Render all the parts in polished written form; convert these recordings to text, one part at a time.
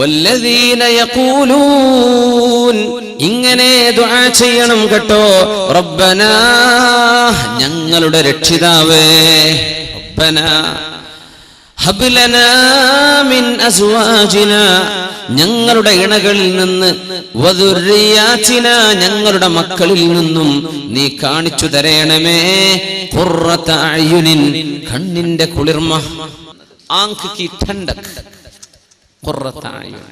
വല്ലദീന യഖൂലൂൻ ഇങ്ങനെ ദുആ ചെയ്യണം കേട്ടോ. റബ്ബനാ ഞങ്ങളുടെ രക്ഷിതാവേ, റബ്ബനാ ഹബ് ലനാ മിൻ അസ്വാജിനാ ഞങ്ങളുടെ ഇണകളിൽ നിന്ന്, വദുർരിയാതിനാ ഞങ്ങളുടെ മക്കളിൽ നിന്നും നീ കാണിച്ചു തരണമേ, ഖുർറത അയുനിൻ കണ്ണിന്റെ കുളിർമ, ആങ്ക് കി ഠണ്ടക്, ഖുർറത അയുൻ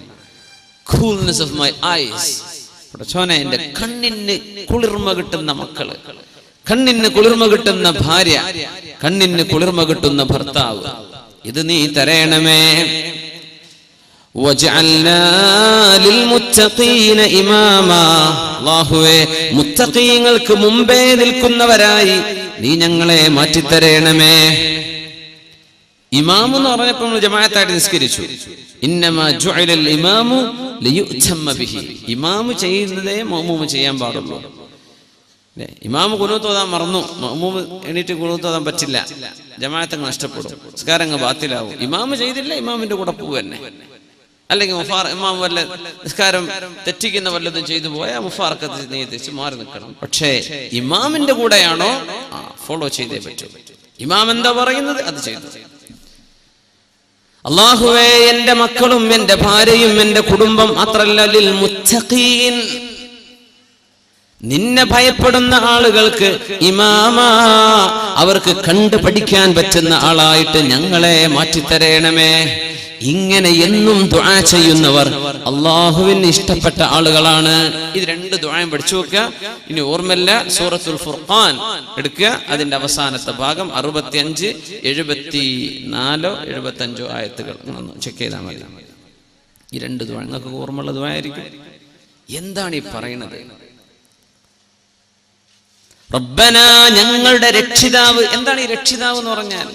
കൂൾനെസ് ഓഫ് മൈ ഐസ്. പടച്ചോനെ എൻ്റെ കണ്ണിന് കുളിർമ കിട്ടുന്ന മക്കള്, കണ്ണിന് കുളിർമ കിട്ടുന്ന ഭാര്യ, കണ്ണിന് കുളിർമ കിട്ടുന്ന ഭർത്താവ്, ഇത് നീ തരണമേ. വജഅൽനാ ലിൽമുത്തഖീന ഇമാമാ അല്ലാഹുവേ മുത്തഖീങ്ങൾക്ക് മുമ്പേ നിൽക്കുന്നവരായി നീ ഞങ്ങളെ മാറ്റിത്തരണമേ. ഇമാം എന്ന് പറഞ്ഞപ്പോൾ നമ്മൾ ജമാഅത്തായിട്ട് നിസ്കരിച്ചു. ഇന്നമാ ജുഅലൽ ഇമാമു ലിയുതമ്മ ബിഹി. ഇമാം ചെയ്യുന്നതേ മഅ്മൂം ചെയ്യാൻ പാടുള്ളൂ. ഇമാമ് ഖുനൂത്ത് ഓതാൻ മറന്നു, മഅ്മൂം എണീറ്റ് ഖുനൂത്ത് ഓതാൻ പറ്റില്ല, ജമാഅത്ത് നഷ്ടപ്പെടും, നിസ്കാരം ബാത്തിലാവും. ഇമാമ് ചെയ്തില്ല, ഇമാമിന്റെ കൂടെ പോവുക തന്നെ. അല്ലെങ്കിൽ ഇമാം വല്ല നിസ്കാരം തെറ്റിക്കുന്ന വല്ലതും ചെയ്തു പോയാൽ മുഫാറക്കത്ത് നീതിച്ച് മാറി നിൽക്കണം. പക്ഷേ ഇമാമിന്റെ കൂടെയാണോ ഫോളോ ചെയ്തേ പറ്റൂ. ഇമാം എന്താ പറയുന്നത് അത് ചെയ്തു. അല്ലാഹുവേ എൻ്റെ മക്കളും എൻ്റെ ഭാര്യയും എൻ്റെ കുടുംബം മാത്രല്ല ലിൽ മുത്തഖീൻ നിന്നെ ഭയപ്പെടുന്ന ആളുകൾക്ക് ഇമാമാ അവർക്ക് കണ്ടു പഠിക്കാൻ പറ്റുന്ന ആളായിട്ട് ഞങ്ങളെ മാറ്റിത്തരണമേ. ഇങ്ങനെ എന്നും ദുആ ചെയ്യുന്നവർ അല്ലാഹുവിന് ഇഷ്ടപ്പെട്ട ആളുകളാണ്. ഇത് രണ്ട് ദുആയും പഠിച്ചു വെക്കുക. ഇനി ഓർമ്മല്ല, സൂറത്തുൽ ഫുർഖാൻ എടുക്കുക, അതിന്റെ അവസാനത്തെ ഭാഗം 65, 74, 75 ആയത്തുകൾ ചെക്ക് ചെയ്താൽ മതി. ഈ രണ്ട് ദുആ നിങ്ങൾക്ക് ഓർമ്മയുള്ള ദുആ ആയിരിക്കും. എന്താണ് ഈ പറയുന്നത്? റബ്ബന ഞങ്ങളുടെ രക്ഷിതാവ്. എന്താണ് ഈ രക്ഷിതാവ് എന്ന് പറഞ്ഞാൽ?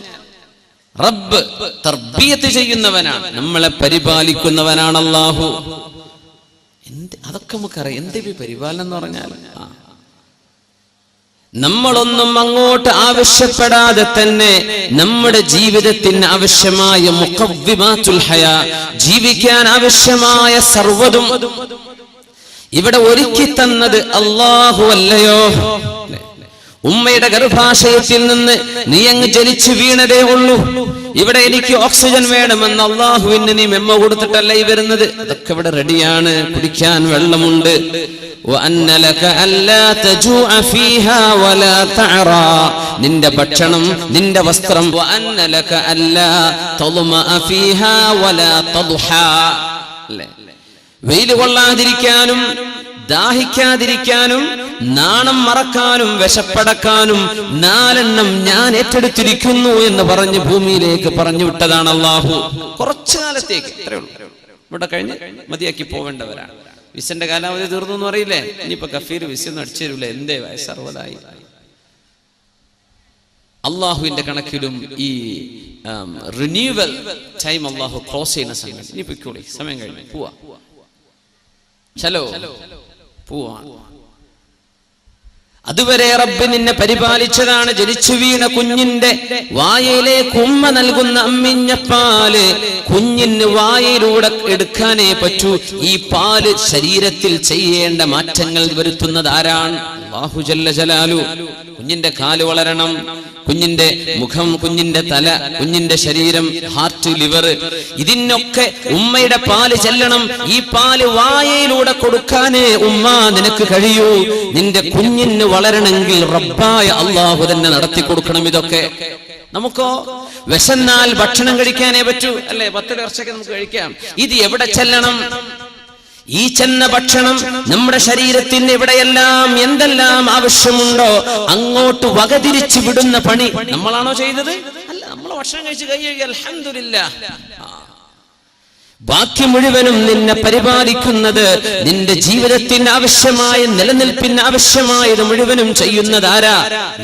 റബ്ബ് തർബിയത്ത് ചെയ്യുന്നവനാണ്, നമ്മളെ പരിപാലിക്കുന്നവനാണ് അല്ലാഹു. അതൊക്കെ നമുക്കറിയാം. എന്ത് പരിപാലനം എന്ന് പറഞ്ഞാൽ നമ്മളൊന്നും അങ്ങോട്ട് ആവശ്യപ്പെടാതെ തന്നെ നമ്മുടെ ജീവിതത്തിന് ആവശ്യമായ മുഖവ്വിമാത്തുൽ ഹയാ ജീവിക്കാൻ ആവശ്യമായ സർവ്വതും ഇവിടെ ഒരുക്കി തന്നത് അല്ലാഹു അല്ലയോ? ഉമ്മയുടെ ഗർഭാശയത്തിൽ നിന്ന് നീ അങ്ങ് ജനിച്ചു വീണതേ ഉള്ളൂ. ഇവിടെ എനിക്ക് ഓക്സിജൻ വേണമെന്ന് അല്ലാഹുവിന് നീ മെമ്മ കൊടുത്തിട്ടല്ല ഈ വരുന്നത്. അതൊക്കെ ഇവിടെ റെഡിയാണ്. കുടിക്കാൻ വെള്ളമുണ്ട്. നിന്റെ ഭക്ഷണം, നിന്റെ വസ്ത്രം, വെയിൽ കൊള്ളാതിരിക്കാനും ദാഹിക്കാതിരിക്കാനും നാണം മറക്കാനും വിശപ്പടക്കാനും 4 ഞാൻ ഏറ്റെടുത്തിരിക്കുന്നു എന്ന് പറഞ്ഞ് ഭൂമിയിലേക്ക് പറഞ്ഞു വിട്ടതാണ് അല്ലാഹു. കുറച്ചു കാലത്തേക്ക് അത്രേ ഉള്ളൂ. ഇവിടെ കഴിഞ്ഞ് മതിയാക്കി പോവേണ്ടവരാണ്. വിസന്റെ കാലാവധി തീർന്നു എന്ന് അറിയില്ലേ? ഇനിയിപ്പോ കഫീർ വിസയൊന്നും അടിച്ചു തരൂല. എന്തേ വയസ്സറുപതായി. അള്ളാഹുവിന്റെ കണക്കിലും ഈ റിന്യൂവൽ ടൈം അള്ളാഹു ക്ലോസ് ചെയ്യുന്ന സമയം. ഇനി പൊയ്ക്കോളി, സമയം കഴിഞ്ഞു, പോവാ, ചലോ പോവാ. അതുവരെ റബ്ബ് നിന്നെ പരിപാലിച്ചതാണ്. ജനിച്ചു വീണ കുഞ്ഞിന്റെ വായയിലേക്ക് ഉമ്മ നൽകുന്ന അമ്മിഞ്ഞ പാല് കുഞ്ഞിന് വായയിലൂടെ എടുക്കാനേ പറ്റൂ. ഈ പാല് ശരീരത്തിൽ ചെയ്യേണ്ട മാറ്റങ്ങൾ വരുത്തുന്നത് ആരാണ്? അല്ലാഹു ജല്ല ജലാലു. കുഞ്ഞിന്റെ കാല് വളരണം, കുഞ്ഞിന്റെ മുഖം, കുഞ്ഞിന്റെ തല, കുഞ്ഞിന്റെ ശരീരം, ഹാർട്ട്, ലിവർ, ഇതിനൊക്കെ ഉമ്മയുടെ പാല് ചെല്ലണം. ഈ പാല് വായയിലൂടെ കൊടുക്കാനേ ഉമ്മ നിനക്ക് കഴിയൂ. നിന്റെ കുഞ്ഞിന് വളരണമെങ്കിൽ റബ്ബായ അല്ലാഹു തന്നെ നടത്തി കൊടുക്കണം. ഇതൊക്കെ നമുക്കോ വിശന്നാൽ ഭക്ഷണം കഴിക്കാനേ പറ്റൂ, അല്ലെ? 10 വർഷമൊക്കെ നമുക്ക് കഴിക്കാം. ഇത് എവിടെ ചെല്ലണം? ഈ ചെന്ന ഭക്ഷണം നമ്മുടെ ശരീരത്തിന് എവിടെയെല്ലാം എന്തെല്ലാം ആവശ്യമുണ്ടോ അങ്ങോട്ട് വകതിരിച്ചു വിടുന്ന പണി നമ്മളാണോ ചെയ്തത്? അല്ല, നമ്മൾ ഭക്ഷണം കഴിച്ച് കൈയ്യുക, അൽഹംദുലില്ലാഹ്. ബാക്കി മുഴുവനും നിന്നെ പരിപാലിക്കുന്നത്, നിന്റെ ജീവിതത്തിന് ആവശ്യമായ നിലനിൽപ്പിന് ആവശ്യമായത് മുഴുവനും ചെയ്യുന്നത് ആരാ?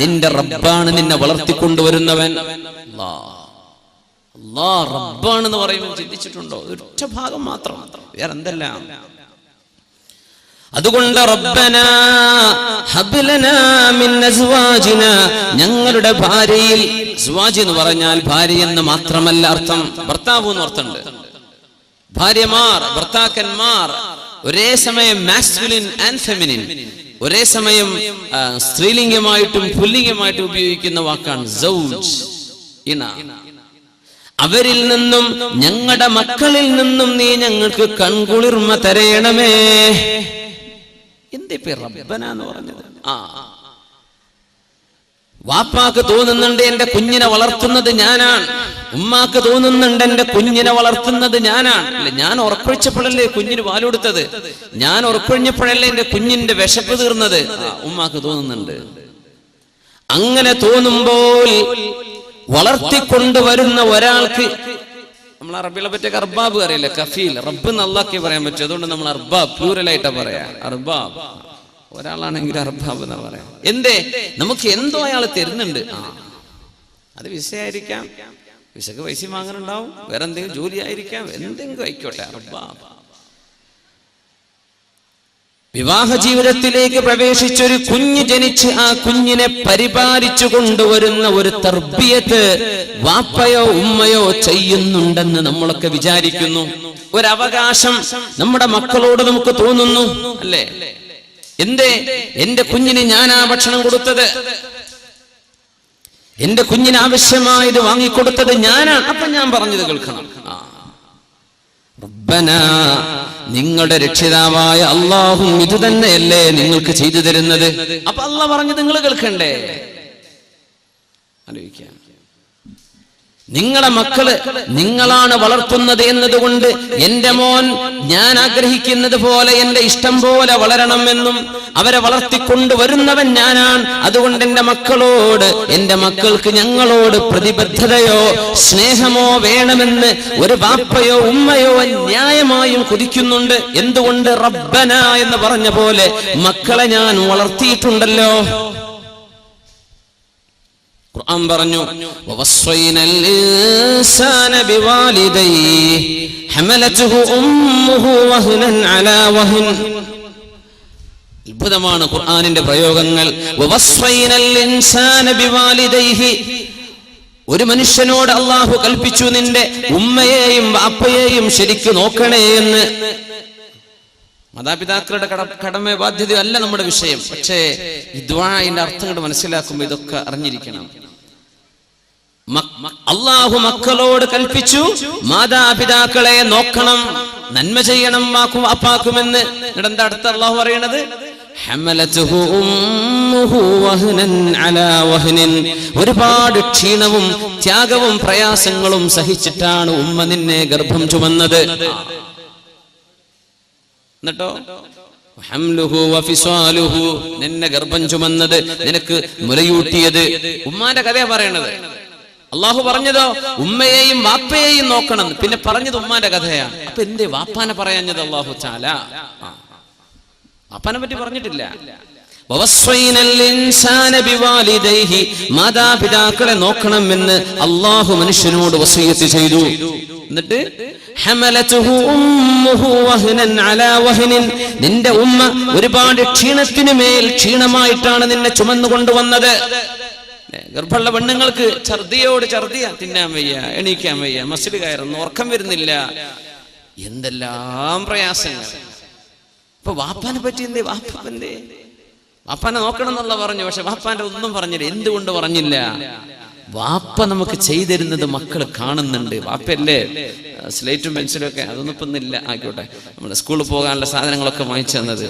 നിന്റെ റബ്ബാണ്. നിന്നെ വളർത്തിക്കൊണ്ടുവരുന്നവൻ അല്ലാഹ് റബ്ബാണെന്ന് പറയുമ്പോൾ ചിന്തിച്ചിട്ടുണ്ടോ? ഒറ്റ ഭാഗം മാത്രം, വേറെ എന്തെല്ലാം. അതുകൊണ്ട് റബ്ബനാ ഹബ് ലനാ മിൻ അസ്വാജിനാ ഞങ്ങളുടെ ഭാര്യയിൽ, അസ്വാജ് എന്ന് പറഞ്ഞാൽ ഭാര്യ എന്ന് മാത്രമല്ല അർത്ഥം, ഭർത്താവ് എന്ന് അർത്ഥമുണ്ട്. ഭാര്യമാർ, ഭർത്താക്കന്മാർ ഒരേ സമയം മാസ്കുലിൻ ആൻഡ് ഫെമിനിൻ, ഒരേ സമയം സ്ത്രീലിംഗമായിട്ടും പുല്ലിംഗമായിട്ടും ഉപയോഗിക്കുന്ന വാക്കാണ് സൗജ്, ഇണ. അവരിൽ നിന്നും ഞങ്ങളുടെ മക്കളിൽ നിന്നും നീ ഞങ്ങൾക്ക് കൺകുളിർമ തരയണമേ. എന്തേ പേര് റബ്ബന എന്ന് പറഞ്ഞത്? വാപ്പാക്ക് തോന്നുന്നുണ്ട് എന്റെ കുഞ്ഞിനെ വളർത്തുന്നത് ഞാനാണ്, ഉമ്മാക്ക് തോന്നുന്നുണ്ട് എന്റെ കുഞ്ഞിനെ വളർത്തുന്നത് ഞാനാണ്. അല്ലെ, ഞാൻ ഉറക്കൊഴിച്ചപ്പോഴല്ലേ കുഞ്ഞിന് പാലുകൊടുത്തത്, ഞാൻ ഉറക്കൊഴിഞ്ഞപ്പോഴല്ലേ എന്റെ കുഞ്ഞിന്റെ വിശപ്പ് തീർന്നത്. ഉമ്മാക്ക് തോന്നുന്നുണ്ട്. അങ്ങനെ തോന്നുമ്പോൾ വളർത്തിക്കൊണ്ടുവരുന്ന ഒരാൾക്ക്, നമ്മൾ അറബികളെ പറ്റിയ അർബാബ് അറിയില്ല, കഫീൽ, റബ്ബ് നല്ലാക്കി പറയാൻ പറ്റും. അതുകൊണ്ട് നമ്മൾ അർബാബ് പ്ലൂറലായിട്ടാ പറയാ. അർബാബ് ഒരാളാണെങ്കിൽ അർബാബ് എന്നാ പറയാം. എന്തേ? നമുക്ക് എന്തോ അയാൾ തരുന്നുണ്ട്. അത് വിസയായിരിക്കാം, വിസക്ക് പൈസ വാങ്ങാനുണ്ടാവും, വേറെ എന്തെങ്കിലും ജോലി ആയിരിക്കാം, എന്തെങ്കിലും ആയിക്കോട്ടെ. അർബാബ്. വിവാഹ ജീവിതത്തിലേക്ക് പ്രവേശിച്ചൊരു കുഞ്ഞ് ജനിച്ച് ആ കുഞ്ഞിനെ പരിപാലിച്ചു കൊണ്ടുവരുന്ന ഒരു തർബിയത്ത് വാപ്പയോ ഉമ്മയോ ചെയ്യുന്നുണ്ടെന്ന് നമ്മളൊക്കെ വിചാരിക്കുന്നു. ഒരവകാശം നമ്മുടെ മക്കളോട് നമുക്ക് തോന്നുന്നു, അല്ലേ? എന്തേ? എന്റെ കുഞ്ഞിന് ഞാനാ ഭക്ഷണം കൊടുത്തത്, എന്റെ കുഞ്ഞിന് ആവശ്യമായത് വാങ്ങിക്കൊടുത്തത് ഞാനാണ്. അപ്പൊ ഞാൻ പറഞ്ഞത് കേൾക്കണം. റബ്ബന, നിങ്ങളുടെ രക്ഷിതാവായ അല്ലാഹു ഇത് തന്നെയല്ലേ നിങ്ങൾക്ക് ചെയ്തു തരുന്നത്. അപ്പൊ അല്ലാഹ് പറഞ്ഞത് നിങ്ങൾ കേൾക്കണ്ടേ? ആലോചിക്കാം. നിങ്ങളെ മക്കള് നിങ്ങളാണ് വളർത്തുന്നത് എന്നതുകൊണ്ട് എന്റെ മോൻ ഞാൻ ആഗ്രഹിക്കുന്നത് പോലെ എന്റെ ഇഷ്ടം പോലെ വളരണമെന്നും അവരെ വളർത്തിക്കൊണ്ടുവരുന്നവൻ ഞാനാണ്. അതുകൊണ്ട് എന്റെ മക്കളോട്, എന്റെ മക്കൾക്ക് ഞങ്ങളോട് പ്രതിബദ്ധതയോ സ്നേഹമോ വേണമെന്ന് ഒരു ബാപ്പയോ ഉമ്മയോ ന്യായമായും കൊതിക്കുന്നുണ്ട്. എന്തുകൊണ്ട്? റബ്ബന എന്ന് പറഞ്ഞ പോലെ മക്കളെ ഞാൻ വളർത്തിയിട്ടുണ്ടല്ലോ. ഖുർആൻ പറഞ്ഞു, വവസ്വൈനൽ ഇൻസാന ബിവാലിദൈഹി ഹമലതുഹു ഉമ്മുഹു വഹ്നൻ അലാ വഹ്ൻ. അത്ഭുതമാണ് ഖുർആനിന്റെ പ്രയോഗങ്ങൾ. വവസ്വൈനൽ ഇൻസാന ബിവാലിദൈഹി, ഒരു മനുഷ്യനോട് അല്ലാഹു കൽപ്പിച്ചു നിന്റെ ഉമ്മയെയും വാപ്പയെയും ശരിക്ക് നോക്കണേ എന്ന്. മാതാപിതാക്കളുടെ കടമ ബാധ്യത അല്ല നമ്മുടെ വിഷയം. പക്ഷേ ഈ ദുആഇന്റെ അർത്ഥം കൊണ്ട് മനസ്സിലാക്കുമ്പോൾ ഇതൊക്കെ അറിഞ്ഞിരിക്കണം. അല്ലാഹു മക്കളോട് കൽപ്പിച്ചു മാതാപിതാക്കളെ നോക്കണം, നന്മ ചെയ്യണം വാപ്പാക്കുമെന്ന്. എന്താ അടുത്ത അല്ലാഹു പറയണത്? ഹമലതുഹു ഉമ്മുഹു വഹ്നൻ അലാ വഹ്നിൻ. ഒരുപാട് ക്ഷീണവും ത്യാഗവും പ്രയാസങ്ങളും സഹിച്ചിട്ടാണ് ഉമ്മ നിന്നെ ഗർഭം ചുമന്നത്. എന്നിട്ടോ ഹംലുഹു വഫിസാലുഹു, നിന്നെ ഗർഭം ചുമന്നത്, നിനക്ക് മുലയൂട്ടിയത്. ഉമ്മാന്റെ കഥയാ പറയണത്. അള്ളാഹു പറഞ്ഞതോ ഉമ്മയെയും വാപ്പയെയും നോക്കണം, പിന്നെ പറഞ്ഞത് ഉമ്മാന്റെ കഥയാണ്. അപ്പൊ എന്തേ വാപ്പാനെ പറയാഞ്ഞത് അള്ളാഹു ചാല? വാപ്പാനെ പറ്റി പറഞ്ഞിട്ടില്ല. മാതാപിതാക്കളെ നോക്കണമെന്ന് അള്ളാഹു മനുഷ്യനോട് വസിയ്യത്ത് ചെയ്തു. എന്നിട്ട് നിന്റെ ഉമ്മ ഒരുപാട് ക്ഷീണത്തിന് മേൽ ക്ഷീണമായിട്ടാണ് നിന്നെ ചുമന്നു കൊണ്ടുവന്നത്. ഗർഭമുള്ള പെണ്ണുങ്ങൾക്ക് ഛർദിയോട് ഛർദിയാ, തിന്നാൻ വയ്യ, എണീക്കാൻ വയ്യ, മസിൽ കയറുന്നു, ഉറക്കം വരുന്നില്ല, എന്തെല്ലാം പ്രയാസങ്ങൾ. ഇപ്പൊ വാപ്പാനെ പറ്റി എന്തേ? വാപ്പാനെ നോക്കണം എന്നുള്ള പറഞ്ഞു, പക്ഷെ വാപ്പാന്റെ ഒന്നും പറഞ്ഞില്ല. എന്തുകൊണ്ട് പറഞ്ഞില്ല? വാപ്പ നമുക്ക് ചെയ്തിരുന്നത് മക്കൾ കാണുന്നുണ്ട്. വാപ്പയല്ലേ സ്ലേറ്റും പെൻസിലും ഒക്കെ, അതൊന്നും ഇപ്പൊ ഇല്ല, ആയിക്കോട്ടെ, നമ്മുടെ സ്കൂളിൽ പോകാനുള്ള സാധനങ്ങളൊക്കെ വാങ്ങിച്ചു തന്നത്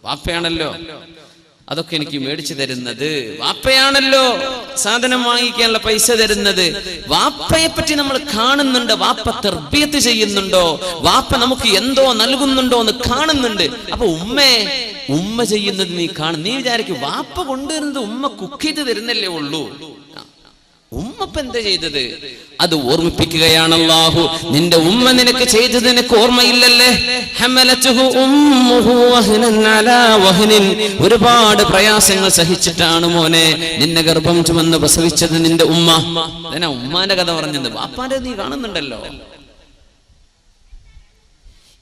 വാപ്പയാണല്ലോ. അതൊക്കെ എനിക്ക് മേടിച്ചു തരുന്നത് വാപ്പയാണല്ലോ. സാധനം വാങ്ങിക്കാനുള്ള പൈസ തരുന്നത് വാപ്പയെ പറ്റി നമ്മൾ കാണുന്നുണ്ട്. വാപ്പ തർബിയത്ത് ചെയ്യുന്നുണ്ടോ, വാപ്പ നമുക്ക് എന്തോ നൽകുന്നുണ്ടോ എന്ന് കാണുന്നുണ്ട്. അപ്പൊ ഉമ്മ ചെയ്യുന്നത് നീ കാണും. നീ വിചാരിക്കും വാപ്പ കൊണ്ടുവരുന്നത് ഉമ്മ കുക്ക് ചെയ്ത് തരുന്നല്ലേ ഉള്ളൂ. ഉമ്മപ്പ എന്താ ചെയ്തത്? അത് ഓർമ്മിപ്പിക്കുകയാണ് അല്ലാഹു. നിന്റെ ഉമ്മ നിനക്ക് ചെയ്തത് നിനക്ക് ഓർമ്മയില്ലല്ലേ? ഹമലതുഹു ഉമ്മുഹു വഹ്നൻ അലാ വഹ്നിൻ, ഒരുപാട് പ്രയാസങ്ങൾ സഹിച്ചിട്ടാണ് മോനെ നിന്നെ ഗർഭം ചുമന്ന് പ്രസവിച്ചത് നിന്റെ ഉമ്മ. അതിനാ ഉമ്മാന്റെ കഥ പറഞ്ഞത്. വാപ്പാന്റെ നീ കാണുന്നുണ്ടല്ലോ.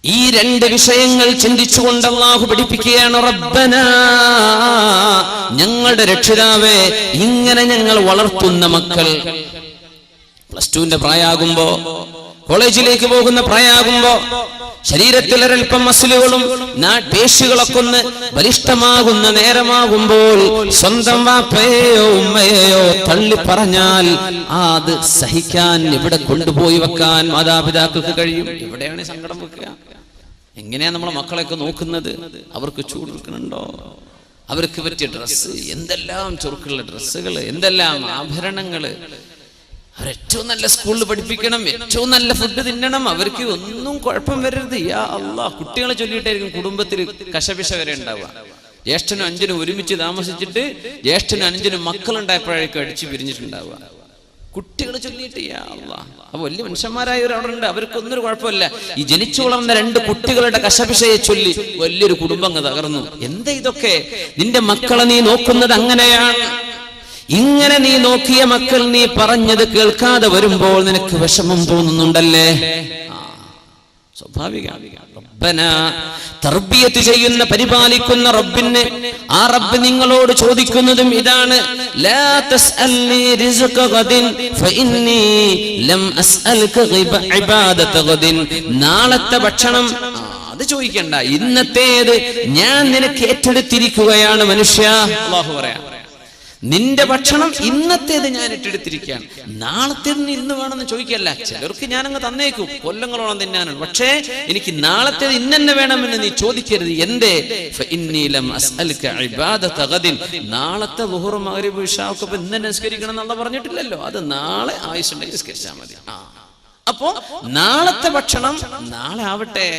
ഈ രണ്ട് വിഷയങ്ങൾ ചിന്തിച്ചുകൊണ്ട് അല്ലാഹു പഠിപ്പിക്കുകയാണ്, റബ്ബനാ, ഞങ്ങളുടെ രക്ഷിതാവേ, ഇങ്ങനെ ഞങ്ങൾ വളർത്തുന്ന മക്കൾ പ്ലസ് 2ന്റെ പ്രായമാകുമ്പോ കോളേജിലേക്ക് പോകുന്ന പ്രായമാകുമ്പോ ശരീരത്തിൽ ഒരൽപ്പം മസിലുകളും പേശികളൊക്കെ ഒന്ന് ബലിഷ്ഠമാകുന്ന നേരമാകുമ്പോൾ സ്വന്തം വാപ്പയെയോ ഉമ്മയെയോ തള്ളി പറഞ്ഞാൽ അത് സഹിക്കാൻ ഇവിടെ കൊണ്ടുപോയി വെക്കാൻ മാതാപിതാക്കൾക്ക് കഴിയും. ഇവിടെയാണ് സങ്കടം വെക്കുക. എങ്ങനെയാ നമ്മളെ മക്കളെയൊക്കെ നോക്കുന്നത്? അവർക്ക് ചൂടെടുക്കുന്നുണ്ടോ? അവർക്ക് പറ്റിയ ഡ്രസ്സ്, എന്തെല്ലാം ചുരുക്കുള്ള ഡ്രസ്സുകൾ, എന്തെല്ലാം ആഭരണങ്ങള്. അവരേറ്റവും നല്ല സ്കൂളിൽ പഠിപ്പിക്കണം, ഏറ്റവും നല്ല ഫുഡ് തിന്നണം, അവർക്ക് ഒന്നും കുഴപ്പം വരരുത്. യാ അല്ലാഹ്, കുട്ടികളെ ചൊല്ലിയിട്ടായിരിക്കും കുടുംബത്തിൽ കശപിശ വരെ ഉണ്ടാവുക. ജ്യേഷ്ഠനും അഞ്ചനും ഒരുമിച്ച് താമസിച്ചിട്ട് ജ്യേഷ്ഠനും അഞ്ചനും മക്കളുണ്ടായപ്പോഴേക്കും അടിച്ചു പിരിഞ്ഞിട്ടുണ്ടാവുക. കുട്ടികളെ ചൊല്ലിയിട്ട് യാ അല്ലാഹ്. അപ്പൊ വലിയ മനുഷ്യന്മാരായവരവിടെ അവർക്കൊന്നൊരു കുഴപ്പമില്ല. ഈ ജനിച്ചു വളർന്ന 2 കുട്ടികളുടെ കശപിശയെ ചൊല്ലി വലിയൊരു കുടുംബം തകർന്നു. എന്താ ഇതൊക്കെ? നിന്റെ മക്കളെ നീ നോക്കുന്നത് അങ്ങനെയാണ്. ഇങ്ങനെ നീ നോക്കിയ മക്കൾ നീ പറഞ്ഞത് കേൾക്കാതെ വരുമ്പോൾ നിനക്ക് വിഷമം തോന്നുന്നുണ്ടല്ലേ? സ്വാഭാവികമാണ്. റബ്ബന, തർബിയത്ത് ചെയ്യുന്ന പരിപാലിക്കുന്ന റബ്ബിനെ, ആ റബ്ബ് നിങ്ങളോട് ചോദിക്കുന്നതും ഇതാണ്. ലാ തസ്അൽനി റിസ്ഖ ഗദിൻ ഫഇന്നി ലം അസ്അൽക ഇബാദത ഗദിൻ. നാളത്തെ ഭക്ഷണം അത് ചോദിക്കണ്ട, ഇന്നത്തേത് ഞാൻ നിനക്ക് ഏറ്റെടുത്തിരിക്കുകയാണ് മനുഷ്യ. അല്ലാഹു പറയാം, നിന്റെ ഭക്ഷണം ഇന്നത്തേത് ഞാൻ ഏറ്റെടുത്തിരിക്കുകയാണ്, നാളത്തേത് ഇന്ന് വേണമെന്ന് ചോദിക്കല്ല. ചിലർക്ക് ഞാനങ്ങ് തന്നേക്കും, കൊല്ലങ്ങളോളം തിന്നാനാണ്, പക്ഷേ എനിക്ക് നാളത്തേത് ഇന്നെ വേണമെന്ന് നീ ചോദിക്കരുത്. എന്തേ? നാളത്തെ ളുഹ്ർ മഗ്രിബ് ഇശാ ഒക്കെ ഇന്ന് നിസ്കരിക്കണം എന്നുള്ള പറഞ്ഞിട്ടില്ലല്ലോ. അത് നാളെ ആയുസ്സുണ്ടെങ്കിൽ നിസ്കരിച്ചാൽ മതി. അപ്പോ നാളത്തെ ഭക്ഷണം നാളെ ആവട്ടെ.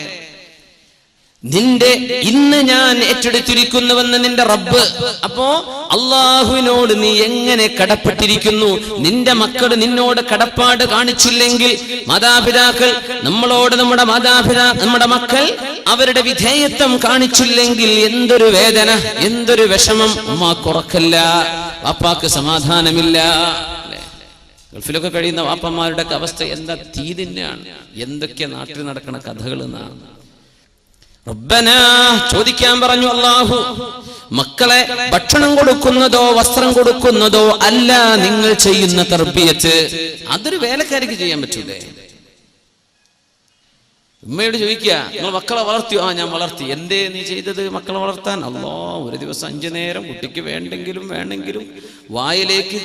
നിന്റെ ഇന്ന് ഞാൻ ഏറ്റെടുത്തിരിക്കുന്നുവെന്ന് നിന്റെ റബ്ബ്. അപ്പോ അള്ളാഹുവിനോട് നീ എങ്ങനെ കടപ്പെട്ടിരിക്കുന്നു? നിന്റെ മക്കൾ നിന്നോട് കടപ്പാട് കാണിച്ചില്ലെങ്കിൽ, മാതാപിതാക്കൾ നമ്മളോട്, നമ്മുടെ മക്കൾ അവരുടെ വിധേയത്വം കാണിച്ചില്ലെങ്കിൽ എന്തൊരു വേദന, എന്തൊരു വിഷമം. ഉമ്മാക്ക് ഉറക്കല്ല, വാപ്പാക്ക് സമാധാനമില്ല. ഗൾഫിലൊക്കെ കഴിയുന്ന വാപ്പന്മാരുടെ അവസ്ഥ എന്താ? തീ തന്നെയാണ്. എന്തൊക്കെ നാട്ടിൽ നടക്കുന്ന കഥകൾ എന്നാണ്. റബ്ബന, ചോദിക്കാൻ പറഞ്ഞു അല്ലാഹു, മക്കളെ ഭക്ഷണം കൊടുക്കുന്നതോ വസ്ത്രം കൊടുക്കുന്നതോ അല്ല നിങ്ങൾ ചെയ്യുന്ന തർബിയത്ത്. അതൊരു വേലക്കാരിക്ക് ചെയ്യാൻ പറ്റൂലേ? ഉമ്മയോട് ചോദിക്കുക, നിങ്ങൾ മക്കളെ വളർത്തിയോ? ഞാൻ വളർത്തി. എന്തേ നീ ചെയ്തത് മക്കളെ വളർത്താൻ? അല്ലാഹ്, ഒരു ദിവസം 5 നേരം കുട്ടിക്ക് വേണമെങ്കിലും വായിലേക്ക്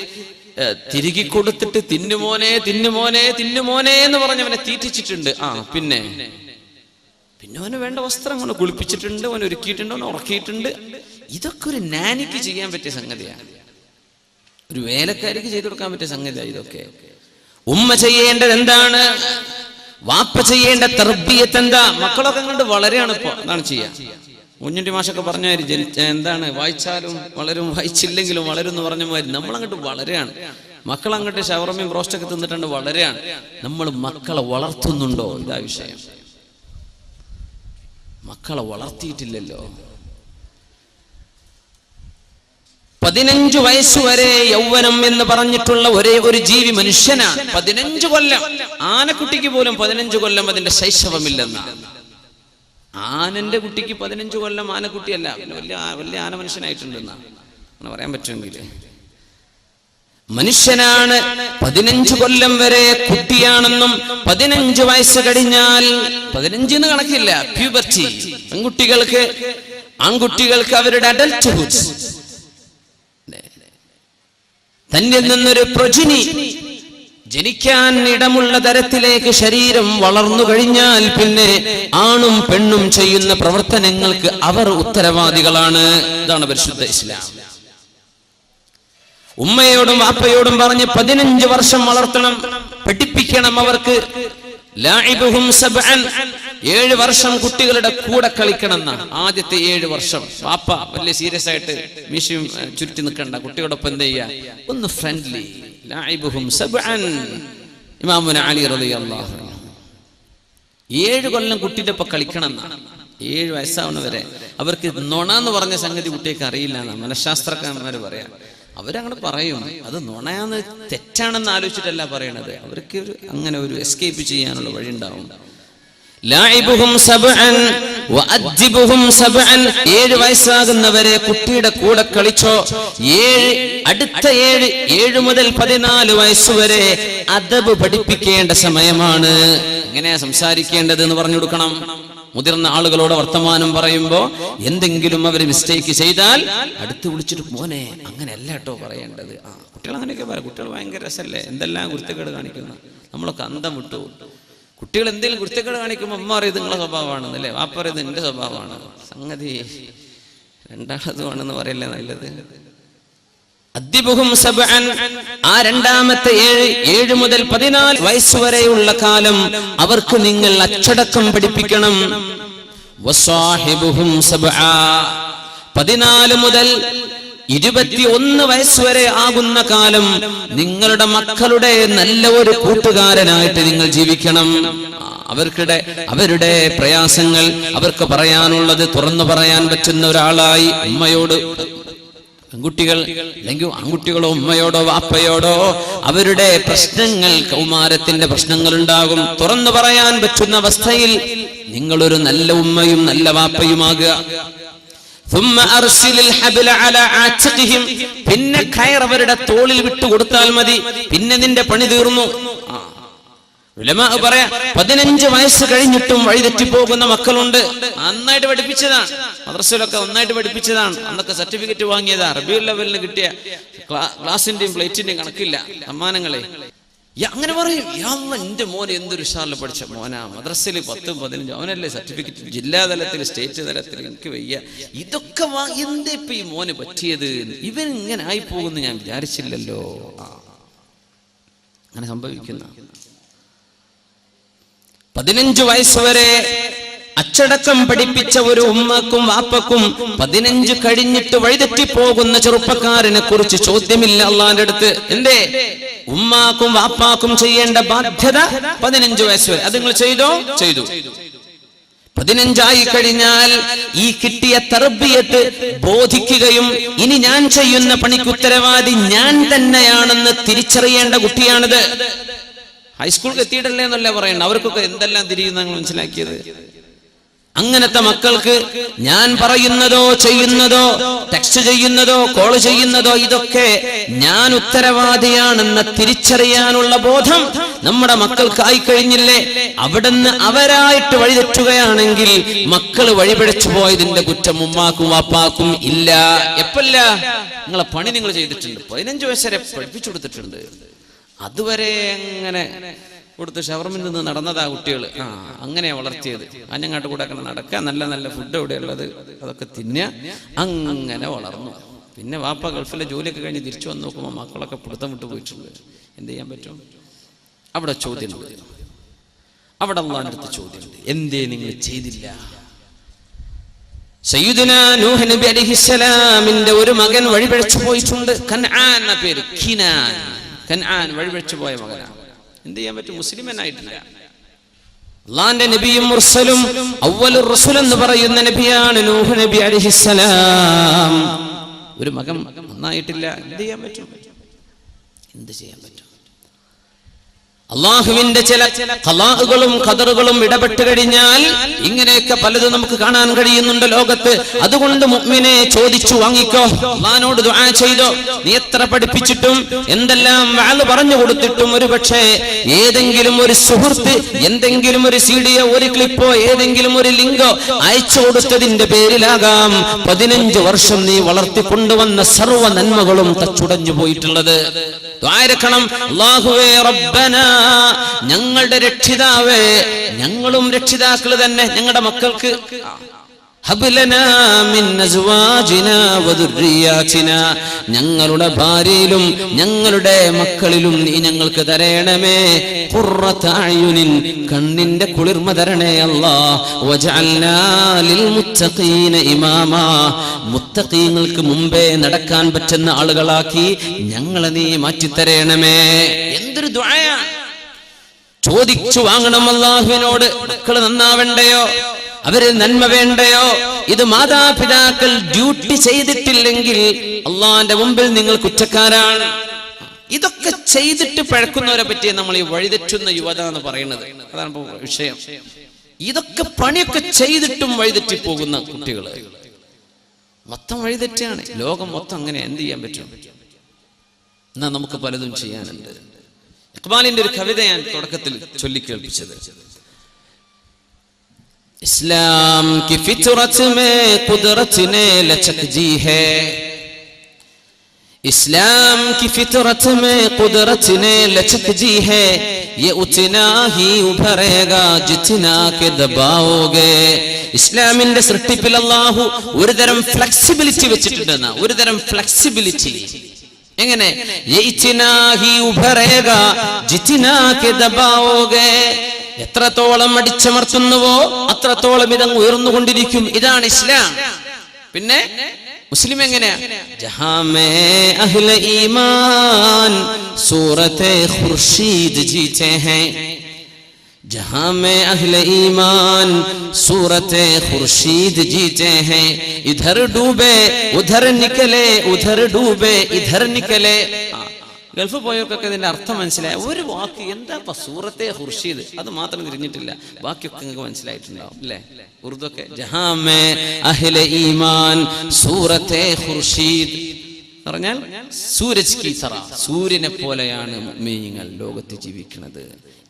തിരികെ കൊടുത്തിട്ട് തിന്നുമോനെ തിന്നുമോനെ തിന്നുമോനെ എന്ന് പറഞ്ഞവനെ തീറ്റിച്ചിട്ടുണ്ട്. പിന്നെ അവന് വേണ്ട വസ്ത്രം കൊണ്ട് കുളിപ്പിച്ചിട്ടുണ്ട്, അവൻ ഒരുക്കിയിട്ടുണ്ട്, അവൻ ഉറക്കിയിട്ടുണ്ട്. ഇതൊക്കെ ഒരു നാനിക്ക് ചെയ്യാൻ പറ്റിയ സംഗതിയാണ്, ഒരു വേലക്കാരിക്ക് ചെയ്തു കൊടുക്കാൻ പറ്റിയ സംഗതിയാണ് ഇതൊക്കെ. ഉമ്മ ചെയ്യേണ്ടത് എന്താണ്? വാപ്പ ചെയ്യേണ്ട തർബിയത്ത് എന്താ? മക്കളൊക്കെ കണ്ട് വളരെയാണ് ഇപ്പൊ. എന്താണ് ചെയ്യാ? കുഞ്ഞുണ്ടി മാഷൊക്കെ പറഞ്ഞാല് എന്താണ്, വായിച്ചാലും വളരും, വായിച്ചില്ലെങ്കിലും വളരും എന്ന് പറഞ്ഞ മാതിരി നമ്മളങ്ങോട്ട് വളരെയാണ്. മക്കളങ്ങോട്ട് ഷവർമയും ബ്രോസ്റ്റൊക്കെ തിന്നിട്ടുണ്ട് വളരെയാണ്. നമ്മൾ മക്കളെ വളർത്തുന്നുണ്ടോ? ഇതാ വിഷയം. മക്കളെ വളർത്തിയിട്ടില്ലല്ലോ. 15 വയസ്സുവരെ യൗവനം എന്ന് പറഞ്ഞിട്ടുള്ള ഒരേ ഒരു ജീവി മനുഷ്യനാണ്. 15 കൊല്ലം. ആനക്കുട്ടിക്ക് പോലും 15 കൊല്ലം അതിന്റെ ശൈശവമില്ലെന്നാണ്. ആനന്റെ കുട്ടിക്ക് 15 കൊല്ലം ആനക്കുട്ടിയല്ല, വലിയ ആന മനുഷ്യനായിട്ടുണ്ടെന്നാണ് അങ്ങനെ പറയാൻ പറ്റുമെങ്കിൽ. മനുഷ്യനാണ് 15 കൊല്ലം വരെ കുട്ടിയാണെന്നും 15 വയസ്സ് കഴിഞ്ഞാൽ 15 കണക്കില്ല, പ്യൂബർട്ടി. ആൺകുട്ടികൾക്ക് അവരുടെ അഡൽട്ട്ഹുഡ്, തന്നിൽ നിന്നൊരു പ്രൊജിനി ജനിക്കാൻ ഇടമുള്ള തരത്തിലേക്ക് ശരീരം വളർന്നു കഴിഞ്ഞാൽ പിന്നെ ആണും പെണ്ണും ചെയ്യുന്ന പ്രവർത്തനങ്ങൾക്ക് അവർ ഉത്തരവാദികളാണ്. ഇതാണ് പരിശുദ്ധ ഇസ്ലാം. ഉമ്മയോടും വാപ്പയോടും പറഞ്ഞ് 15 വർഷം വളർത്തണം, പഠിപ്പിക്കണം അവർക്ക്. 7 വർഷം കുട്ടികളുടെ കൂടെ കളിക്കണം എന്നാ. ആദ്യത്തെ 7 വർഷം വാപ്പ വലിയ സീരിയസ് ആയിട്ട് മീശയും ചുരുട്ടി നിൽക്കണ്ട, കുട്ടിയോടൊപ്പം എന്ത് ചെയ്യാ, ഒന്ന് ഫ്രണ്ട്ലി. ഇമാമുന അലി റളിയല്ലാഹു അൻഹു 7 കൊല്ലം കുട്ടിയുടെ ഒപ്പം കളിക്കണം എന്നാണ്. 7 വയസ്സാവുന്നവരെ അവർക്ക് നുണ എന്ന് പറഞ്ഞ സംഗതി കുട്ടിക്ക് അറിയില്ല എന്നാ മനഃശാസ്ത്രജ്ഞന്മാർ പറയാം. അവരങ്ങനെ പറയും, അത് നുണയാന്ന് തെറ്റാണെന്ന് ആലോചിച്ചിട്ടല്ല പറയണത്. അവർക്ക് അങ്ങനെ ഒരു എസ്കേപ്പ് ചെയ്യാനുള്ള വഴി ഉണ്ടാവും. വഅദ്ദിബുഹും സബ്അൻ 7 വയസ്സാകുന്നവരെ കുട്ടിയുടെ കൂടെ കളിച്ചോ. 7 മുതൽ 14 വയസ്സുവരെ അദബ് പഠിപ്പിക്കേണ്ട സമയമാണ്. എങ്ങനെയാ സംസാരിക്കേണ്ടത് എന്ന് പറഞ്ഞു കൊടുക്കണം. മുതിർന്ന ആളുകളോട് വർത്തമാനം പറയുമ്പോ എന്തെങ്കിലും അവർ മിസ്റ്റേക്ക് ചെയ്താൽ അടുത്ത് വിളിച്ചിട്ട് മോനെ അങ്ങനെയല്ല കേട്ടോ പറയേണ്ടത്. കുട്ടികൾ അങ്ങനെയൊക്കെ പറയാം. കുട്ടികൾ ഭയങ്കര രസമല്ലേ, എന്തെല്ലാം കുരുത്തക്കേട് കാണിക്കുന്നു. നമ്മളൊക്കെ അന്തം വിട്ടു. കുട്ടികൾ എന്തെങ്കിലും കുരുത്തക്കേട് കാണിക്കുമ്പോൾ അമ്മ അറിയത് നിങ്ങളെ സ്വഭാവമാണെന്നല്ലേ, വാപ്പ അറിയത് എന്റെ സ്വഭാവമാണ്. സംഗതി രണ്ടാമതുമാണെന്ന് പറയല്ലേ നല്ലത്. അദ്ദിബുഹും സബ്അൻ, ആ രണ്ടാമത്തെ 7 മുതൽ 14 വയസ്സുവരെയുള്ള കാലം അവർക്ക് നിങ്ങൾ അച്ചടക്കം പഠിപ്പിക്കണം. വസാഹിബുഹും സബ്ആ, 14 മുതൽ 21 വയസ്സുവരെ ആകുന്ന കാലം നിങ്ങളുടെ മക്കളുടെ നല്ല ഒരു കൂട്ടുകാരനായിട്ട് നിങ്ങൾ ജീവിക്കണം. അവരുടെ പ്രയാസങ്ങൾ അവർക്ക് പറയാനുള്ളത് തുറന്നു പറയാൻ പറ്റുന്ന ഒരാളായി ഉമ്മയോട്, പെൺകുട്ടികൾ അല്ലെങ്കിൽ ആൺകുട്ടികളോ ഉമ്മയോടോ വാപ്പയോടോ അവരുടെ പ്രശ്നങ്ങൾ, കൗമാരത്തിന്റെ പ്രശ്നങ്ങൾ ഉണ്ടാകും. തുറന്നു പറയാൻ പറ്റുന്ന അവസ്ഥയിൽ നിങ്ങളൊരു നല്ല ഉമ്മയും നല്ല വാപ്പയുമാകുക. പിന്നെ കയർ അവരുടെ തോളിൽ വിട്ടുകൊടുത്താൽ മതി, പിന്നെ നിന്റെ പണി തീർന്നു. ഉലമാ പറയാ 15 വയസ്സ് കഴിഞ്ഞിട്ടും വഴിതെറ്റി പോകുന്ന മക്കളുണ്ട്. നന്നായിട്ട് പഠിപ്പിച്ചതാണ്, മദ്രസയിലൊക്കെ നന്നായിട്ട് പഠിപ്പിച്ചതാണ്. അന്നൊക്കെ സർട്ടിഫിക്കറ്റ് വാങ്ങിയതാ, റബീഉൽ ലെവലിന് കിട്ടിയ ക്ലാസിന്റെയും പ്ലേറ്റിന്റെയും കണക്കില്ല സമ്മാനങ്ങളെ. അങ്ങനെ പറയും, എന്റെ മോനെ എന്തൊരു ഉഷാറിൽ പഠിച്ച മോനാ, മദ്രസയിൽ 10, 15 അവനല്ലേ സർട്ടിഫിക്കറ്റ്, ജില്ലാതലത്തിൽ സ്റ്റേറ്റ് തലത്തിൽ, എനിക്ക് വയ്യ. ഇതൊക്കെ എന്താ ഇപ്പൊ ഈ മോന് പറ്റിയത്, ഇവൻ ഇങ്ങനെ ആയി പോകുന്നു ഞാൻ വിചാരിച്ചില്ലല്ലോ. അങ്ങനെ സംഭവിക്കുന്ന 15 വയസ്സുവരെ അച്ചടക്കം പഠിപ്പിച്ച ഒരു ഉമ്മക്കും വാപ്പക്കും 15 കഴിഞ്ഞിട്ട് വഴിതെറ്റിപ്പോകുന്ന ചെറുപ്പക്കാരനെ കുറിച്ച് ചോദ്യമില്ല അള്ളാന്റെ അടുത്ത്. എന്തേ? ഉമ്മാക്കും വാപ്പാക്കും ചെയ്യേണ്ട ബാധ്യത 15 വയസ്സ് വരെ അത് നിങ്ങൾ ചെയ്തു. 15 കഴിഞ്ഞാൽ ഈ കിട്ടിയ തർബിയത്ത് ബോധിക്കുകയും ഇനി ഞാൻ ചെയ്യുന്ന പണിക്ക് ഉത്തരവാദി ഞാൻ തന്നെയാണെന്ന് തിരിച്ചറിയേണ്ട കുട്ടിയാണിത്. ഹൈസ്കൂളിൽ എത്തിയിട്ടല്ലേ എന്നല്ല പറയണ്ട, അവർക്കൊക്കെ എന്തെല്ലാം തിരിയുന്ന മനസ്സിലാക്കിയത്. അങ്ങനത്തെ മക്കൾക്ക് ഞാൻ പറയുന്നതോ ചെയ്യുന്നതോ ടെക്സ്റ്റ് ചെയ്യുന്നതോ കോൾ ചെയ്യുന്നതോ ഇതൊക്കെ ഞാൻ ഉത്തരവാദിയാണെന്ന തിരിച്ചറിയാനുള്ള ബോധം നമ്മുടെ മക്കൾക്കായി കഴിഞ്ഞില്ലേ? അവിടുന്ന് അവരായിട്ട് വഴിതെറ്റുകയാണെങ്കിൽ മക്കൾ വഴിപിഴച്ചു പോയതിന്റെ കുറ്റം ഉമ്മാക്കും വാപ്പാക്കും ഇല്ല. എപ്പല്ല? നിങ്ങളെ പണി നിങ്ങൾ ചെയ്തിട്ടുണ്ട്, 15 വയസ്സ് വരെ പഠിപ്പിച്ചു കൊടുത്തിട്ടുണ്ട്, അതുവരെ അങ്ങനെ കൊടുത്ത് ഷവർമിൽ നിന്ന് നടന്നതാ കുട്ടികൾ. അങ്ങനെ വളർത്തിയത്. അഞ്ഞങ്ങാട്ട് കൂടെ ഒക്കെ നടക്കുക, നല്ല നല്ല ഫുഡ് എവിടെ ഉള്ളത് അതൊക്കെ തിന്നുക, അങ്ങനെ വളർന്നു. പിന്നെ വാപ്പ ഗൾഫിലെ ജോലിയൊക്കെ കഴിഞ്ഞ് തിരിച്ചു വന്ന് നോക്കുമ്പോൾ മക്കളൊക്കെ പിടുത്തം വിട്ടു പോയിട്ടുണ്ട്. എന്ത് ചെയ്യാൻ പറ്റും? അവിടെ ചോദ്യമുണ്ട്, അവിടെ അള്ളാന്റെ അടുത്ത് ചോദ്യമുണ്ട്, എന്തേ നിങ്ങൾ ചെയ്തില്ല? സയ്യിദുനാ നൂഹ് നബി അലൈഹിസ്സലാമിന്റെ ഒരു മകൻ വഴിപിഴച്ചു പോയിട്ടുണ്ട്. കൻആൻ എന്ന പേര്, കൻആൻ വഴിപിഴച്ചു പോയ മകനാണ്. എന്ത് ചെയ്യാൻ പറ്റും? മുസ്ലിമനായിട്ടില്ല. അള്ളാന്റെ നബിയും മുർസലും അവ്വലുർ റസൂൽ എന്ന് പറയുന്ന നബിയാണ് നൂഹ് നബി അലൈഹിസ്സലാം. ഒരു മകൻ നന്നായിട്ടില്ല. എന്ത് ചെയ്യാൻ പറ്റും? എന്ത് ചെയ്യാൻ പറ്റും? അള്ളാഹുവിന്റെ ചില ഖലാഉകളും ഖദറുകളും ഇടപെട്ട് കഴിഞ്ഞാൽ ഇങ്ങനെയൊക്കെ പലതും നമുക്ക് കാണാൻ കഴിയുന്നുണ്ട് ലോകത്ത്. അതുകൊണ്ട് മുഅ്മിനെ ചോദിച്ചു വാങ്ങിക്കോ, അള്ളാഹുവിനോട് ദുആ ചെയ്തോ. നീ എത്ര പഠിപ്പിച്ചിട്ടും എന്തെല്ലാം വഅദ് പറഞ്ഞു കൊടുത്തിട്ടും ഒരുപക്ഷേ ഏതെങ്കിലും ഒരു സുഹൃത്ത് എന്തെങ്കിലും ഒരു സീഡിയോ ഒരു ക്ലിപ്പോ ഏതെങ്കിലും ഒരു ലിങ്കോ അയച്ചു കൊടുത്തതിന്റെ പേരിലാകാം 15 വർഷം നീ വളർത്തിക്കൊണ്ടുവന്ന സർവ്വ നന്മകളും തച്ചുടഞ്ഞു പോയിട്ടുള്ളത്. ദ്വാരക്കണം, അല്ലാഹുവേ റബ്ബനാ, ഞങ്ങളുടെ രക്ഷിതാവേ, ഞങ്ങളും രക്ഷിതാക്കൾ തന്നെ ഞങ്ങളുടെ മക്കൾക്ക് ഹബ്ലനാ മിൻ അസ്വാജിനാ വദുർരിയാതിനാ, ഞങ്ങളുടെ ഭാര്യയിലും ഞങ്ങളുടെ മക്കളിലും നീ ഞങ്ങൾക്ക് തരണമേ ഖുർറത അയുനിൻ, കണ്ണിന്റെ കുളിർമ തരണേ അല്ലാഹ്. വജഅൽനാ ലിൽ മുത്തഖീന ഇമാമാ, മുത്തഖീങ്ങൾക്ക് മുമ്പേ നടക്കാൻ പറ്റുന്ന ആളുകളാക്കി ഞങ്ങളെ നീ മാറ്റിത്തരണമേ. എന്തൊരു ദുആയാണ്! ചോദിച്ചു വാങ്ങണം അല്ലാഹുവിനോട്. മക്കൾ നന്നാവണ്ടയോ, അവര് നന്മ വേണ്ടയോ? ഇത് മാതാപിതാക്കൾ ഡ്യൂട്ടി ചെയ്തിട്ടില്ലെങ്കിൽ അള്ളാന്റെ മുമ്പിൽ നിങ്ങൾ കുറ്റക്കാരാണ്. ഇതൊക്കെ ചെയ്തിട്ട് പഴക്കുന്നവരെ പറ്റി നമ്മൾ ഈ വഴിതെറ്റുന്ന യുവത എന്ന് പറയുന്നത്. അതാണ് വിഷയം. ഇതൊക്കെ പണിയൊക്കെ ചെയ്തിട്ടും വഴിതെറ്റി പോകുന്ന കുട്ടികൾ മൊത്തം വഴിതെറ്റാണ്. ലോകം മൊത്തം അങ്ങനെ. എന്ത് ചെയ്യാൻ പറ്റും? എന്നാ നമുക്ക് പലതും ചെയ്യാനുണ്ട്. ഇഖ്ബാലിന്റെ ഒരു കവിത ഞാൻ തുടക്കത്തിൽ ചൊല്ലിക്കേൾപ്പിച്ചത്, ഇസ്ലാം की फितरत में कुदरत ने लचक जी है, इस्लाम की फितरत में कुदरत ने लचक जी है, ये उतना ही उभरेगा जितना के दबाओगे. ഇസ്ലാമിന്റെ സൃഷ്ടിപ്പിൽ അല്ലാഹു ഒരുതരം ഫ്ലെക്സിബിലിറ്റി വെച്ചിട്ടുണ്ടെന്ന, ഒരുതരം ഫ്ലെക്സിബിലിറ്റി. എങ്ങനെ? ये इतना ही उभरेगा जितना के दबाओगे. എത്രത്തോളം അടിച്ചമർത്തുന്നുവോ അത്രത്തോളം ഇതങ്ങ് ഉയർന്നുകൊണ്ടിരിക്കും. ഇതാണ് ഇസ്ലാം. പിന്നെ മുസ്ലിം എങ്ങനെയാ? ജഹാ മേ അഹ്ലെ ഈമാൻ സൂറത്തെ ഖുർശീദ് ജീത്തെ ഹൈ, जहां में अहले ईमान सूरते खुर्शीद जीते हैं, इधर डूबे उधर निकले, उधर डूबे इधर निकले. ഗൾഫ് പോയവർക്കൊക്കെ ഇതിന്റെ അർത്ഥം മനസ്സിലായ ഒരു വാക്ക് എന്താ സൂറത്തെ ഖുർശീദ്, അത് മാത്രം തിരിഞ്ഞിട്ടില്ല, ബാക്കിയൊക്കെ നിങ്ങൾക്ക് മനസ്സിലായിട്ടുണ്ടാവും അല്ലേ? ഉറുദു ഒക്കെ ജഹാ മേ അഹ്ലെ ഈമാൻ സൂറത്തെ ഖുർശീദ് പറഞ്ഞാൽ സൂരജ് കി തറ, സൂര്യനെ പോലെയാണ് മുഅ്മിനീങ്ങൾ ലോകത്ത് ജീവിക്കുന്നത്.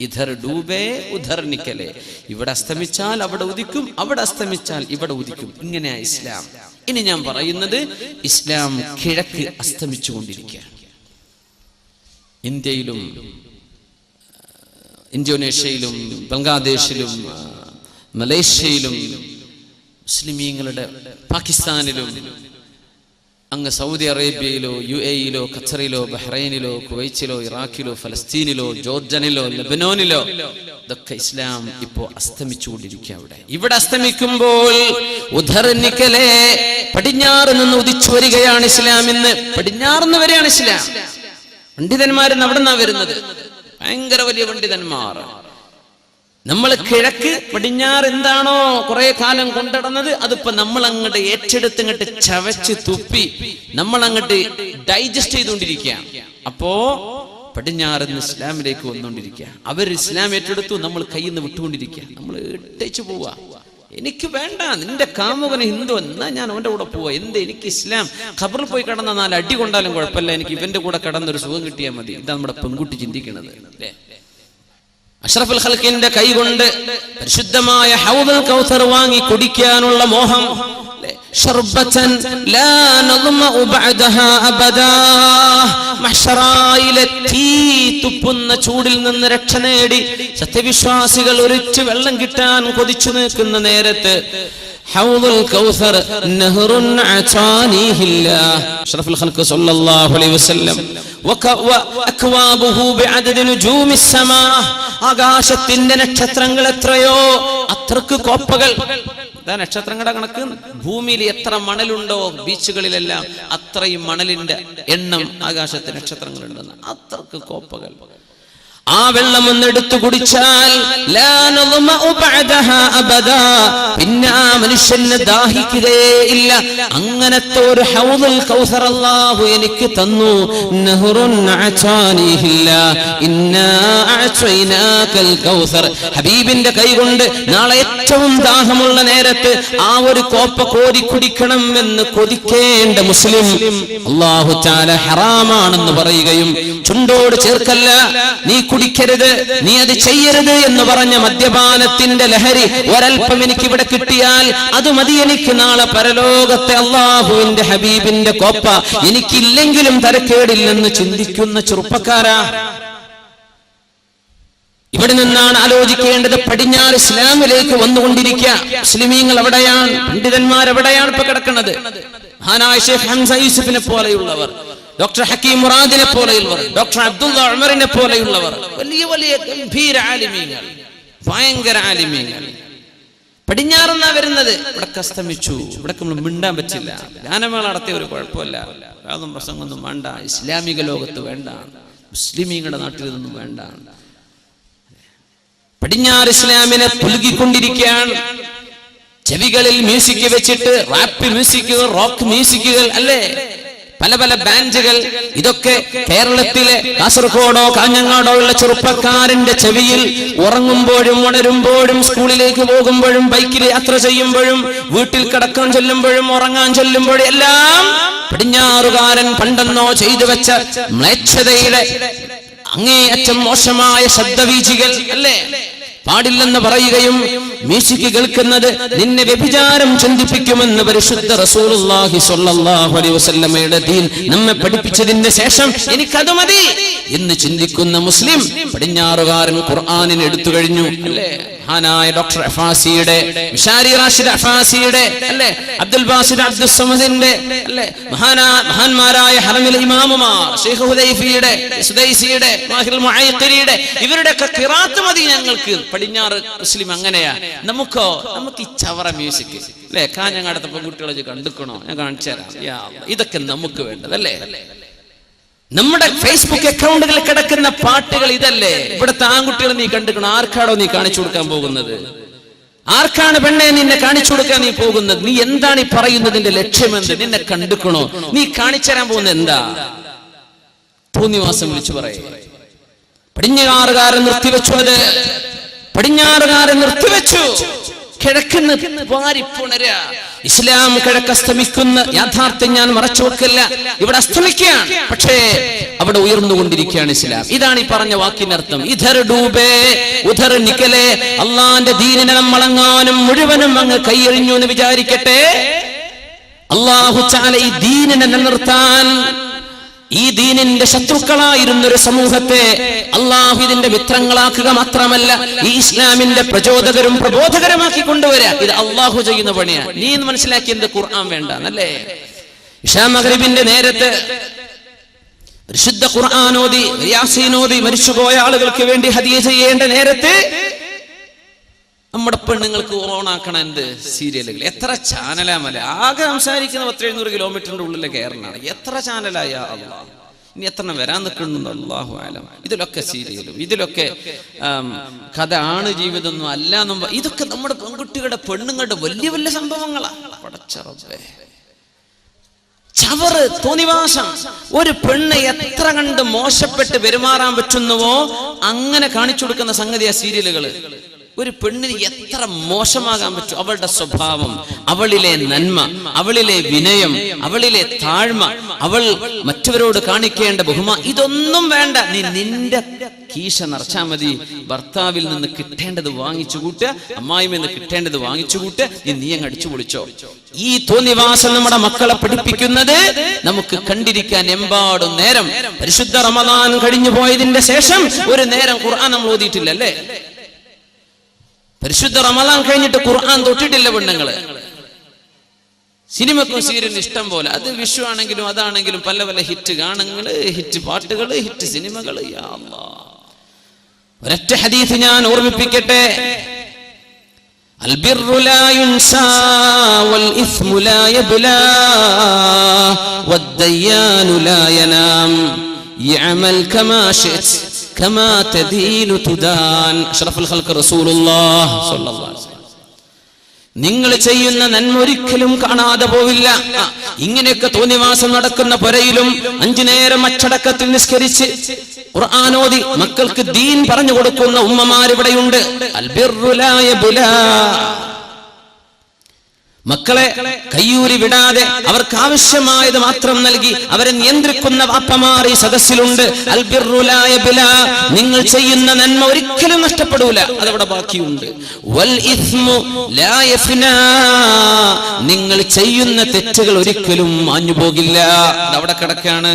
ഇധർ ഡൂബേ ഉധർ നിക്കലെ, ഇവിടെ അസ്തമിച്ചാൽ അവിടെ ഉദിക്കും, അവിടെ അസ്തമിച്ചാൽ ഇവിടെ ഉദിക്കും. ഇങ്ങനെയാ ഇസ്ലാം. ഇനി ഞാൻ പറയുന്നത്, ഇസ്ലാം കിഴക്ക് അസ്തമിച്ചുകൊണ്ടിരിക്കുകയാണ്. ഇന്ത്യയിലും ഇന്തോനേഷ്യയിലും ബംഗ്ലാദേശിലും മലേഷ്യയിലും മുസ്ലിമീങ്ങളുടെ, പാകിസ്ഥാനിലും, അങ്ങ് സൗദി അറേബ്യയിലോ UAE-യിലോ ഖത്തറിലോ ബഹ്റൈനിലോ കുവൈറ്റിലോ ഇറാഖിലോ ഫലസ്തീനിലോ ജോർഡനിലോ ലെബനോനിലോ ഇതൊക്കെ ഇസ്ലാം ഇപ്പോ അസ്തമിച്ചുകൊണ്ടിരിക്കുക. ഇവിടെ അസ്തമിക്കുമ്പോൾ ഉധർ നിക്കലേ, പടിഞ്ഞാറ് നിന്ന് ഉദിച്ചു വരികയാണ് ഇസ്ലാം. ഇന്ന് പടിഞ്ഞാറുന്ന് വരെയാണ് ഇസ്ലാം. പണ്ഡിതന്മാരെന്ന് അവിടെ നിന്നാ വരുന്നത്, ഭയങ്കര വലിയ പണ്ഡിതന്മാർ. നമ്മൾ കിഴക്ക് പടിഞ്ഞാറ് എന്താണോ കുറെ കാലം കൊണ്ടിടുന്നത്, അതിപ്പോ നമ്മൾ അങ്ങോട്ട് ഏറ്റെടുത്ത് ഇങ്ങോട്ട് ചവച്ച് തുപ്പി നമ്മൾ അങ്ങോട്ട് ഡൈജസ്റ്റ് ചെയ്തുകൊണ്ടിരിക്കുകയാണ്. അപ്പോ പടിഞ്ഞാറ് ഇസ്ലാമിലേക്ക് വന്നുകൊണ്ടിരിക്കുക. അവർ ഇസ്ലാം ഏറ്റെടുത്തു, നമ്മൾ കയ്യിൽ നിന്ന് വിട്ടുകൊണ്ടിരിക്കുക. നമ്മൾ ഇട്ടേച്ചു പോവാ. എനിക്ക് വേണ്ട, നിന്റെ കാമുകന് ഹിന്ദു, എന്നാ ഞാൻ അവന്റെ കൂടെ പോവാ. എന്ത് എനിക്ക് ഇസ്ലാം? ഖബറിൽ പോയി കിടന്ന 4 അടി കൊണ്ടാലും കുഴപ്പമില്ല, എനിക്ക് ഇവന്റെ കൂടെ കിടന്നൊരു സുഖം കിട്ടിയാൽ മതി. ഇതാ നമ്മുടെ പെൺകുട്ടി ചിന്തിക്കുന്നത് അല്ലേ? അഷ്റഫുൽ ഖൽഖിന്റെ കൈകൊണ്ട് പരിശുദ്ധമായ ഹൗദുൽ കൗസർ വാങ്ങി കുടിക്കാനുള്ള മോഹം. ശർബതൻ ലാ നദ്മഉ ബഅദഹാ അബദാ, മഹ്ശറായിലെ തീ തുപ്പുന്ന ചൂടിൽ നിന്ന് രക്ഷ നേടി സത്യവിശ്വാസികൾ ഒരിച്ചു വെള്ളം കിട്ടാൻ കൊതിച്ചു നിൽക്കുന്ന നേരത്ത് ഹൗദുൽ കൗസർ നഹറുൻ അതാനിഹില്ലാഹ്, അഷ്റഫുൽ ഖൽഖ് സ്വല്ലല്ലാഹു അലൈഹി വസല്ലം വഅക്വാബുഹു ബിഅദദി നുജൂമിസ് സമാ, ആകാശത്തിന്റെ നക്ഷത്രങ്ങൾ എത്രയോ അത്രക്ക് കോപ്പകൾ. നക്ഷത്രങ്ങളുടെ കണക്ക് ഭൂമിയിൽ എത്ര മണലുണ്ടോ ബീച്ചുകളിലെല്ലാം അത്രയും മണലിന്റെ എണ്ണം ആകാശത്തെ നക്ഷത്രങ്ങളുണ്ടെന്ന്, അത്രക്ക് കോപ്പകൾ. ആ വെള്ളം ഒന്നെടുത്തു കുടിച്ചാൽ പിന്നെ ആ മനുഷ്യന് ദാഹിക്കുകയില്ല. അങ്ങനത്തെ ഒരു ഹൗദുൽ കൗസർ അല്ലാഹു എനിക്ക് തന്നു. നഹറുൻ ഇന്നാ അഅതൈനാകൽ കൗസർ, ഹബീബിന്റെ കൈകൊണ്ട് നാളെ ഏറ്റവും ദാഹമുള്ള നേരത്ത് ആ ഒരു കോപ്പ കോരി കുടിക്കണം എന്ന് കൊതിക്കേണ്ട മുസ്ലിം അല്ലാഹു തആല ഹറാമാണെന്ന് പറയുകയും ചുണ്ടോട് ചേർക്കല്ല, നീ കുടിക്കരുത്, നീ അത് ചെയ്യരുത് എന്ന് പറഞ്ഞ മദ്യപാനത്തിന്റെ ലഹരി ഒരൽപ്പം എനിക്ക് ഇവിടെ കിട്ടിയാൽ അത് മതി എനിക്ക് നാളെ പരലോകത്തെ അല്ലാഹുവിന്റെ ഹബീബിന്റെ കോപ്പ എനിക്കില്ലെങ്കിലും തരക്കേടില്ലെന്ന് ചിന്തിക്കുന്ന ചെറുപ്പക്കാരാ. ഇവിടെ നിന്നാണ് ആലോചിക്കേണ്ടത്. പടിഞ്ഞാറ് ഇസ്ലാമിലേക്ക് വന്നുകൊണ്ടിരിക്കുക. മുസ്ലിമീങ്ങൾ എവിടെയാണ്? പണ്ഡിതന്മാർ എവിടെയാണ് ഇപ്പൊ കിടക്കുന്നത്? മഹാനായ ശൈഖ് ഹംസ യൂസുഫിനെ പോലെയുള്ളവർ, ഡോക്ടർ ഹക്കീം മുറാദിനെ പോലെയുള്ളവർ, ഡോക്ടർ അബ്ദുള്ള ഉമറിനെ പോലെയുള്ളവർ, വലിയ വലിയ ഗംഭീര ആലിമീങ്ങൾ, ഭയങ്കര ആലിമീങ്ങൾ പടിഞ്ഞാറെന്നാ വരുന്നത്. ഇവിടെ അസ്തമിച്ചു. ഇവിടെ നമ്മൾ മിണ്ടാൻ പറ്റില്ല. ഗാനമേള നടത്തിയ ഒരു കുഴപ്പമില്ല, യാതൊന്നും പ്രസംഗമൊന്നും വേണ്ട, ഇസ്ലാമിക ലോകത്ത് വേണ്ട, മുസ്ലിമീങ്ങളുടെ നാട്ടിൽ ഇതൊന്നും വേണ്ട. പടിഞ്ഞാറ് ഇസ്ലാമിനെ പുലുകിക്കൊണ്ടിരിക്കുകയാണ്. ചെവികളിൽ മ്യൂസിക് വെച്ചിട്ട് റാപ്പ് മ്യൂസിക്കുകൾ, റോക്ക് മ്യൂസിക്കുകൾ അല്ലേ? പല പല ബാൻഡുകൾ. ഇതൊക്കെ കേരളത്തിലെ കാസർഗോഡോ കാഞ്ഞങ്ങാടോ ഉള്ള ചെറുപ്പക്കാരന്റെ ചെവിയിൽ ഉറങ്ങുമ്പോഴും ഉണരുമ്പോഴും സ്കൂളിലേക്ക് പോകുമ്പോഴും ബൈക്കിൽ യാത്ര ചെയ്യുമ്പോഴും വീട്ടിൽ കിടക്കാൻ ചെല്ലുമ്പോഴും ഉറങ്ങാൻ ചെല്ലുമ്പോഴും എല്ലാം പടിഞ്ഞാറുകാരൻ പണ്ടെന്നോ ചെയ്തു വെച്ച മ്ലേച്ഛതയുടെ അങ്ങേയറ്റം മോശമായ ശബ്ദവീചികൾ അല്ലേ പാടില്ലെന്ന് പറയുകയും മ്യൂസിക് കേൾക്കുന്നത് നിന്നെ വ്യഭിചാരം ചിന്തിപ്പിക്കുമെന്ന് പരിശുദ്ധ റസൂലുള്ളാഹി സ്വല്ലല്ലാഹു അലൈഹി വസല്ലമയുടെ ദീൻ നമ്മെ പഠിപ്പിച്ചതിന് ശേഷം എനിക്കത് മതി എന്ന് ചിന്തിക്കുന്ന മുസ്ലിം പടിഞ്ഞാറുകാരൻ ഖുർആനിനെ എടുത്തു കഴിഞ്ഞു അല്ലേ. മഹാനായ ഡോക്ടർ അഫാസിയുടെ, മിഷാരി റാഷിദ് അഫാസിയുടെ അല്ലേ, അബ്ദുൽ ബാസിദ് അബ്ദുൽ സമദിന്റെ അല്ലേ, മഹാന്മാരായ ഹറമിലെ ഇമാമുമാർ ശൈഖ് ഹുദൈഫിയുടെ, സുദൈസിയുടെ, മാഹിൽ മുഅയ്ഖിരിയുടെ ഇവരുടെയൊക്കെ ഖിറാത്ത് മതി ഞങ്ങൾക്ക്. പടിഞ്ഞാറ് മുസ്ലിം അങ്ങനെയാ. നമുക്ക് ഈ ചവറ മ്യൂസിക് അല്ലേ, കാഞ്ഞങ്ങാടത്തെ പെൺകുട്ടികളെ കണ്ടുക്കണോ, ഞാൻ കാണിച്ചു തരാം. ഇതൊക്കെ നമുക്ക് വേണ്ടതല്ലേ. നമ്മുടെ ഫേസ്ബുക്ക് അക്കൗണ്ടുകളിൽ കിടക്കുന്ന പാട്ടുകൾ ഇതല്ലേ. ഇവിടുത്തെ ആൺകുട്ടികൾ നീ കണ്ടുക്കണോ? ആർക്കാടോ നീ കാണിച്ചു കൊടുക്കാൻ പോകുന്നത്? ആർക്കാണ് പെണ്ണെ നിന്നെ കാണിച്ചു കൊടുക്കാൻ നീ പോകുന്നത്? നീ എന്താണ് ഈ പറയുന്നതിന്റെ ലക്ഷ്യമെന്ത്? നിന്നെ കണ്ടുക്കണോ? നീ കാണിച്ചു തരാൻ പോകുന്നത് എന്താ? തോന്നിവാസം വിളിച്ചു പറയും. പടിഞ്ഞാറുകാരൻ നിർത്തിവെച്ചു. അത് പടിഞ്ഞാറുകാരൻ നിർത്തിവെച്ചു. കിഴക്കുന്ന വാരിപ്പുണരുക. ഇസ്ലാം കിഴക്കസ്തമിക്കുന്ന യാഥാർത്ഥ്യം ഞാൻ മറച്ചു വെക്കില്ല. ഇവിടെ അസ്തമിക്കുകയാണ്, പക്ഷേ അവിടെ ഉയർന്നുകൊണ്ടിരിക്കുകയാണ് ഇസ്ലാം. ഇതാണ് ഈ പറഞ്ഞ വാക്കിനർത്ഥം. ഇധർ ഡൂബേ ഉധർ നിക്കലേ. അള്ളാന്റെ ദീനിനെ നമ്മളങ്ങാനും മുഴുവനും അങ്ങ് കൈയെറിഞ്ഞു എന്ന് വിചാരിക്കട്ടെ. അള്ളാഹു തആല ഈ ദീനിനെ നിലനിർത്താൻ, ഈ ദീനിന്റെ ശത്രുക്കളായിരുന്ന ഒരു സമൂഹത്തെ അള്ളാഹു ഇതിന്റെ മിത്രങ്ങളാക്കുക മാത്രമല്ല, ഈ ഇസ്ലാമിന്റെ പ്രചോദകരും പ്രബോധകരുമാക്കി കൊണ്ടുവരിക. ഇത് അള്ളാഹു ചെയ്യുന്ന പണിയാണ്. നീ എന്ന് മനസ്സിലാക്കിയത് ഖുർആൻ വേണ്ട എന്നല്ലേ. ഇശാ മഗ്രിബിന്റെ നേരത്ത് പരിശുദ്ധ ഖുർആൻ ഓതി യാസീൻ ഓതി മരിച്ചുപോയ ആളുകൾക്ക് വേണ്ടി ഹദിയ ചെയ്യേണ്ട നേരത്ത് നമ്മുടെ പെണ്ണുങ്ങൾക്ക് ഓണാക്കണ എന്ത് സീരിയലുകൾ. എത്ര ചാനലാമല്ല. ആകെ സംസാരിക്കുന്ന 700 കിലോമീറ്ററിന്റെ ഉള്ളിലെ കേരളമാണ്. എത്ര ചാനലായ അള്ളാഹ്. ഇനി എത്ര വരാൻ നിൽക്കുന്നു അല്ലാഹു അലം. ഇതിലൊക്കെ സീരിയലും ഇതിലൊക്കെ കഥ ആണ്, ജീവിതമൊന്നും അല്ല എന്നും. ഇതൊക്കെ നമ്മുടെ പെൺകുട്ടികളുടെ പെണ്ണുങ്ങളുടെ വലിയ വലിയ സംഭവങ്ങളാണ്. പടച്ചറബേ, ചവറ്, തോന്നിവാസം. ഒരു പെണ്ണ് എത്ര കണ്ട് മോശപ്പെട്ട് പെരുമാറാൻ പറ്റുന്നുവോ അങ്ങനെ കാണിച്ചു കൊടുക്കുന്ന സംഗതിയാ സീരിയലുകള്. ഒരു പെണ്ണിന് എത്ര മോശമാകാൻ പറ്റും? അവളുടെ സ്വഭാവം, അവളിലെ നന്മ, അവളിലെ വിനയം, അവളിലെ താഴ്മ, അവൾ മറ്റവരോട് കാണിക്കേണ്ട ഇതൊന്നും വേണ്ട. നീ നിന്റെ കീശ നിറച്ചാൽ മതി. ഭർത്താവിൽ നിന്ന് കിട്ടേണ്ടത് വാങ്ങിച്ചു കൂട്ടുക, അമ്മായിയിൽ നിന്ന് കിട്ടേണ്ടത് വാങ്ങിച്ചു കൂട്ടുക. നീ അങ്ങ് അടിച്ചു പൊളിച്ചോ. ഈ തോന്നിവാസം നമ്മുടെ മക്കളെ പഠിപ്പിക്കുന്നത് നമുക്ക് കണ്ടിരിക്കാൻ എമ്പാടും നേരം. പരിശുദ്ധ റമദാൻ കഴിഞ്ഞു പോയതിന്റെ ശേഷം ഒരു നേരം ഖുർആൻ നമ്മൾ ഓതിയിട്ടില്ലല്ലേ. പരിശുദ്ധ റമദാൻ കഴിഞ്ഞിട്ട് ഖുർആൻ തൊട്ടിട്ടില്ല പെണ്ണുങ്ങള്. സിനിമക്കും സീരിയലിന് ഇഷ്ടം പോലെ. അത് വിഷു ആണെങ്കിലും അതാണെങ്കിലും പല പല ഹിറ്റ് ഗാനങ്ങള്, ഹിറ്റ് പാട്ടുകള്, ഹിറ്റ് സിനിമകള്. യാ അല്ലാഹ്, ഒരൊറ്റ ഹദീസ് ഞാൻ ഓർമ്മിപ്പിക്കട്ടെ. അൽബിറു ലാ യുൻസാ വൽ ഇസ്മു ലാ യബ്ലാ വദ്ദയ്യാനു ലാ യനാം യഅമൽ കമാ ശിഅ്ത കമാ തദീനു തുദാൻ. അഷ്റഫുൽ ഖൽഖ് റസൂലുള്ളാഹി സ്വല്ലല്ലാഹു അലൈഹി വസല്ലം. നിങ്ങൾ ചെയ്യുന്ന നന്മ ഒരിക്കലും കാണാതെ പോവില്ല. ഇങ്ങനെയൊക്കെ തോന്നിവാസം നടക്കുന്ന പുരയിലും 5 നേരം അച്ചടക്കത്തിൽ നിസ്കരിച്ച് ഖുർആൻ ഓതി മക്കൾക്ക് ദീൻ പറഞ്ഞു കൊടുക്കുന്ന ഉമ്മമാരിവിടെയുണ്ട്. അൽബിറു ലാ യബ്ലാ. മക്കളെ കയ്യൂരി വിടാതെ അവർക്ക് ആവശ്യമായത് മാത്രം നൽകി അവരെ നിയന്ത്രിക്കുന്ന വാപ്പമാർ ഈ സദസ്സിലുണ്ട്. അൽബിറു ലാ യബ്ലാ. നിങ്ങൾ ചെയ്യുന്ന നന്മ ഒരിക്കലും നഷ്ടപ്പെടൂല, അതവിടെ ബാക്കിയുണ്ട്. വൽ ഇസ്മു ലാ യഫ്നാ. നിങ്ങൾ ചെയ്യുന്ന തെറ്റുകൾ ഒരിക്കലും മാഞ്ഞു പോകില്ല, അതവിടെ കിടക്കാണ്.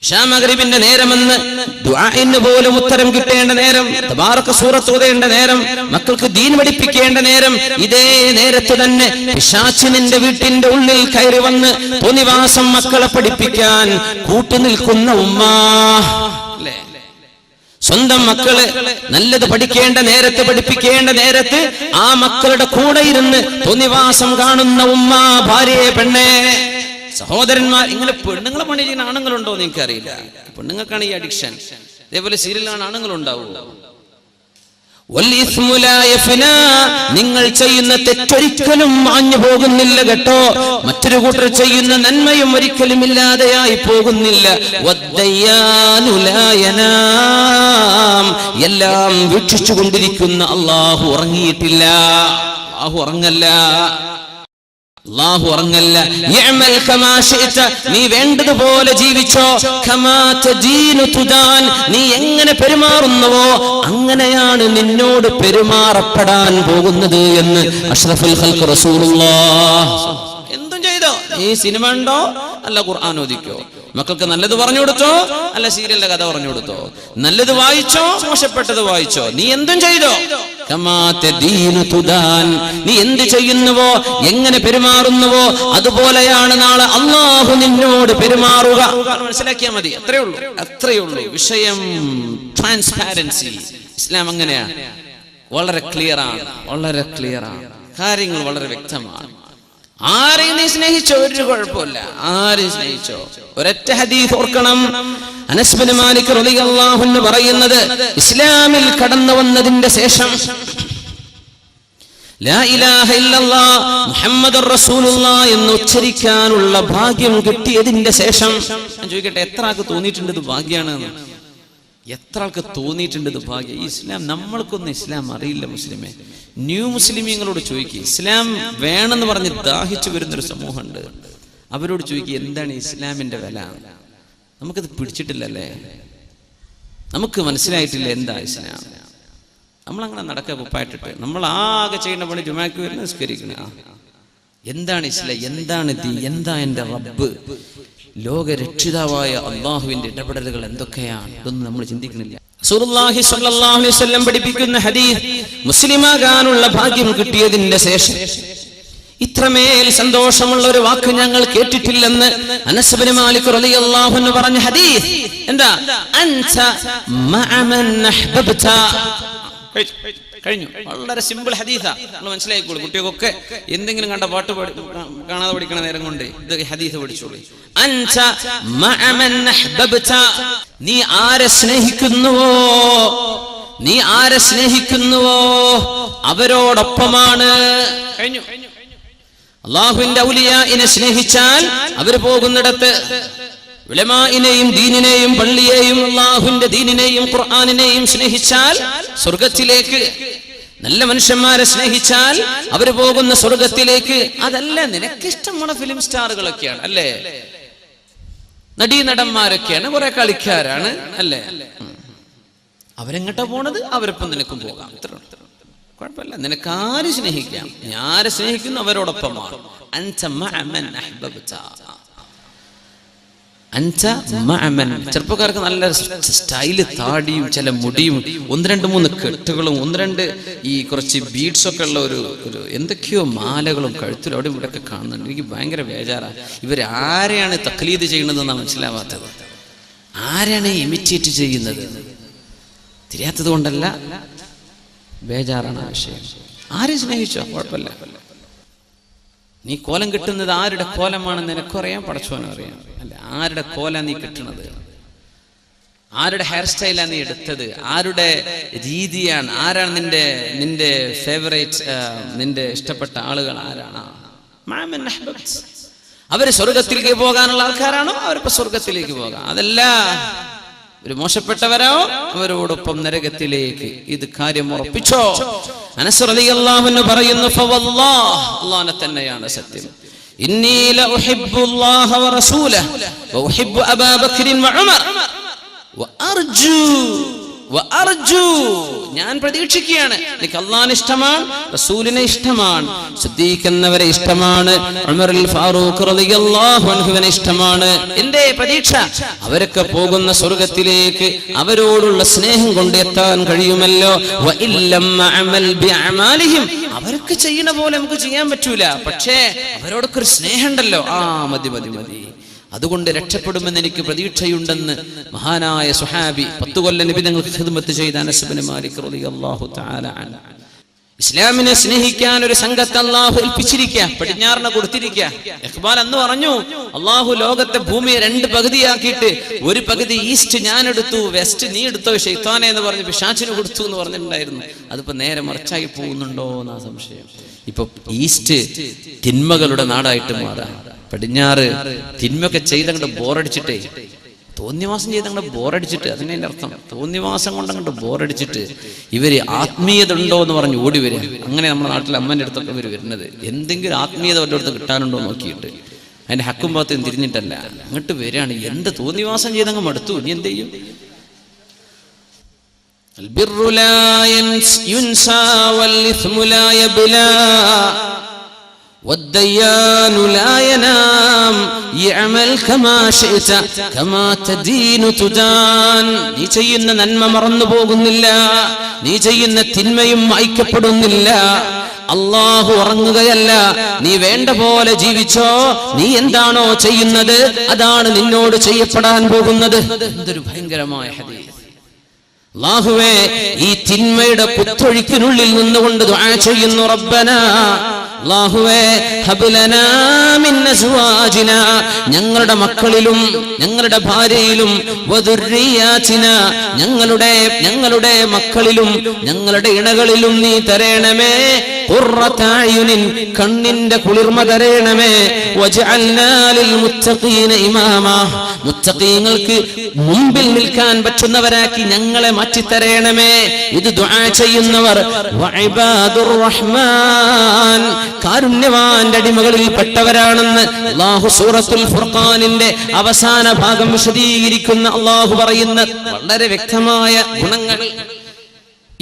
ഇശാ മഗ്രിബിന്റെ നേരമെന്ന് ദുആഇന് പോലും ഉത്തരം കിട്ടേണ്ട നേരം, തബാറക സൂറത്ത് ഓതേണ്ട നേരം, മക്കൾക്ക് ദീൻ പഠിപ്പിക്കേണ്ട നേരം, ഇതേ നേരത്ത് തന്നെ പിശാച് നിന്റെ വീട്ടിന്റെ ഉള്ളിൽ കയറി വന്ന് തോന്നിവാസം മക്കളെ പഠിപ്പിക്കാൻ കൂട്ടുനിൽക്കുന്ന ഉമ്മ. സ്വന്തം മക്കള് നല്ലത് പഠിക്കേണ്ട നേരത്ത്, പഠിപ്പിക്കേണ്ട നേരത്ത് ആ മക്കളുടെ കൂടെ ഇരുന്ന് തോന്നിവാസം കാണുന്ന ഉമ്മ, ഭാര്യയെ, പെണ്ണെ, സഹോദരന്മാർ. ഇങ്ങനെ പെണ്ണുങ്ങളെ പണി ചെയ്യുന്ന ആണുങ്ങളുണ്ടോ എന്ന് എനിക്കറിയില്ല. പെണ്ണുങ്ങൾക്കാണ് ഈ അഡിക്ഷൻ. ഇതേപോലെ സീരിയലാണ് ആണുങ്ങളുണ്ടാവുക. നിങ്ങൾ ചെയ്യുന്ന തെറ്റൊരിക്കലും മാഞ്ഞു പോകുന്നില്ല കേട്ടോ. മറ്റൊരു കൂട്ടർ ചെയ്യുന്ന നന്മയും ഒരിക്കലും ഇല്ലാതെയായി പോകുന്നില്ല. എല്ലാം വീക്ഷിച്ചുകൊണ്ടിരിക്കുന്ന അള്ളാഹു ഉറങ്ങിയിട്ടില്ല. അള്ളാഹു ഉറങ്ങല്ല. നീ വേണ്ടതുപോലെ ജീവിച്ചോ. നീ എങ്ങനെ പെരുമാറുന്നുവോ അങ്ങനെയാണ് നിന്നോട് പെരുമാറപ്പെടാൻ പോകുന്നത് എന്ന് അഷ്റഫുൽ ഖൽഖ് റസൂലുള്ളാഹ്. എന്തും ചെയ്തോ, ഈ സിനിമ ഉണ്ടോ അല്ല ഖുർആൻ ഓദിക്കോ, മക്കൾക്ക് നല്ലത് പറഞ്ഞു കൊടുത്തോ അല്ല സീരിയലിന്റെ കഥ പറഞ്ഞു കൊടുത്തോ, നല്ലത് വായിച്ചോ മോശപ്പെട്ടത് വായിച്ചോ, നീ എന്തും ചെയ്തോ. നീ എന്ത് ചെയ്യുന്നുവോ എങ്ങനെ പെരുമാറുന്നുവോ അതുപോലെയാണ് നാളെ അള്ളാഹു നിന്നോട് പെരുമാറുക. മനസ്സിലാക്കിയാൽ മതി. അത്രയേ ഉള്ളൂ വിഷയം. ട്രാൻസ്പാരൻസി. ഇസ്ലാം അങ്ങനെയാണ്. വളരെ ക്ലിയർ ആണ്. കാര്യങ്ങൾ വളരെ വ്യക്തമാണ്. ആരെയും നീ സ്നേഹിച്ചോ ഒരു കുഴപ്പമില്ല. ആരെയും സ്നേഹിച്ചോ. ഒരൊറ്റ ഹദീസ് ഓർക്കണം. അനസ് ബിൻ മാലിക് റളിയല്ലാഹു അൻഹു പറയുന്നത്, ഇസ്ലാമിൽ കടന്നു വന്നതിന്റെ ശേഷം ലാ ഇലാഹ ഇല്ലല്ലാഹ് മുഹമ്മദുർ റസൂലുള്ളാഹ് എന്ന് ഉച്ചരിക്കാനുള്ള ഭാഗ്യം കിട്ടിയതിന്റെ ശേഷം, ഞാൻ ചോദിക്കട്ടെ, എത്ര ആൾക്ക് തോന്നിയിട്ടുണ്ട് ഇത് ഭാഗ്യമാണെന്ന്? എത്ര ആൾക്ക് തോന്നിയിട്ടുണ്ട് ഇത് ഭാഗ്യം? ഈ ഇസ്ലാം, നമ്മൾക്കൊന്നും ഇസ്ലാം അറിയില്ല മുസ്ലിമേ. ന്യൂ മുസ്ലിമീങ്ങളോട് ചോദിക്കുക, ഇസ്ലാം വേണമെന്ന് പറഞ്ഞ് ദാഹിച്ചു വരുന്നൊരു സമൂഹമുണ്ട്. അവരോട് ചോദിക്കുക എന്താണ് ഇസ്ലാമിന്റെ വില. നമുക്കത് പിടിച്ചിട്ടില്ലല്ലേ, നമുക്ക് മനസ്സിലായിട്ടില്ല എന്താ ഇസ്ലാം. നമ്മളങ്ങനെ നടക്കുക കുപ്പായിട്ടിട്ട്. നമ്മൾ ആകെ ചെയ്യുന്ന പണി ജുമാക്ക് വരുന്ന നിസ്കരിക്കണ. എന്താണ് ഇസ്ലാം, എന്താണ് എന്താ എൻ്റെ റബ്ബ്, ലോകരക്ഷിതാവായ അള്ളാഹുവിന്റെ ഇടപെടലുകൾ എന്തൊക്കെയാണ്, ഇതൊന്നും നമ്മൾ ചിന്തിക്കുന്നില്ല. റസൂലുള്ളാഹി സ്വല്ലല്ലാഹു അലൈഹി വസല്ലം പഠിപ്പിക്കുന്ന ഹദീസ്, മുസ്ലിമാകാനുള്ള ഭാഗ്യം കിട്ടിയതിന്റെ ശേഷം ഇത്രമേൽ സന്തോഷമുള്ള ഒരു വാക്ക് ഞങ്ങൾ കേട്ടിട്ടില്ലെന്ന് അനസ് ബിൻ മാലിക് റളിയല്ലാഹു അൻഹു പറഞ്ഞ ഹദീസ്. എന്താ? അൻത മഅ മൻ അഹ്ബബ്ത. കഴിഞ്ഞു. വളരെ സിമ്പിൾ ഹദീസാ. നമ്മൾ മനസ്സിലാക്കിക്കോളൂ. കുട്ടികൾക്കൊക്കെ എന്തെങ്കിലും കണ്ട പാട്ട് കാണാതെ പഠിക്കണ നേരം കൊണ്ട് ഇത് ഹദീസ് പഠിച്ചോളൂ. അൻത മഅ മൻ അഹ്ബബ്ത. നീ ആരെ സ്നേഹിക്കുന്നുവോ അവരോടൊപ്പമാണ്. കഴിഞ്ഞു. അല്ലാഹുവിന്റെ ഔലിയാഇനെ സ്നേഹിച്ചാൽ അവർ പോകുന്നിടത്ത്, ഉലമാഇനെയും ദീനിനെയും പള്ളിയെയും അല്ലാഹുവിന്റെ ദീനിനെയും ഖുർആനിനെയും സ്നേഹിച്ചാൽ സ്വർഗ്ഗത്തിലേക്ക്, നല്ല മനുഷ്യന്മാരെ സ്നേഹിച്ചാൽ അവർ പോകുന്ന സ്വർഗ്ഗത്തിലേക്ക്. അതല്ല നിനക്കിഷ്ടമുള്ള ഫിലിം സ്റ്റാറുകളൊക്കെയാണ് അല്ലേ, നടീനടന്മാരൊക്കെയാണ്, കുറെ കളിക്കാരാണ് അല്ലേ, അവരെങ്ങോട്ടാ പോണത്, അവരൊപ്പം നിനക്കും പോകാം. കുഴപ്പമില്ല. നിനക്ക് ആര് സ്നേഹിക്കാം, ആരെ സ്നേഹിക്കുന്നു അവരോടൊപ്പമാണ്. അൻത മഅ മൻ അഹ്ബബ്ത. ചെറുപ്പക്കാർക്ക് നല്ല സ്റ്റൈല്, താടിയും ചില മുടിയും, 1-2-3 കെട്ടുകളും 1-2 ഈ കുറച്ച് ബീഡ്സ് ഒക്കെ ഉള്ള ഒരു എന്തൊക്കെയോ മാലകളും കഴുത്തിലും അവിടെ ഇവിടെ ഒക്കെ കാണുന്നുണ്ട്. എനിക്ക് ഭയങ്കര ബേജാറാണ്. ഇവരാരെയാണ് തഖ്ലീദ് ചെയ്യുന്നതെന്നാണ് മനസ്സിലാവാത്തത്. ആരാണ് ഇമിറ്റേറ്റ് ചെയ്യുന്നത് തിരിയാത്തത് കൊണ്ടല്ല, ബേജാറാണ് ആ വിഷയം. ആരെയും സ്നേഹിച്ചോ കുഴപ്പമില്ല. നീ കോലം കിട്ടുന്നത് ആരുടെ കോലമാണെന്ന് നിനക്കറിയാം, പടച്ചോനും അറിയാം അല്ല. ആരുടെ കോല നീ കിട്ടുന്നത്, ആരുടെ ഹെയർ സ്റ്റൈലാണ് നീ എടുത്തത്, ആരുടെ രീതിയാണ്, ആരാണ് നിന്റെ ഫേവറേറ്റ്, നിന്റെ ഇഷ്ടപ്പെട്ട ആളുകൾ ആരാണ്? അവര് സ്വർഗത്തിലേക്ക് പോകാനുള്ള ആൾക്കാരാണോ, അവരിപ്പോ സ്വർഗത്തിലേക്ക് പോകാം. അതല്ല ഒരു മോശപ്പെട്ടവരോ അവരോടൊപ്പം നരകത്തിലേക്ക്. ഇത് കാര്യം ഉറപ്പിച്ചോ. അനസ് റളിയല്ലാഹു അൻഹു പറയുന്നു, ഫവല്ലാഹ്, അല്ലാഹുവിനെ തന്നെയാണ് സത്യം, ഇന്നി ലഉഹിബ്ബുല്ലാഹ വറസൂലഹു വഉഹിബ്ബു അബൂബക്കർ വഉമർ വഅർജു, ഞാൻ പ്രതീക്ഷിക്കുകയാണ്. എനിക്ക് അല്ലാഹുവിനെ ഇഷ്ടമാണ്, റസൂലിനെ ഇഷ്ടമാണ്, സിദ്ദീഖ് എന്നവരെ ഇഷ്ടമാണ്, ഉമറുൽ ഫാറൂഖ് റളിയല്ലാഹു അൻഹുവിനെ ഇഷ്ടമാണ്. എന്റെ പ്രതീക്ഷ അവരൊക്കെ പോകുന്ന സ്വർഗ്ഗത്തിലേക്ക് അവരോടുള്ള സ്നേഹം കൊണ്ട് എത്താൻ കഴിയുമല്ലോ. വഇല്ലം അമൽ ബിഅമാലിഹിം, അവർക്ക് ചെയ്യുന്ന പോലെ നമുക്ക് ചെയ്യാൻ പറ്റൂല, പക്ഷേ അവരോടൊക്കെ ഒരു സ്നേഹം ഉണ്ടല്ലോ, മതി. അതുകൊണ്ട് രക്ഷപ്പെടുമെന്ന് എനിക്ക് പ്രതീക്ഷയുണ്ടെന്ന് മഹാനായ സുഹാബി 10 കൊല്ലം നബി തങ്ങൾക്ക് ഖിദ്മത്ത് ചെയ്ത അനസ് ഇബ്നു മാലിക് റളിയല്ലാഹു തആല അൻഹു. ഇസ്ലാമിനെ സ്നേഹിക്കാൻ ഒരു സംഘത്തെ അള്ളാഹു ഏൽപ്പിച്ചിരിക്കുക, പടിഞ്ഞാറിനെ കൊടുത്തിരിക്കുക. ഇഖ്ബാൽ അന്ന് പറഞ്ഞു, അള്ളാഹു ലോകത്തെ ഭൂമിയെ 2 പകുതിയാക്കിയിട്ട് ഒരു പകുതി ഈസ്റ്റ് ഞാൻ എടുത്തു, വെസ്റ്റ് നീ എടുത്തോ ശൈത്താനെ എന്ന് പറഞ്ഞ് പിശാചിന് കൊടുത്തു എന്ന് പറഞ്ഞിട്ടുണ്ടായിരുന്നു. അതിപ്പോ നേരെ മറിച്ചായി പോകുന്നുണ്ടോ എന്നാ സംശയം. ഇപ്പൊ ഈസ്റ്റ് തിന്മകളുടെ നാടായിട്ട് മാറാം, പടിഞ്ഞാറ് തിന്മയൊക്കെ ചെയ്തങ്ങോട്ട് ബോറടിച്ചിട്ടേ, തോന്നിവാസം ചെയ്തങ്ങോട്ട് ബോറടിച്ചിട്ട്, അതിനെ അർത്ഥം തോന്നിവാസം കൊണ്ടങ്ങോട്ട് ബോറടിച്ചിട്ട് ഇവര് ആത്മീയത ഉണ്ടോ എന്ന് പറഞ്ഞ് ഓടി വരിക. അങ്ങനെ നമ്മുടെ നാട്ടിലെ അമ്മൻ്റെ അടുത്തൊക്കെ ഇവർ വരുന്നത്, എന്തെങ്കിലും ആത്മീയത അവരുടെ അടുത്ത് കിട്ടാനുണ്ടോ നോക്കിയിട്ട്, അതിന്റെ ഹക്കും ഭാഗത്തും തിരിഞ്ഞിട്ടല്ല, അങ്ങോട്ട് വരികയാണ്. എന്ത് തോന്നിവാസം ചെയ്തങ്ങ് മടുത്തു, ഇനി എന്ത് ചെയ്യും? والديان لا ينام يعمل كما شئت كما تدين تدان. നീ ചെയ്യുന്ന നന്മ മറന്നു പോകുന്നില്ല, നീ ചെയ്യുന്ന തിന്മയും മായ്ക്കപ്പെടുന്നില്ല. അല്ലാഹു ഉറങ്ങുകയല്ല, നീ വേണ്ട പോലെ ജീവിച്ചോ, നീ എന്താണോ ചെയ്യുന്നത് അതാണ് നിന്നോട് ചെയ്യപ്പെടാൻ പോകുന്നത്. എന്തൊരു ഭയങ്കരമായ ഹദീസ്. അല്ലാഹുവേ, ഈ തിന്മയുടെ കുത്തൊഴുക്കിനുള്ളിൽ നിന്നുകൊണ്ട് ദുആ ചെയ്യുന്നു, റബ്ബനാ അല്ലാഹുവേ ഹബ് ലനാ മിൻ അസ്വാജിനാ, ഞങ്ങളുടെ മക്കളിലും ഞങ്ങളുടെ ഭാര്യയിലും, വദുർരിയാതിനാ, ഞങ്ങളുടെ മക്കളിലും ഞങ്ങളുടെ ഇണകളിലും നീ തരേണമേ, ഖുർറത അയുനിൻ, കണ്ണിന്റെ കുളിർമ തരേണമേ, വജഅൽനാ ലിൽ മുത്തഖീന ഇമാമാ, മുത്തഖീങ്ങൾക്ക് മുമ്പിൽ നിൽക്കാൻ പറ്റുന്നവരാക്കി ഞങ്ങളെ മാറ്റിത്തരേണമേ. ഇത് ദുആ ചെയ്യുന്നവർ വഇബാദുർ റഹ്മാൻ, കാരുണ്യവാന്റെ അടിമകളിൽ പെട്ടവരാണെന്ന് അല്ലാഹു സൂറത്തുൽ ഫുർഖാനിന്റെ അവസാന ഭാഗം വിശദീകരിക്കുന്ന അല്ലാഹു പറയുന്ന വളരെ വ്യക്തമായ ഗുണങ്ങൾ.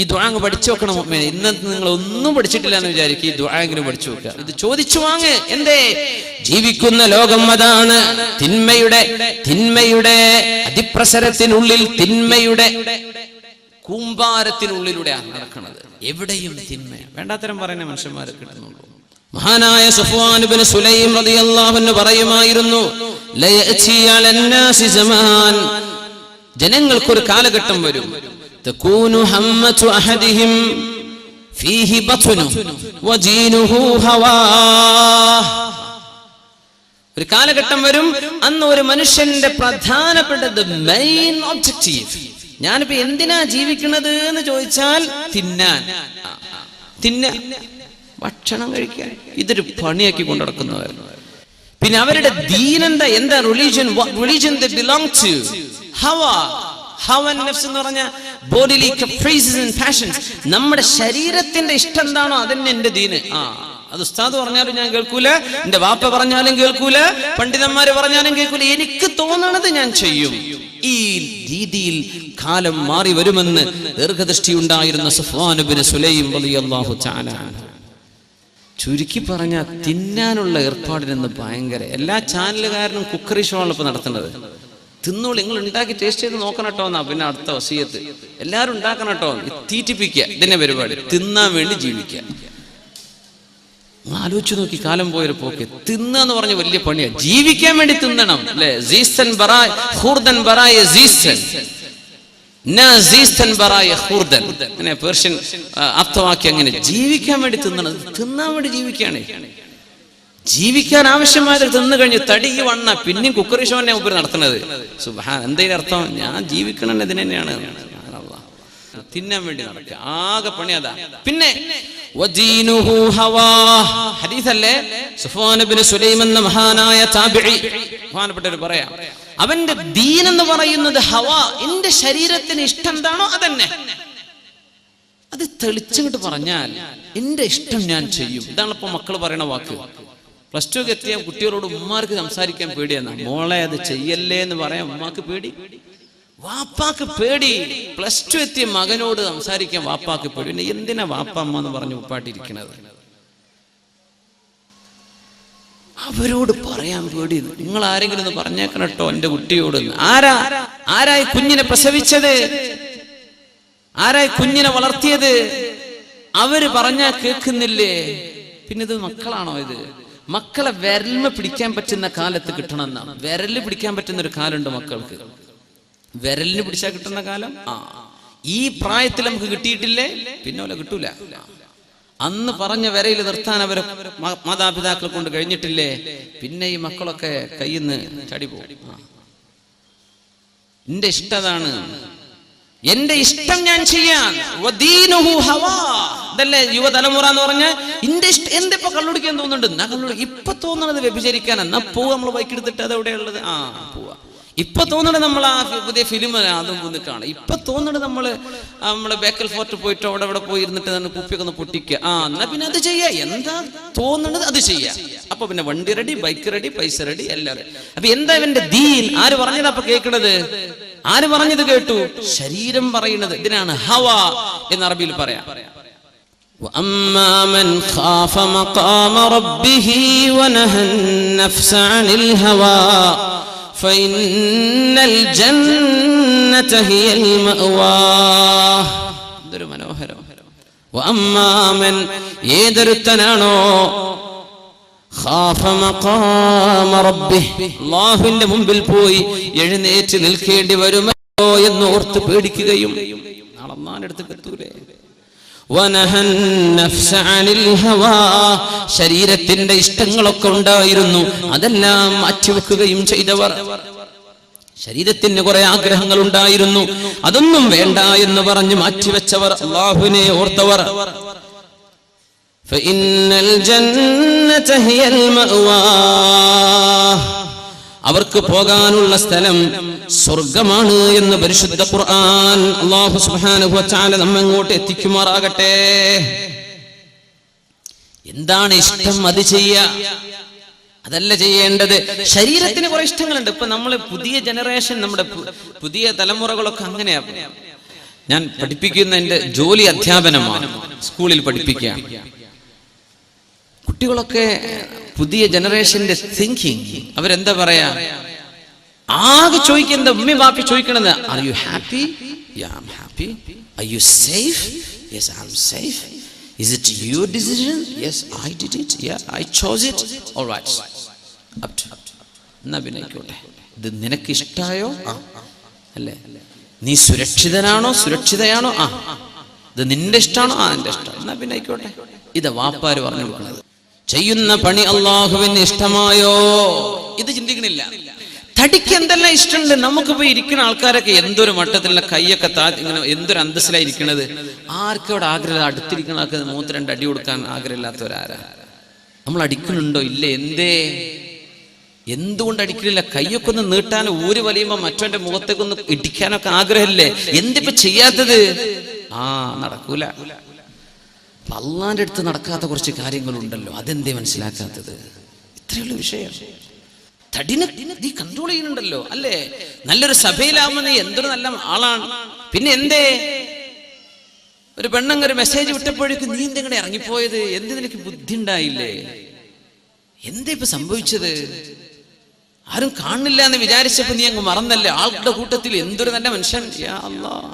ഈ ദുആ പഠിച്ചു വെക്കണം. ഇന്ന് നിങ്ങൾ ഒന്നും പഠിച്ചിട്ടില്ല എന്ന് വിചാരിക്കും, ഈ ദുആ എങ്കിലും പഠിച്ചു വെക്കുക. ഇത് ചോദിച്ചു വാങ്ങ്. എന്തേ? ജീവിക്കുന്ന ലോകം അതാണ്. തിന്മയുടെ അതിപ്രസരത്തിനുള്ളിൽ, തിന്മയുടെ കൂമ്പാരത്തിനുള്ളിലൂടെയാണ് നടക്കുന്നത്. എവിടെയും തിന്മ, വേണ്ടാത്തരം പറയുന്ന മനുഷ്യന്മാരെ കിട്ടുന്നുള്ളൂ. മഹാനായ സഫ്വാൻ ഇബ്നു സുലൈം റളിയല്ലാഹു അൻഹു പറയുമായിരുന്നു, ലയഅതി അലന്നാസി സമാൻ, ജനങ്ങൾക്കൊരു കാലഘട്ടം വരും, തകൂനു ഹമ്മതു അഹദിഹിം ഫീഹി ബത്നു വദീനുഹു ഹവാ. ഒരു കാലഘട്ടം വരും, അന്ന് ഒരു മനുഷ്യന്റെ പ്രധാനപ്പെട്ട മെയിൻ ഒബ്ജക്റ്റീവ്, ഞാനിപ്പോ എന്തിനാ ജീവിക്കുന്നത് എന്ന് ചോദിച്ചാൽ തിന്നാൻ, ഭക്ഷണം കഴിക്കാൻ, ഇതൊരു പണിയാക്കി കൊണ്ടു നടക്കുന്നവരായിരുന്നു. പിന്നെ അവരുടെ ദീനെന്താ, എന്താ റിലീജിയൻ they belong to, ഹവ നഫ്സ് എന്ന് പറഞ്ഞ bodily caprices and passions, നമ്മുടെ ശരീരത്തിന്റെ ഇഷ്ടം എന്താണോ അതന്നെ എന്റെ ദീന്. അത് ഉസ്താദ് പറഞ്ഞാലും ഞാൻ കേൾക്കൂല, എന്റെ വാപ്പ പറഞ്ഞാലും കേൾക്കൂല, പണ്ഡിതന്മാര് പറഞ്ഞാലും കേൾക്കൂല, എനിക്ക് തോന്നണത് ഞാൻ ചെയ്യും. ഈ രീതിയിൽ കാലം മാറി വരുമെന്ന് ദീർഘദൃഷ്ടി ഉണ്ടായിരുന്ന സഫ്വാൻ ഇബ്നു സുലൈം റളിയല്ലാഹു തആല. ചുരുക്കി പറഞ്ഞ തിന്നാനുള്ള ഏർപ്പാടിനെന്ന് ഭയങ്കര. എല്ലാ ചാനലുകാരനും കുക്കറി ഷോ ആണ് ഇപ്പൊ നടത്തുന്നത്. തിന്നോളൂ, നിങ്ങൾ ഉണ്ടാക്കി ടേസ്റ്റ് ചെയ്ത് നോക്കണം കേട്ടോ എന്നാ പിന്നെ അടുത്ത വസിയത്ത്. എല്ലാവരും ഉണ്ടാക്കണം കേട്ടോ, തീറ്റിപ്പിക്കുക, ഇതിന്റെ പരിപാടി. തിന്നാൻ വേണ്ടി ജീവിക്കുക. ആലോചിച്ചു നോക്കി കാലം പോയൊരു പോക്ക്. തിന്നാന്ന് പറഞ്ഞ വലിയ പണിയാണ്. ജീവിക്കാൻ വേണ്ടി തിന്നണം അല്ലെ? പേർഷ്യൻ ആപ്തവാക്യം അങ്ങനെ. ജീവിക്കാൻ വേണ്ടി തിന്നണം, തിന്നാൻ വേണ്ടി ജീവിക്കുകയാണ്. ജീവിക്കാൻ ആവശ്യമായത് തിന്നു കഴിഞ്ഞു തടി വണ്ണ പിന്നെയും കുക്കറി ഷോനെ മുമ്പ് നടത്തുന്നത്. സുബ്ഹാൻ, എന്തതിന്റെ അർത്ഥം? ഞാൻ ജീവിക്കണം ഇതിന് തന്നെയാണ്. തിന്നാൻ വേണ്ടി നടക്കുക, ആകെ പണി അതാ. പിന്നെ ഹദീസല്ലേ, സഫ്വാൻ ഇബ്നു സുലൈം എന്ന മഹാനായ താബിഈ, മഹാനപ്പെട്ടവർ പറയാം, അവന്റെ ദീൻ എന്ന് പറയുന്നത് ഹവാ, എന്റെ ശരീരത്തിന് ഇഷ്ടം എന്താണോ അതന്നെ. അത് തെളിച്ചിട്ട് പറഞ്ഞാൽ എന്റെ ഇഷ്ടം ഞാൻ ചെയ്യും. ഇതാണ് ഇപ്പൊ മക്കൾ പറയണ വാക്ക്. +2 എത്തിയ കുട്ടികളോട് ഉമ്മാർക്ക് സംസാരിക്കാൻ പേടിയാണ്. മോളെ അത് ചെയ്യല്ലേ എന്ന് പറയാൻ ഉമ്മാക്ക് പേടി, വാപ്പാക്ക് പേടി. +2 എത്തിയ മകനോട് സംസാരിക്കാൻ വാപ്പാക്ക് പേടി. പിന്നെ എന്തിനാ വാപ്പ അമ്മ എന്ന് പറഞ്ഞു ഉപ്പാട്ടിരിക്കണത്? അവരോട് പറയാൻ പേടി. നിങ്ങൾ ആരെങ്കിലും ഒന്ന് പറഞ്ഞേക്കണം കേട്ടോ എന്റെ കുട്ടിയോട്. ആരായി കുഞ്ഞിനെ പ്രസവിച്ചത്? ആരായി കുഞ്ഞിനെ വളർത്തിയത്? അവര് പറഞ്ഞാ കേൾക്കുന്നില്ലേ? പിന്നെ ഇത് മക്കളാണോ? ഇത് മക്കളെ വിരലിമ പിടിക്കാൻ പറ്റുന്ന കാലത്ത് കിട്ടണമെന്നാ. വിരലിൽ പിടിക്കാൻ പറ്റുന്ന ഒരു കാലുണ്ട് മക്കൾക്ക്. വിരലിന് പിടിച്ചാൽ കിട്ടുന്ന കാലം ഈ പ്രായത്തിൽ നമുക്ക് കിട്ടിയിട്ടില്ലേ, പിന്നെ കിട്ടൂല. അന്ന് പറഞ്ഞ വരയിൽ നിർത്താൻ അവരെ മാതാപിതാക്കൾ കൊണ്ട് കഴിഞ്ഞിട്ടില്ലേ, പിന്നെ ഈ മക്കളൊക്കെ കയ്യിൽ നിന്ന് ചാടി പോകും. എന്റെ ഇഷ്ടതാണ്, എന്റെ ഇഷ്ടം ഞാൻ ചെയ്യാൻ. ഇതല്ലേ യുവതലമുറ എന്ന് പറഞ്ഞാൽ എന്റെ ഇഷ്ടം. എന്തിപ്പോ കള്ളുടിക്കാൻ തോന്നുന്നുണ്ട്, എന്നാ കള്ളുടി. ഇപ്പൊ തോന്നണത് വ്യഭിചരിക്കാൻ, എന്നാ പോവാ നമ്മൾ ബൈക്ക് എടുത്തിട്ട് അത് എവിടെയുള്ളത്, പോവാ. ഇപ്പൊ തോന്നണത് നമ്മൾ ആ പുതിയ ഫിലിം അതും ഒന്ന് കാണാം. ഇപ്പൊ തോന്നണത് നമ്മള് ബേക്കൽ ഫോർട്ട് പോയിട്ട് അവിടെ പോയി ഇരുന്നിട്ട് കുപ്പിയൊക്കെ ഒന്ന് പൊട്ടിക്കുക. എന്നാ പിന്നെ അത് ചെയ്യാ. എന്താ തോന്നണത് അത് ചെയ്യാ. അപ്പൊ പിന്നെ വണ്ടി റെഡി, ബൈക്ക് റെഡി, പൈസ റെഡി, എല്ലാം റെഡി. അപ്പൊ എന്താ ഇവന്റെ ദീൻ? ആര് പറഞ്ഞതാ അപ്പൊ കേൾക്കണത്? ആര് പറഞ്ഞത് കേട്ടു? ശരീരം പറയുന്നത്. ഇതിനാണ് ഹവ എന്ന് അറബിയിൽ പറയാം. وَأَمَّا مَنْ خَافَ مَقَامَ رَبِّهِ وَنَهَى النَّفْسَ عَنِ الْهَوَى فَإِنَّ الْجَنَّةَ هِيَ الْمَأْوَى. ഇതൊരു മനോഹരം. وَأَمَّا مَنْ ഏതൊരുത്തനാണോ ഖാഫ മഖാമ റബ്ബിഹി അല്ലാഹുവിന്റെ മുമ്പിൽ പോയി എഴുന്നേറ്റ് നിൽക്കേണ്ടി വരുമോ എന്ന് ഓർത്ത് പേടിക്കുകയും നാളെ അല്ലാഹുവിന്റെ അടുത്ത് എത്തൂലേ. വനഹൻ നഫ്സ അനിൽ ഹവാ ശരീരത്തിന്റെ ഇഷ്ടങ്ങളൊക്കെ ഉണ്ടായിരുന്നു, അതെല്ലാം മാറ്റിവെക്കുകയും ചെയ്തവർ. ശരീരത്തിന് കുറെ ആഗ്രഹങ്ങൾ ഉണ്ടായിരുന്നു, അതൊന്നും വേണ്ട എന്ന് പറഞ്ഞ് മാറ്റിവെച്ചവർ, അല്ലാഹുവിനെ ഓർത്തവർ. ഫഇന്നൽ ജന്നത ഹിയൽ മഅവാ അവർക്ക് പോകാനുള്ള സ്ഥലം സ്വർഗമാണ് എന്ന് പരിശുദ്ധ ഖുർആൻ. അല്ലാഹു സുബ്ഹാനഹു വ തആല നമ്മെ അങ്ങോട്ട് എത്തിക്കുമാറാകട്ടെ. എന്താണ് ഇഷ്ടം അത് ചെയ്യുക, അതല്ല ചെയ്യേണ്ടത്. ശരീരത്തിന് കുറെ ഇഷ്ടങ്ങളുണ്ട്. ഇപ്പൊ നമ്മള് പുതിയ ജനറേഷൻ, നമ്മുടെ പുതിയ തലമുറകളൊക്കെ അങ്ങനെയാ. ഞാൻ പഠിപ്പിക്കുന്ന എന്റെ ജോലി അധ്യാപനമാണ്, സ്കൂളിൽ പഠിപ്പിക്കുക. കുട്ടികളൊക്കെ പുതിയ ജനറേഷന്റെ തിങ്കിങ്, അവരെന്താ പറയാ, ആകെ ചോദിക്കുന്നത്, ഉമ്മി ബാപ്പി ചോദിക്കണത്, are you happy? Yeah I am happy. Are you safe? Yes I am safe. Is it your decision? Yes I did it. Yeah I chose it. Alright, up to. എന്നാ പിന്നെ ആയിക്കോട്ടെ. ഇത് നിനക്ക് ഇഷ്ടായോ? അല്ലേ? നീ സുരക്ഷിതനാണോ, സുരക്ഷിതയാണോ? ഇത് നിന്റെ ഇഷ്ടമാണോ? എന്റെ ഇഷ്ടം. എന്നാ പിന്നെ ആയിക്കോട്ടെ. ഇത് വാപ്പാര് പറഞ്ഞു കൊടുക്കുന്നത്. ചെയ്യുന്ന പണി അള്ളാഹുവിന് ഇഷ്ടമായോ, ഇത് ചിന്തിക്കണില്ല. തടിക്ക് എന്തെല്ലാം ഇഷ്ടമുണ്ട്. നമുക്ക് പോയി ഇരിക്കുന്ന ആൾക്കാരൊക്കെ എന്തൊരു മട്ടത്തിലുള്ള കൈയൊക്കെ ഇങ്ങനെ എന്തൊരു അന്തസ്സിലായിരിക്കണത്. ആർക്കവിടെ ആഗ്രഹം? അടുത്തിരിക്കുന്ന ആൾക്ക് മൂത്ത് രണ്ട് അടി കൊടുക്കാൻ ആഗ്രഹമില്ലാത്തവരാരാ? നമ്മൾ അടിക്കുന്നുണ്ടോ? ഇല്ലേ. എന്തേ? എന്തുകൊണ്ട് അടിക്കലില്ല? കൈയൊക്കെ ഒന്ന് നീട്ടാൻ, ഊര് വലിയുമ്പോ മറ്റവന്റെ മുഖത്തേക്കൊന്ന് ഇടിക്കാനൊക്കെ ആഗ്രഹമില്ലേ? എന്തിപ്പോ ചെയ്യാത്തത്? നടക്കൂല. അള്ളാന്റെ അടുത്ത് നടക്കാത്ത കുറച്ച് കാര്യങ്ങളുണ്ടല്ലോ, അതെന്തേ മനസ്സിലാക്കാത്തത്? ഇത്രയുള്ള വിഷയം. തടിനെ നീ കൺട്രോൾ ചെയ്യുന്നുണ്ടല്ലോ, അല്ലേ? നല്ലൊരു സഭയിലാവുമ്പോ നീ എന്തൊരു നല്ല ആളാണ്. പിന്നെ എന്തേ ഒരു പെണ്ണങ്ങ് ഒരു മെസ്സേജ് വിട്ടപ്പോഴേക്കും നീ എന്തെങ്കിലും ഇറങ്ങിപ്പോയത്? എന്ത് നിനക്ക് ബുദ്ധി ഉണ്ടായില്ലേ? എന്താ ഇപ്പൊ സംഭവിച്ചത്? ആരും കാണില്ല എന്ന് വിചാരിച്ചപ്പോ നീ അങ്ങ് മറന്നല്ലേ? ആളുടെ കൂട്ടത്തിൽ എന്തൊരു നല്ല മനുഷ്യൻ. യാ അല്ലാഹ്.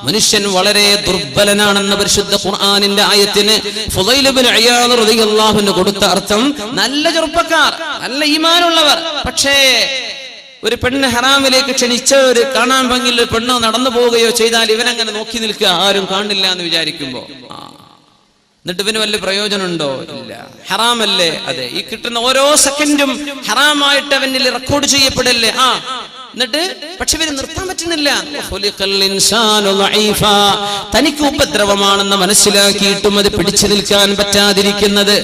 മനുഷ്യൻ വളരെ ദുർബലനാണെന്ന പരിശുദ്ധ ഖുർആനിന്റെ ആയത്തിന് ഫുളൈൽ ഇബ്നു ഇയാദ് റളിയല്ലാഹു അൻഹു കൊടുത്ത അർത്ഥം, നല്ല ചെറുപ്പക്കാർ, നല്ല ഈമാനുള്ളവർ, പക്ഷേ ഒരു പെണ്ണ് ഹറാമിലേക്ക് ക്ഷണിച്ച ഒരു കാണാൻ ഭംഗിയുള്ള ഒരു പെണ്ണ് നടന്നു പോവുകയോ ചെയ്താൽ ഇവനങ്ങനെ നോക്കി നിൽക്കുക, ആരും കാണില്ല എന്ന് വിചാരിക്കുമ്പോ. എന്നിട്ട് ഇവന് വല്ല പ്രയോജനമുണ്ടോ? ഇല്ല. ഹറാമല്ലേ? അതെ. ഈ കിട്ടുന്ന ഓരോ സെക്കൻഡും ഹറാമായിട്ട് അവനിൽ റെക്കോർഡ് ചെയ്യപ്പെടല്ലേ? എന്നിട്ട് പക്ഷെ ഇവര് നിർത്താൻ പറ്റുന്നില്ല. തനിക്ക് ഉപദ്രവമാണെന്ന് മനസ്സിലാക്കിയിട്ടും അത് പിടിച്ചു നിൽക്കാൻ പറ്റാതിരിക്കുന്നത്.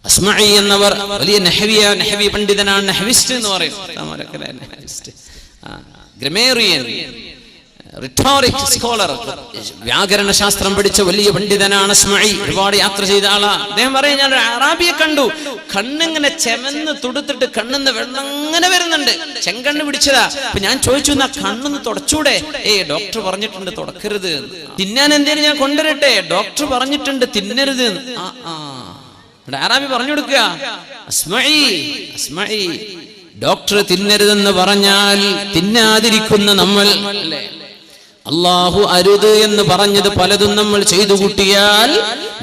അസ്മഈ എന്നവർ വലിയ നഹവി പണ്ഡിതനാണ്. നഹവിസ്റ്റ് എന്ന് പറയും. ഗ്രമേറിയൻ, റിട്ടോറിക് സ്കോളർ, വ്യാകരണ ശാസ്ത്രം പഠിച്ച വലിയ പണ്ഡിതനാണ് അസ്മഈ. ഒരുപാട് യാത്ര ചെയ്ത ആളാ. അദ്ദേഹം പറയും, ഞാൻ ഒരു അറാബിയെ കണ്ടു, കണ്ണിങ്ങനെ ചെമന്ന് തുടുത്തിട്ട് കണ്ണിന്ന് വെള്ളം അങ്ങനെ വരുന്നുണ്ട്, ചെങ്കണ്ണ് പിടിച്ചതാ. അപ്പൊ ഞാൻ ചോദിച്ചു, എന്നാ കണ്ണൊന്ന് തുടച്ചൂടെ? ഡോക്ടർ പറഞ്ഞിട്ടുണ്ട് തുടക്കരുത്. തിന്നാൻ എന്തേലും ഞാൻ കൊണ്ടുവരട്ടെ? ഡോക്ടർ പറഞ്ഞിട്ടുണ്ട് തിന്നരുത്. അറാബി പറഞ്ഞു കൊടുക്കുക, അസ്മഈ ഡോക്ടർ തിന്നരുതെന്ന് പറഞ്ഞാൽ തിന്നാതിരിക്കുന്ന നമ്മൾ, അല്ലേ? അല്ലാഹു അരുത് എന്ന് പറഞ്ഞത് പലതും നമ്മൾ ചെയ്തു കൂട്ടിയാൽ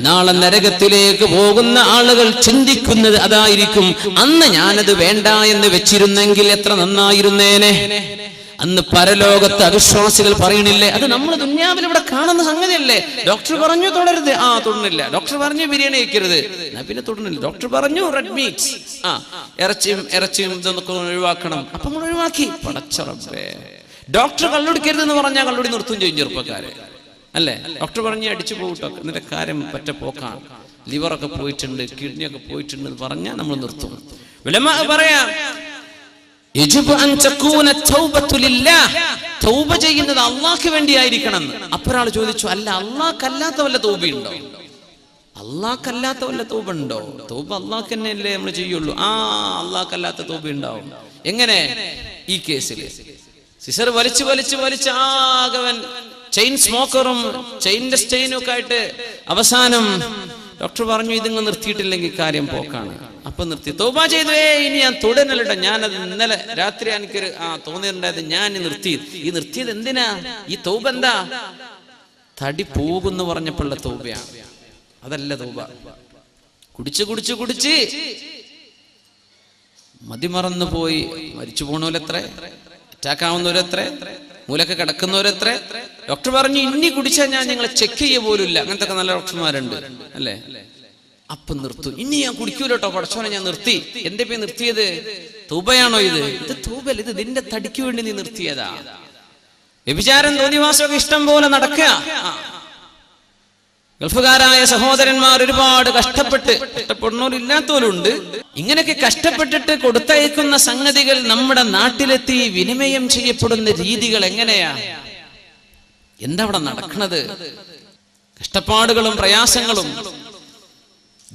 നാളെ നരകത്തിലേക്ക് പോകുന്ന ആളുകൾ ചിന്തിക്കുന്നത് അതായിരിക്കും. അന്ന് ഞാനത് വേണ്ട എന്ന് വെച്ചിരുന്നെങ്കിൽ എത്ര നന്നായിരുന്നേനെ. അന്ന് പരലോകത്ത് അവിശ്വാസികൾ പറയണില്ലേ, അത് നമ്മൾ ദുന്യാവിൽ ഇവിടെ കാണുന്ന സംഗതിയല്ലേ. ഡോക്ടർ പറഞ്ഞു തുടരുത്, തൊടുന്നില്ല. ഡോക്ടർ പറഞ്ഞു ബിരിയാണി കഴിക്കരുത്, പിന്നെ തൊടുന്നില്ല. ഡോക്ടർ പറഞ്ഞു റെഡ് മീറ്റ്സ്, ഇറച്ചിയും ഇതൊക്കെ ഒഴിവാക്കണം, അപ്പൊ നമ്മൾ ഒഴിവാക്കി. പടച്ചറബേ, ഡോക്ടർ കള്ളുടിക്കരുത് എന്ന് പറഞ്ഞാൽ കള്ളുടി നിർത്തും ചെയ്യും ചെറുപ്പക്കാരെ, അല്ലേ? ഡോക്ടർ പറഞ്ഞ് അടിച്ചു പോകട്ടോ, എന്നിട്ട് കാര്യം പറ്റ പോക്കാണ്, ലിവറൊക്കെ പോയിട്ടുണ്ട്, കിഡ്നിയൊക്കെ പോയിട്ടുണ്ട് എന്ന് പറഞ്ഞാൽ നമ്മൾ നിർത്തും. ഉലമാ പറയാം, തൗബ ചെയ്യുന്നത് അള്ളാഹ്ക്ക് വേണ്ടിയായിരിക്കണം. അപ്പൊരാൾ ചോദിച്ചു, അല്ല അള്ളാഹ്ക്കല്ലാത്ത വല്ല തൗബയുണ്ടോ? അള്ളാഹ്ക്കല്ലാത്ത വല്ല തൗബ ഉണ്ടോ? തൗബ അള്ളാഹ്ക്ക് തന്നെയല്ലേ നമ്മൾ ചെയ്യുള്ളൂ. അള്ളാഹ്ക്കല്ലാത്ത തൗബ ഉണ്ടാവും. എങ്ങനെ? ഈ കേസിൽ സിസർ വലിച്ച് ആകവൻ ചെയിൻ സ്മോക്കറും ചെയിൻ്റെ സ്റ്റെയിനും ഒക്കെ ആയിട്ട് അവസാനം ഡോക്ടർ പറഞ്ഞു, ഇതിങ്ങ് നിർത്തിയിട്ടില്ലെങ്കിൽ കാര്യം പോക്കാണ്. അപ്പൊ നിർത്തി. തൗബ ചെയ്തു, ഇനി ഞാൻ തുടരല്ലോ, ഞാനത് ഇന്നലെ രാത്രി എനിക്കൊരു തോന്നിയിട്ടുണ്ടായത്, ഞാൻ നിർത്തിയത് എന്തിനാ? ഈ തൗബ എന്താ? തടി പോകുന്നു പറഞ്ഞപ്പോഴുള്ള തൗബയാണ്, അതല്ല തൗബ. കുടിച്ച് മതിമറന്നു പോയി മരിച്ചു പോണോലെത്ര, അറ്റാക്കാവുന്നവരെത്ര, മൂലൊക്കെ കിടക്കുന്നവരെത്ര. ഡോക്ടർ പറഞ്ഞു, ഇനി കുടിച്ചാൽ ഞാൻ നിങ്ങളെ ചെക്ക് ചെയ്യ പോലുമില്ല. അങ്ങനത്തെ ഒക്കെ നല്ല ഡോക്ടർമാരുണ്ട്, അല്ലേ? അപ്പൊ നിർത്തും. ഇനി ഞാൻ കുടിക്കൂലോട്ടോ, പടച്ചോനെ ഞാൻ നിർത്തി. എന്റെ പേര് നിർത്തിയത് തൗബയാണോ? ഇത് തൗബല്ല, ഇത് നിന്റെ തടിക്ക് വേണ്ടി നീ നിർത്തിയതാ. വ്യഭിചാരം തോന്നിവാസമൊക്കെ ഇഷ്ടം പോലെ നടക്കുക. ഗൾഫുകാരായ സഹോദരന്മാർ ഒരുപാട് കഷ്ടപ്പെടുന്നവരില്ലാത്തവരുണ്ട്. ഇങ്ങനെയൊക്കെ കഷ്ടപ്പെട്ടിട്ട് കൊടുത്തയക്കുന്ന സംഗതികൾ നമ്മുടെ നാട്ടിലെത്തി വിനിമയം ചെയ്യപ്പെടുന്ന രീതികൾ എങ്ങനെയാ? എന്താ അവിടെ നടക്കുന്നത്? കഷ്ടപ്പാടുകളും പ്രയാസങ്ങളും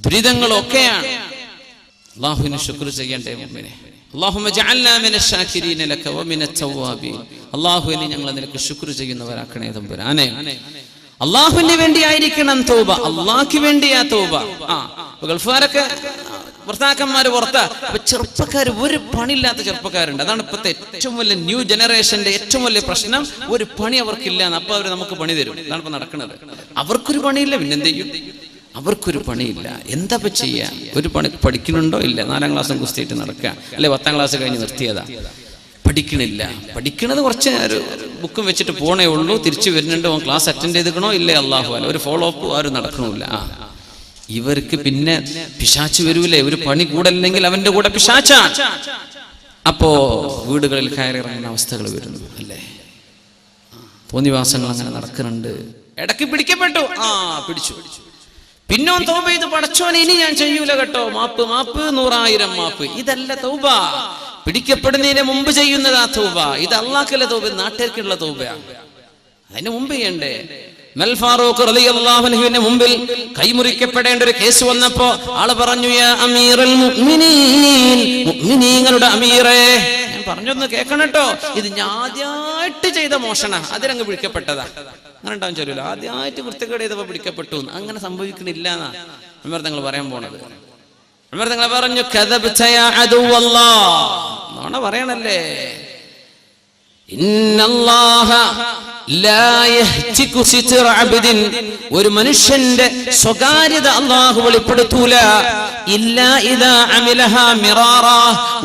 ദുരിതങ്ങളും ഒക്കെയാണ്. അല്ലാഹുവിനെ ശുക്ർ ചെയ്യണ്ടേ മുഅ്മിനെ. അല്ലാഹുമ്മ ജഅൽനാ മിനശ് ശാകിരീന ലക വമിനത് തവ്വാബീൻ. അല്ലാഹുവിനെ ഞങ്ങളെ നിനക്ക് ശുക്ർ ചെയ്യുന്നവരാക്കണേ തമ്പുരാനെ. അള്ളാഹുവിന് വേണ്ടിയായിരിക്കണം തൗബ, അള്ളാഹ്ക്ക് വേണ്ടിയാ തൗബ. ഗൾഫുകാരൊക്കെ ഭർത്താക്കന്മാര് പുറത്താ, ചെറുപ്പക്കാർ ഒരു പണിയില്ലാത്ത ചെറുപ്പക്കാരുണ്ട്. അതാണ് ഇപ്പോഴത്തെ ഏറ്റവും വലിയ ന്യൂ ജനറേഷന്റെ ഏറ്റവും വലിയ പ്രശ്നം. ഒരു പണി അവർക്കില്ല, അപ്പൊ അവർ നമുക്ക് പണി തരും. അതാണ് ഇപ്പൊ നടക്കുന്നത്. അവർക്കൊരു പണിയില്ല, പിന്നെന്ത് ചെയ്യും? അവർക്കൊരു പണിയില്ല, എന്താ ചെയ്യാ? ഒരു പണി പഠിക്കുന്നുണ്ടോ? ഇല്ല. 4ാം ക്ലാസ്സും കുസ്തിയിട്ട് നടക്കുക, അല്ലെ 10ാം ക്ലാസ് കഴിഞ്ഞ് നിർത്തിയതാ. പഠിക്കണില്ല. പഠിക്കണത് കുറച്ച് ബുക്കും വെച്ചിട്ട് പോണേ ഉള്ളൂ. തിരിച്ചു വരുന്നുണ്ട്, ക്ലാസ് അറ്റൻഡ് ചെയ്തിക്കണോ ഇല്ലേ? അള്ളാഹു അല്ല, ഒരു ഫോളോ അപ്പ് ആരും നടക്കണില്ല. ഇവർക്ക് പിന്നെ പിശാച്ച് വരൂലേ? ഒരു പണി കൂടല്ലെങ്കിൽ അവന്റെ കൂടെ പിശാച്ചാണ്. അപ്പോ വീടുകളിൽ കയറിയിറങ്ങുന്ന അവസ്ഥകൾ വരുന്നു, അല്ലേ? തോന്നിവാസങ്ങൾ അങ്ങനെ നടക്കുന്നുണ്ട്. ഇടയ്ക്ക് പിടിക്കപ്പെട്ടു, പിടിച്ചു. പിന്നോ തൗബ ചെയ്ത്, പടച്ചോനെ ഇനി ഞാൻ ചെയ്യൂല കേട്ടോ, മാപ്പ് 100,000 മാപ്പ്. ഇതല്ല തൗബ. പിടിക്കപ്പെടുന്നതിന് മുമ്പ് ചെയ്യുന്നതാ തൗബ. ഇത് അള്ളാഹ്ക്കുള്ള തൗബ, നാട്ടുകാർക്കുള്ള തൗബയാണ്. അതിന് മുമ്പ് ചെയ്യണ്ടേ? ഉമർ ഫാറൂഖ് റളിയല്ലാഹു അൻഹുവിന്റെ മുമ്പിൽ കൈമുറിക്കപ്പെടേണ്ട ഒരു കേസ് വന്നപ്പോ ആള് പറഞ്ഞു, യാ അമീറുൽ മുഅ്മിനീൻ, മുഅ്മിനീങ്ങളുടെ അമീറേ, ഞാൻ പറഞ്ഞൊന്ന് കേൾക്കണട്ടോ, ഇത് ഞാൻ ആദ്യമായിട്ട് ചെയ്ത മോഷണ, അതിലങ്ങ് പിടിക്കപ്പെട്ടതാ. അങ്ങനെ ഉണ്ടാവും ചൊല്ലൂല, ആദ്യമായിട്ട് വൃത്തികേട് ചെയ്തപ്പോ പിടിക്കപ്പെട്ടു. അങ്ങനെ സംഭവിക്കണില്ല എന്നാ ഉമർ തങ്ങൾ പറയാൻ പോണത്. ഉമർ തങ്ങൾ പറഞ്ഞു, കദബ്ത യാ അദുവല്ലാഹ്, നോണ പറയണല്ലേ. ഇന്നല്ലാഹ ലാ യഹ്തികു സിത്ര അബ്ദിൻ, ഒരു മനുഷ്യന്റെ സ്വകാര്യത അല്ലാഹു വെളിപ്പെടുത്തൂല. ഇല്ലാ ഇദാ അമിലഹാ മിറാറാ,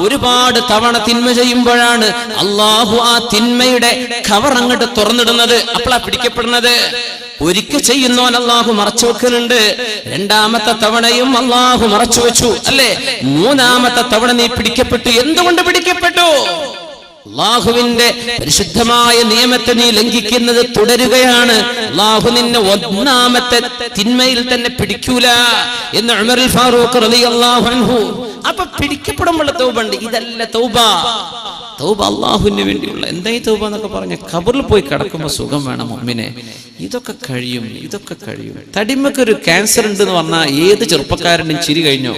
ഒരുപാട് തവണ തിന്മ ചെയ്യുമ്പോഴാണ് അല്ലാഹു ആ തിന്മയുടെ കവർ അങ്ങോട്ട് തുറന്നിടുന്നത്. അപ്പോഴാ പിടിക്കപ്പെടുന്നത്. ഒരിക്കൽ ചെയ്യുന്നവൻ അല്ലാഹു മറച്ചു വെക്കുന്നുണ്ട്, 2ാമത്തെ തവണയും അല്ലാഹു മറച്ചു വെച്ചു, അല്ലേ? 3ാമത്തെ തവണ നീ പിടിക്കപ്പെട്ടു. എന്തുകൊണ്ട് പിടിക്കപ്പെട്ടു? അല്ലാഹുവിന്റെ പരിശുദ്ധമായ നിയമത്തെ നീ ലംഘിക്കുന്നത് തുടരുകയാണ്. അല്ലാഹു നിന്നെ 1ാമത്തെ തിന്മയിൽ തന്നെ പിടിക്കൂല എന്ന് ഉമർ ഫാറൂഖ് റളിയല്ലാഹു അൻഹു. അപ്പൊ പിടിക്കപ്പെടുമ്പോൾ തൗബ ഉണ്ട്. ഇതല്ല തൗബ. തൗബ അല്ലാഹുവിന് വേണ്ടിയുള്ള. എന്താ ഈ തൗബ എന്നൊക്കെ പറഞ്ഞ ഖബറിൽ പോയി കിടക്കുമ്പോൾ സുഖം വേണം മുഅ്മിനെ. ഇതൊക്കെ കഴിയും. തടിമക്കൊരു ക്യാൻസർ ഉണ്ടെന്ന് പറഞ്ഞാൽ ഏത് ചെറുപ്പക്കാരനും ചിരി കഴിഞ്ഞോ?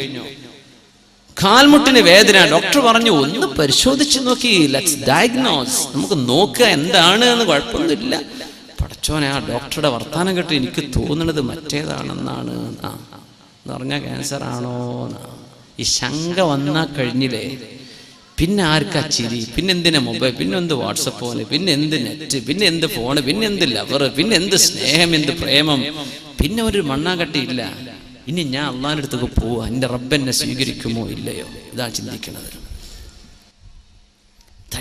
കാൽമുട്ടിന് വേദന, ഡോക്ടർ പറഞ്ഞു ഒന്ന് പരിശോധിച്ച് നോക്കി, ലെറ്റ്സ് ഡയഗ്നോസ്, നമുക്ക് നോക്കുക എന്താണ് എന്ന്. കുഴപ്പമൊന്നുമില്ല. പടച്ചോനെ, ആ ഡോക്ടറുടെ വർത്താനം കേട്ട് എനിക്ക് തോന്നുന്നത് മറ്റേതാണെന്നാണ് എന്ന് പറഞ്ഞാൽ ക്യാൻസർ ആണോ? ഈ ശങ്ക വന്നാ കഴിഞ്ഞില്ലേ, പിന്നെ ആർക്കാ ചിരി, പിന്നെ എന്തിനാ മൊബൈൽ, പിന്നെ എന്ത് വാട്സപ്പ് ഫോണ്, പിന്നെ എന്ത് നെറ്റ്, പിന്നെ എന്ത് ഫോണ്, പിന്നെ എന്ത് ലവർ, പിന്നെ എന്ത് സ്നേഹം, എന്ത് പ്രേമം, പിന്നെ ഒരു മണ്ണാകട്ടിയില്ല. ഇനി ഞാൻ അള്ളാഹിന്റെ അടുത്തേക്ക് പോവാ, എൻ്റെ റബ്ബ് എന്നെ സ്വീകരിക്കുമോ ഇല്ലയോ? ഇതാ ചിന്തിക്കുന്നത്.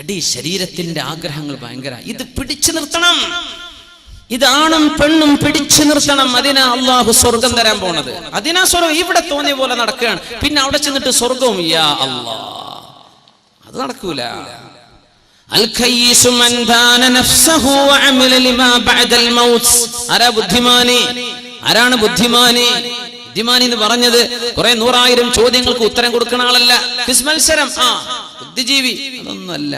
തടി, ശരീരത്തിന്റെ ആഗ്രഹങ്ങൾ ഭയങ്കര. ഇത് പിടിച്ചു നിർത്തണം. ഇതാണും പെണ്ണും പിടിച്ചു നിർത്തണം. അതിനാ അള്ളാഹു സ്വർഗം തരാൻ പോണത്. അതിനാ സ്വർഗം. ഇവിടെ തോന്നിയ പോലെ നടക്കുകയാണ്. പിന്നെ അവിടെ ചെന്നിട്ട് സ്വർഗവും യാ അല്ലാ, അത് നടക്കൂല. ആരാണ് ബുദ്ധിമാനി? ബുദ്ധിമാനി എന്ന് പറഞ്ഞത് കുറെ 100,000 ചോദ്യങ്ങൾക്ക് ഉത്തരം കൊടുക്കുന്ന ആളല്ല. ക്വിസ് മത്സരം, ബുദ്ധിജീവി അതൊന്നുമല്ല.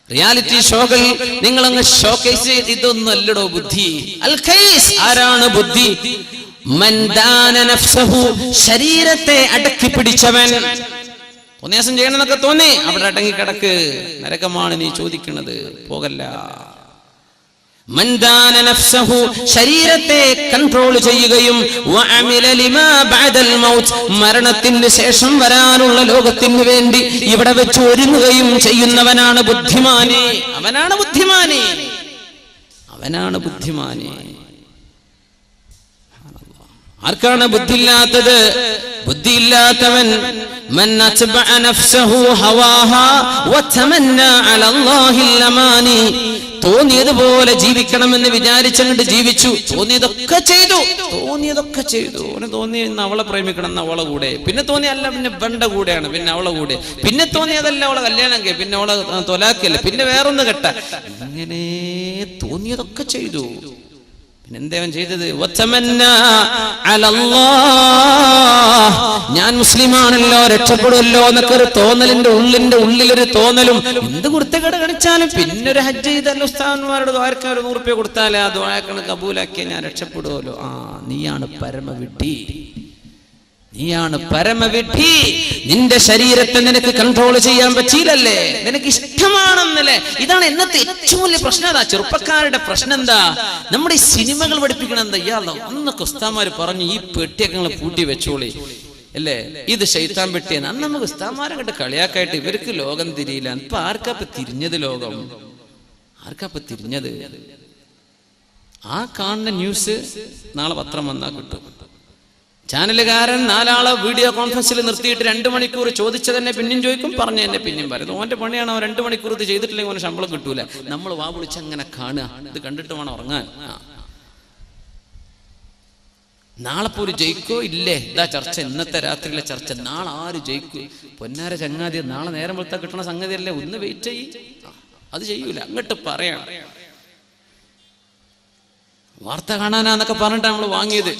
റിയാലിറ്റി ഷോകൾ നിങ്ങളങ്ങ് ഷോക്കേസ്, ഇതൊന്നും അല്ലടോ ബുദ്ധി. അൽ ഖൈസ്, ആരാണ് ബുദ്ധി? മൻ ദാന നഫ്സഹു, ശരീരത്തെ അടക്കി പിടിച്ചവൻ. തോന്നിയാസം ചെയ്യണമെന്നൊക്കെ തോന്നി, അവിടെ അടങ്ങി കിടക്ക്, നരകമാണ് നീ ചോദിക്കുന്നത്, പോകല്ല. മൻ ദാന നഫ്സഹു, ശരീരത്തെ കൺട്രോൾ ചെയ്യുകയും വഅമില ലിമാ ബഅദൽ മൗത്ത്, മരണത്തിന് ശേഷം വരാനുള്ള ലോകത്തിന് വേണ്ടി ഇവിടെ വെച്ച് ഒരുങ്ങുകയും ചെയ്യുന്നവനാണ് ബുദ്ധിമാനി. അവനാണ് ബുദ്ധിമാനി, അവനാണ് ബുദ്ധിമാനി. ആർക്കാണ് ബുദ്ധിയില്ലാത്തത്? ബുദ്ധിയില്ലാത്തവൻ മൻ അത്ബഅ നഫ്സഹു ഹവാഹാ വതമന്നാ അലല്ലാഹിൽ അമാനി, തോന്നിയതുപോലെ ജീവിക്കണമെന്ന് വിചാരിച്ചങ്ങോട്ട് ജീവിച്ചു, തോന്നിയതൊക്കെ ചെയ്തു. അവന് തോന്നി ഇന്ന് അവളെ പ്രേമിക്കണം എന്ന് അവളെ കൂടെ, പിന്നെ തോന്നിയല്ല പിന്നെ ബണ്ട കൂടെയാണ്, പിന്നെ അവളെ കൂടെ, പിന്നെ തോന്നിയതല്ല അവളെ കല്യാണം കഴി, പിന്നെ അവളെ തൊലാക്കല്ല, പിന്നെ വേറൊന്ന് കെട്ട, ഇങ്ങനെ തോന്നിയതൊക്കെ ചെയ്തു. പിന്നെന്താ അവൻ ചെയ്തത്? ഞാൻ മുസ്ലിമാണല്ലോ, രക്ഷപ്പെടുമല്ലോ എന്നൊക്കെ ഒരു തോന്നലിന്റെ ഉള്ളിലൊരു തോന്നലും. എന്ത് കുർത്തക്കേട് കാണിച്ചാലും പിന്നെ ഒരു ഹജ്ജ് ചെയ്തല്ലോ, ഉസ്താദന്മാരോട് ദ്വാരക്കാൻ ഒരു 100 രൂപ കൊടുത്താലേ ആ ദ്വാരക്കണ് കബൂലാക്കിയ ഞാൻ രക്ഷപ്പെടുമല്ലോ. നീയാണ് പരമവിഡ്ഢി, നീയാണ് പരമവിഡ്ഢി. നിന്റെ ശരീരത്തെ നിനക്ക് കൺട്രോൾ ചെയ്യാൻ പറ്റിയില്ലല്ലേ, നിനക്ക് ഇഷ്ടമാണെന്നല്ലേ. ഇതാണ് ഇന്നത്തെ ഏറ്റവും വലിയ പ്രശ്നം. അതാ ചെറുപ്പക്കാരുടെ പ്രശ്നം. എന്താ നമ്മുടെ ഈ സിനിമകൾ പഠിപ്പിക്കണം? എന്താ ഇയാളോ അന്നൊക്കെ ഉസ്താമാര് പറഞ്ഞു, ഈ പെട്ടിയൊക്കെ പൂട്ടി വെച്ചോളി അല്ലേ, ഇത് ശൈത്താൻ പെട്ടിയെന്ന്. അന്ന് നമുക്ക് ഉസ്താമാരെ കണ്ട് കളിയാക്കായിട്ട് ഇവർക്ക് ലോകം തിരിയില്ല. ഇപ്പൊ ആർക്കാപ്പ തിരിഞ്ഞത്? ലോകം ആർക്കാപ്പ തിരിഞ്ഞത്? ആ കാണുന്ന ന്യൂസ് നാളെ പത്രം വന്നാൽ കിട്ടും. ചാനലുകാരൻ 4 ആളെ വീഡിയോ കോൺഫറൻസിൽ നിർത്തിയിട്ട് 2 മണിക്കൂർ ചോദിച്ചതന്നെ പിന്നെയും ചോദിക്കും, പറഞ്ഞ തന്നെ പിന്നെയും പറയുന്നു. ഓന്റെ പണിയാണ്. അവൻ 2 മണിക്കൂർ ഇത് ചെയ്തിട്ടില്ലെങ്കിൽ അവന് ശമ്പളം കിട്ടൂല. നമ്മൾ വാ വിളിച്ച് അങ്ങനെ കാണുക, ഇത് കണ്ടിട്ട് വേണം ഉറങ്ങാൻ. നാളെ പോലും ജയിക്കോ ഇല്ലേ? ഇതാ ചർച്ച, ഇന്നത്തെ രാത്രിയിലെ ചർച്ച. നാളെ ആര് ജയിക്കും? പൊന്നാര ചങ്ങാതി, നാളെ നേരം വെളുത്താൽ കിട്ടണ സംഗതിയല്ലേ, ഒന്ന് വെയിറ്റ് ചെയ്യ്. അത് ചെയ്യൂല, അങ്ങോട്ട് പറയണം. വാർത്ത കാണാനാന്നൊക്കെ പറഞ്ഞിട്ട് നമ്മൾ വാങ്ങിയത്.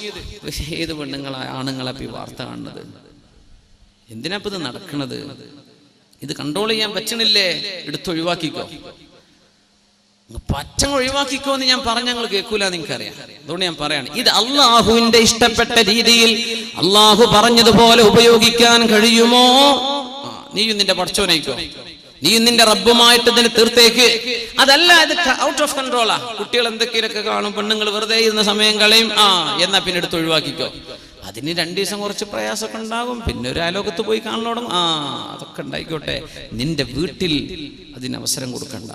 ഏത് പെണ്ണുങ്ങളാ ആണുങ്ങളാ ഈ വാർത്ത കാണുന്നത്? എന്തിനാ ഇത് നടക്കണത്? ഇത് കൺട്രോൾ ചെയ്യാൻ പറ്റണില്ലേ? എടുത്തൊഴിവാക്കിക്കോ, പച്ചങ്ങ ഒഴിവാക്കിക്കോ എന്ന് ഞാൻ പറഞ്ഞ ഞങ്ങൾ കേൾക്കൂല, നിങ്ങൾക്കറിയാം. അതുകൊണ്ട് ഞാൻ പറയാണ്, ഇത് അള്ളാഹുവിന്റെ ഇഷ്ടപ്പെട്ട രീതിയിൽ അള്ളാഹു പറഞ്ഞതുപോലെ ഉപയോഗിക്കാൻ കഴിയുമോ? നീയും നിന്റെ പടച്ചോനേക്കോ, നീ നിന്റെ റബ്ബുമായിട്ട് ഇതിന് തീർത്തേക്ക്. അതല്ല, ഇത് ഔട്ട് ഓഫ് കൺട്രോളാ. കുട്ടികൾ എന്തൊക്കെയൊക്കെ കാണും, പെണ്ണുങ്ങൾ വെറുതെ ഇരുന്ന സമയം കളയും, എന്നാ പിന്നെ എടുത്ത് ഒഴിവാക്കിക്കോ. അതിന് 2 ദിവസം കുറച്ച് പ്രയാസമൊക്കെ ഉണ്ടാകും, പിന്നെ ഒരു അയലോകത്ത് പോയി കാണലോടും. അതൊക്കെ ഉണ്ടായിക്കോട്ടെ, നിന്റെ വീട്ടിൽ അതിന് അവസരം കൊടുക്കണ്ട.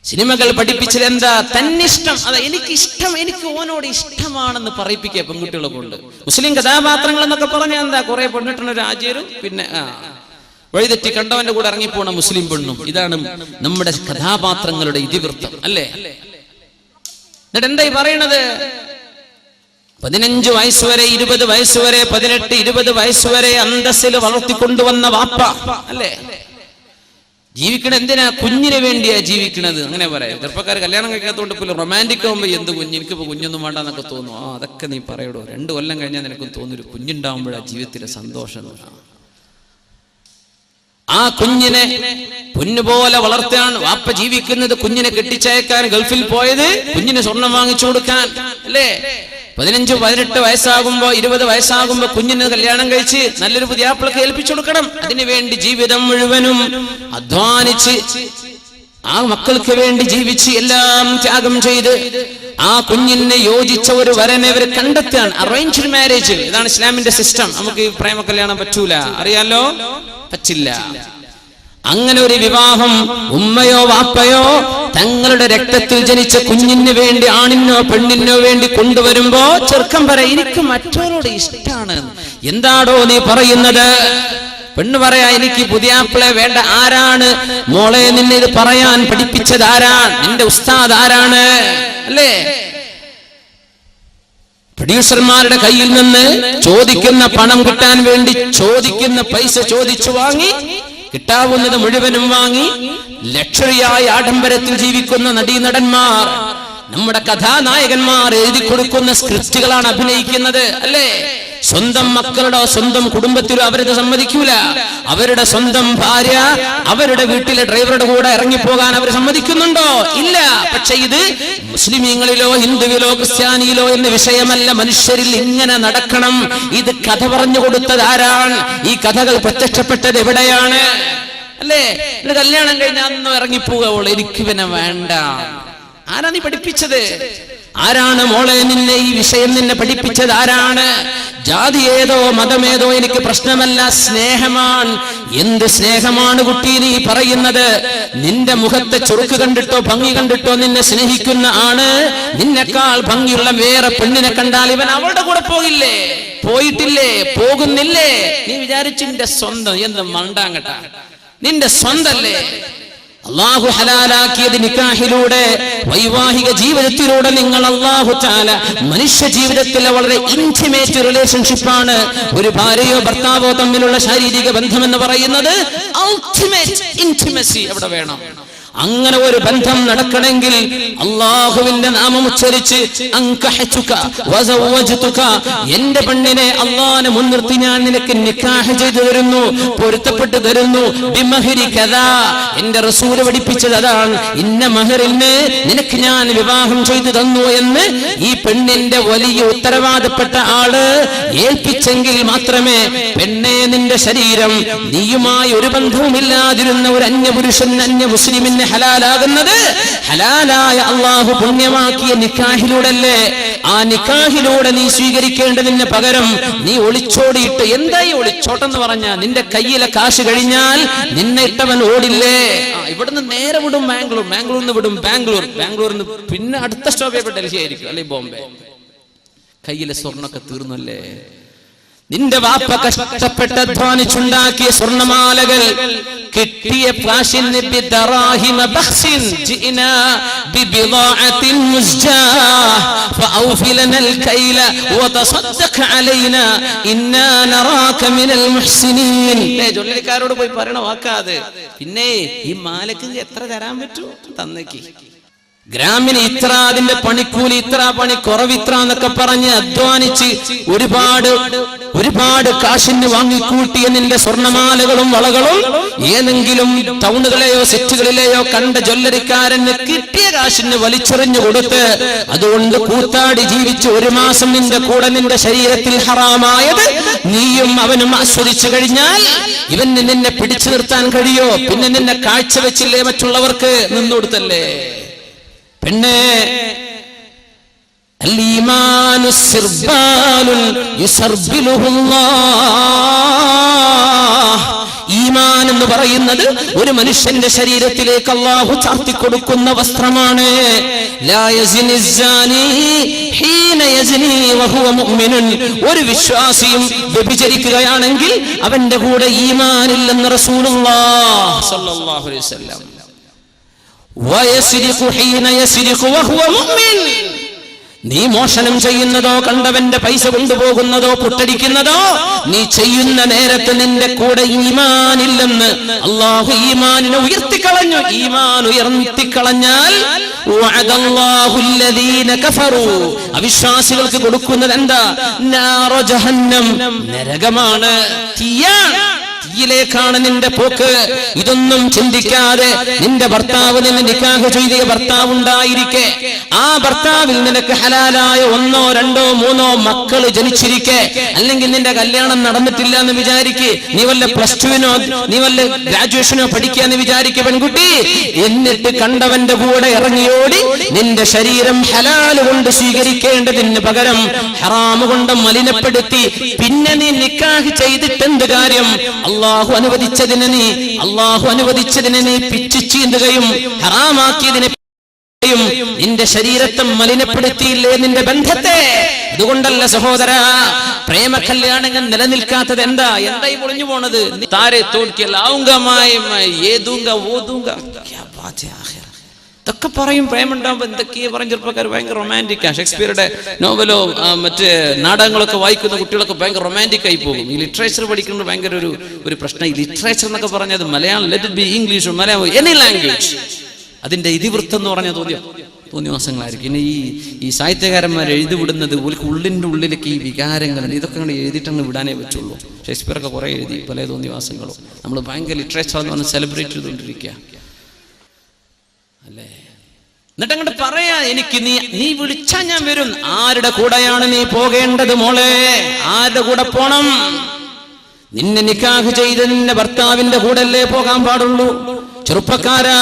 സിനിമകൾ പഠിപ്പിച്ചത് എന്താ? തന്നിഷ്ടം. അതാ എനിക്കിഷ്ടം, എനിക്ക് ഓനോട് ഇഷ്ടമാണെന്ന് പറയിപ്പിക്കുക പെൺകുട്ടികളെ കൊണ്ട്. മുസ്ലിം കഥാപാത്രങ്ങൾ എന്നൊക്കെ പറഞ്ഞാൽ എന്താ? കുറെ പെണ്ണിട്ടണ രാജ്യരും പിന്നെ വഴിതെറ്റി കണ്ടവന്റെ കൂടെ ഇറങ്ങിപ്പോണ മുസ്ലിം പെണ്ണും. ഇതാണ് നമ്മുടെ കഥാപാത്രങ്ങളുടെ ഇതിവൃത്തം അല്ലേ? എന്നിട്ട് എന്തായി പറയണത്? 15 വയസ്സ് വരെ, 20 വയസ്സ് വരെ, 18, 20 വയസ്സ് വരെ അന്തസ്സിൽ വളർത്തിക്കൊണ്ടുവന്ന വാപ്പ അല്ലേ? ജീവിക്കണ എന്തിനാ? കുഞ്ഞിന് വേണ്ടിയാ ജീവിക്കണത്. അങ്ങനെ പറയാം. ചെറുപ്പക്കാർ കല്യാണം കഴിക്കാത്തതുകൊണ്ട് ഇപ്പോൾ റൊമാൻറ്റിക് ആകുമ്പോൾ എന്ത് കുഞ്ഞ്, എനിക്കിപ്പോ കുഞ്ഞൊന്നും വേണ്ടെന്നൊക്കെ തോന്നും. അതൊക്കെ നീ പറയടോ. 2 കൊല്ലം കഴിഞ്ഞാൽ നിനക്കും തോന്നൊരു കുഞ്ഞുണ്ടാവുമ്പോഴാ ജീവിതത്തിലെ സന്തോഷം. ആ കുഞ്ഞിനെ പൊന്നുപോലെ വളർത്താൻ വാപ്പ ജീവിക്കുന്നത്. കുഞ്ഞിനെ കെട്ടിച്ചയക്കാൻ ഗൾഫിൽ പോയത് കുഞ്ഞിന് സ്വർണം വാങ്ങിച്ചു കൊടുക്കാൻ അല്ലേ? 15, 18 വയസ്സാകുമ്പോ, 20 വയസ്സാകുമ്പോ കുഞ്ഞിന് കല്യാണം കഴിച്ച് നല്ലൊരു പുതിയാപ്പിളക്ക് ഏൽപ്പിച്ചു കൊടുക്കണം. അതിനുവേണ്ടി ജീവിതം മുഴുവനും അധ്വാനിച്ച് ആ മക്കൾക്ക് വേണ്ടി ജീവിച്ച് എല്ലാം ത്യാഗം ചെയ്ത് ആ കുഞ്ഞിനെ യോജിച്ച ഒരു വരനെ അവർ കണ്ടെത്താൻ. അറേഞ്ച്ഡ് മാരേജ്, ഇതാണ് ഇസ്ലാമിന്റെ സിസ്റ്റം. നമുക്ക് ഈ പ്രേമ കല്യാണം പറ്റൂല, അറിയാലോ, പറ്റില്ല. അങ്ങനെ ഒരു വിവാഹം ഉമ്മയോ വാപ്പയോ തങ്ങളുടെ രക്തത്തിൽ ജനിച്ച കുഞ്ഞിന് വേണ്ടി, ആണിനോ പെണ്ണിനോ വേണ്ടി കൊണ്ടുവരുമ്പോ ചെറുക്കം പറയും, എനിക്ക് മറ്റവരോട് ഇഷ്ടമാണ്. എന്താടോ നീ പറയുന്നത്? പെണ്ണ് പറയാ എനിക്ക് പുതിയാപ്പിളെ വേണ്ട. ആരാണ് മോളെ നിന്നെ ഇത് പറയാൻ പഠിപ്പിച്ചത്? ആരാണ് നിന്റെ ഉസ്താദ്? ആരാണ്? അല്ലേ? പ്രൊഡ്യൂസർമാരുടെ കയ്യിൽ നിന്ന് ചോദിക്കുന്ന പണം കിട്ടാൻ വേണ്ടി ചോദിക്കുന്ന പൈസ ചോദിച്ചു വാങ്ങി കിട്ടാവുന്നത് മുഴുവനും വാങ്ങി ലക്ഷറിയായ ആഡംബരത്തിൽ ജീവിക്കുന്ന നടീനടന്മാർ, നമ്മുടെ കഥാനായകന്മാർ എഴുതി കൊടുക്കുന്ന സ്ക്രിപ്റ്റുകളാണ് അഭിനയിക്കുന്നത്. അല്ലേ? സ്വന്തം മക്കളുടെ സ്വന്തം കുടുംബത്തിലോ അവരത് സമ്മതിക്കൂല. അവരുടെ സ്വന്തം ഭാര്യ അവരുടെ വീട്ടിലെ ഡ്രൈവറുടെ കൂടെ ഇറങ്ങിപ്പോകാൻ അവർ സമ്മതിക്കുന്നുണ്ടോ? ഇല്ല. പക്ഷെ ഇത് മുസ്ലിമീങ്ങളിലോ ഹിന്ദുവിലോ ക്രിസ്ത്യാനിയിലോ എന്ന വിഷയമല്ല. മനുഷ്യരിൽ ഇങ്ങനെ നടക്കണം. ഇത് കഥ പറഞ്ഞു കൊടുത്തത് ആരാണ്? ഈ കഥകൾ പ്രത്യക്ഷപ്പെട്ടത് എവിടെയാണ്? അല്ലേ? കല്യാണം കഴിഞ്ഞാൽ അന്ന് ഇറങ്ങിപ്പോകുള്ളൂ. എനിക്ക് പിന്നെ വേണ്ട. ആരാ നീ പഠിപ്പിച്ചത്? ആരാണ് മോളെ നിന്നെ ഈ വിഷയം നിന്നെ പഠിപ്പിച്ചത്? ആരാണ്? ജാതി ഏതോ മതമേതോ എനിക്ക് പ്രശ്നമല്ല, സ്നേഹമാണ്. എന്ത് സ്നേഹമാണ് കുട്ടി നീ പറയുന്നത്? നിന്റെ മുഖത്തെ ചുറുക്ക് കണ്ടിട്ടോ ഭംഗി കണ്ടിട്ടോ നിന്നെ സ്നേഹിക്കുന്ന ആണ് നിന്നെക്കാൾ ഭംഗിയുള്ള വേറെ പെണ്ണിനെ കണ്ടാൽ ഇവൻ അവളുടെ കൂടെ പോകില്ലേ? പോയിട്ടില്ലേ? പോകുന്നില്ലേ? നീ വിചാരിച്ചു നിന്റെ സ്വന്തം എന്ത് മണ്ടാങ്ങട്ട? നിന്റെ സ്വന്തല്ലേ? അല്ലാഹു ഹലാലാക്കിയത് നിക്കാഹിലൂടെ, വൈവാഹിക ജീവിതത്തിലൂടെ. നിങ്ങൾ അല്ലാഹു തആല മനുഷ്യ ജീവിതത്തിലെ വളരെ ഇന്റിമേറ്റ് റിലേഷൻഷിപ്പാണ് ഒരു ഭാര്യയോ ഭർത്താവോ തമ്മിലുള്ള ശാരീരിക ബന്ധം എന്ന് പറയുന്നത്. അൾട്ടിമേറ്റ് ഇന്റിമസി അവിടെ വേണം. അങ്ങനെ ഒരു ബന്ധം നടക്കണമെങ്കിൽ അല്ലാഹുവിന്റെ നാമം ഉച്ചരിച്ച് അൻകഹതുക വസവ്വജ്തുക, എന്റെ പെണ്ണിനെ അല്ലാഹുവിനെ മുൻനിർത്തി ഞാൻ നിനക്ക് നിക്കാഹ് ചെയ്തു തരുന്നു, പൊരുത്തപ്പെട്ടു തരുന്നു. ബിമഹരി കദാ, എന്റെ റസൂൽ പഠിപ്പിച്ചത് അതാണ്. ഇന്ന മഹറിന് നിനക്ക് ഞാൻ വിവാഹം ചെയ്തു തന്നു എന്ന് ഈ പെണ്ണിന്റെ വലിയ ഉത്തരവാദപ്പെട്ട ആള് ഏൽപ്പിച്ചെങ്കിൽ മാത്രമേ പെണ്ണെ നിന്റെ ശരീരം നീയുമായി ഒരു ബന്ധവുമില്ലാതിരുന്ന ഒരു അന്യപുരുഷൻ അന്യ മുസ്ലിമിന് ഹലാലാകുന്നത്. ഹലാലായ അല്ലാഹു പുണ്യമാക്കിയ നിക്കാഹിലൂടെയല്ലേ? ആ നിക്കാഹിലൂടെ നീ സ്വീകരിക്കേണ്ടതിന് പകരം നീ ഒളിച്ചോടിയിട്ട്, എന്തായി ഒളിച്ചോട്ടെന്ന് പറഞ്ഞാ നിന്റെ കയ്യിലെ കാശ് കഴിഞ്ഞാൽ നിന്നെ ഇട്ടവൻ ഓടില്ലേ? ഇവിടുന്ന് നേരെ വിടും ബാംഗ്ലൂർ, ബാംഗ്ലൂരിൽ നിന്ന് വിടും ബാംഗ്ലൂരിൽ നിന്ന് പിന്നെ അടുത്ത സ്റ്റോപ്പ് ഡൽഹി ആയിരിക്കും, അല്ലെ ബോംബെ. കയ്യിലെ സ്വർണ്ണൊക്കെ തീർന്നല്ലേ? നിന്റെ വാപ്പ കഷ്ടപ്പെട്ട് അധ്വാനിച്ചുണ്ടാക്കിയ സ്വർണമാലകൾ കിട്ടിയ ഫ്ലാഷിന് ബിദറാഹിമ ബഖ്സിൻ ജിനാ ബിബിദാഅത്തിൻ മുസ്ജാ ഫഔഫി ലനൽ കൈല വതസദ്ദഖ് അലൈനാ ഇന്നാ നറാക മിനൽ മുഹ്സിനീൻ. ജോലിക്കാരോട് പോയി പറയണ വാക്കാത്. പിന്നെ ഈ മാലക്ക് എത്ര തരാൻ പറ്റൂ? തന്നേക്ക്. ഗ്രാമിന് ഇത്ര, അതിന്റെ പണിക്കൂലി ഇത്ര, പണി കുറവിത്ര എന്നൊക്കെ പറഞ്ഞ് അധ്വാനിച്ച് ഒരുപാട് കാശിന് വാങ്ങിക്കൂട്ടിയ നിന്റെ സ്വർണമാലകളും വളകളും ഏതെങ്കിലും ടൗണുകളെയോ സെറ്റുകളിലെയോ കണ്ട ജ്വല്ലറിക്കാരന് കിട്ടിയ കാശിന് വലിച്ചെറിഞ്ഞു കൊടുത്ത് അതുകൊണ്ട് കൂത്താടി ജീവിച്ച് ഒരു മാസം നിന്റെ കൂടെ നിന്റെ ശരീരത്തിൽ ഹറാമായത് നീയും അവനും ആസ്വദിച്ചു കഴിഞ്ഞാൽ ഇവന് നിന്നെ പിടിച്ചു നിർത്താൻ കഴിയോ? പിന്നെ നിന്നെ കാഴ്ചവെച്ചില്ലേ മറ്റുള്ളവർക്ക്? നിന്നുകൊടുത്തല്ലേ? പെണ്ണേ, അൽ-ഈമാനു സിർബാലുൻ യുസർബിലുഹുല്ലാഹ്. ഈമാൻ എന്ന് പറയുന്നത് ഒരു മനുഷ്യന്റെ ശരീരത്തിലേക്ക് അല്ലാഹു ചാർത്തിക്കൊടുക്കുന്ന വസ്ത്രമാണ്. ലാ യസ്നി സാനി ഹീന യസ്നി വഹുവ മുഅ്മിനുൻ. ഒരു വിശ്വാസിയും വ്യഭിചരിക്കുകയാണെങ്കിൽ അവന്റെ കൂടെ ഈമാൻ ഇല്ലെന്ന് റസൂലുള്ളാഹി സ്വല്ലല്ലാഹു അലൈഹി വസല്ലം. വയസ്രിഖു ഹീന യസ്രിഖു വഹുവ മുഅ്മിൻ. നീ മോഷണം ചെയ്യുന്നതോ കണ്ടവന്റെ പൈസ കൊണ്ടുപോകുന്നതോ പുട്ടടിക്കുന്നതോ നീ ചെയ്യുന്ന നേരത്ത് നിന്റെ കൂടെ ഈമാൻ ഇല്ലെന്ന് അല്ലാഹു ഈമാനിനെ ഉയർത്തിക്കളഞ്ഞു. ഈമാൻ ഉയർത്തിക്കളഞ്ഞാൽ വഅദല്ലാഹു അല്ലദീന കഫറു, അവിശ്വാസികൾക്ക് കൊടുക്കുന്നത് എന്താ? നാറു ജഹന്നം, നരകമാണ്, തീയാണ്. യിലേക്കാണ് നിന്റെ പോക്ക്. ഇതൊന്നും ചിന്തിക്കാതെ നിന്റെ ഭർത്താവ് നിന്നെ നിക്കാഹ് ചെയ്ത ഭർത്താവ് ഉണ്ടായിരിക്കെ ആ ഭർത്താവിൽ നിനക്ക് ഹലാലായ 1, 2, 3 മക്കള് ജനിച്ചിരിക്കെ, അല്ലെങ്കിൽ നിന്റെ കല്യാണം നടന്നിട്ടില്ല എന്ന് വിചാരിക്കെ, നീ വല്ല +2നോ നീ വല്ല ഗ്രാജുവേഷനോ പഠിക്കാന്ന് വിചാരിക്കെ പെൺകുട്ടി, എന്നിട്ട് കണ്ടവന്റെ കൂടെ ഇറങ്ങിയോടി നിന്റെ ശരീരം ഹലാല് കൊണ്ട് സ്വീകരിക്കേണ്ടതിന് പകരം ഹറാമ് കൊണ്ട് മലിനപ്പെടുത്തി പിന്നെ നീ നിക്കാഹ് ചെയ്തിട്ടെന്ത് കാര്യം? അല്ലാഹു അനുവദിച്ചതിനെ നീ പിച്ചു ചീന്തുകയും ഹറാമാക്കിയതിനെ നിന്റെ ശരീരത്തെ മലിനപ്പെടുത്തിയില്ലേ നിന്റെ ബന്ധത്തെ? അതുകൊണ്ടല്ല സഹോദര പ്രേമ കല്യാണങ്ങൾ നിലനിൽക്കാത്തത്. എന്താ ഈ പൊളിഞ്ഞു പോണത്? താരെ ഇതൊക്കെ പറയും പ്രേമുണ്ടാവുമ്പോ എന്തൊക്കെയാ പറയും ചെറുപ്പക്കാർ. ഭയങ്കര റൊമാൻറ്റിക്കാ. ഷേക്സ്പിയറുടെ നോവലോ മറ്റ് നാടകങ്ങളൊക്കെ വായിക്കുന്ന കുട്ടികളൊക്കെ ഭയങ്കര റൊമാൻറ്റിക് ആയി പോകും. ഈ ലിറ്ററേച്ചർ പഠിക്കുന്നത് ഭയങ്കര ഒരു പ്രശ്നം. ഈ ലിറ്ററേച്ചർ എന്നൊക്കെ പറഞ്ഞത് Malayalam, let it be English, Malayalam, any language, അതിന്റെ ഇതിവൃത്തം എന്ന് പറഞ്ഞാൽ തോന്നിവാസങ്ങളായിരിക്കും. ഇനി ഈ സാഹിത്യകാരന്മാർ എഴുതി വിടുന്നത് ഉള്ളിൻ്റെ ഉള്ളിലേക്ക് ഈ വികാരങ്ങൾ ഇതൊക്കെ അങ്ങോട്ട് എഴുതിയിട്ടങ്ങ് വിടാനേ പറ്റുള്ളൂ. ഷേക്സ്പിയറൊക്കെ കുറേ എഴുതി പല തോന്നിവാസങ്ങളും. നമ്മൾ ഭയങ്കര ലിറ്ററേച്ചർ എന്ന് പറഞ്ഞ് സെലിബ്രേറ്റ് ചെയ്തുകൊണ്ടിരിക്കുക അല്ലേ? എന്നിട്ട് അങ്ങോട്ട് പറയാ, എനിക്ക് നീ വിളിച്ചാ ഞാൻ വരും. ആരുടെ കൂടെയാണ് നീ പോകേണ്ടത് മോളെ? ആരുടെ കൂടെ പോണം? നിന്നെ നിക്കാഹ് ചെയ്ത് നിന്റെ ഭർത്താവിന്റെ കൂടല്ലേ പോകാൻ പാടുള്ളൂ. ചെറുപ്പക്കാരാ,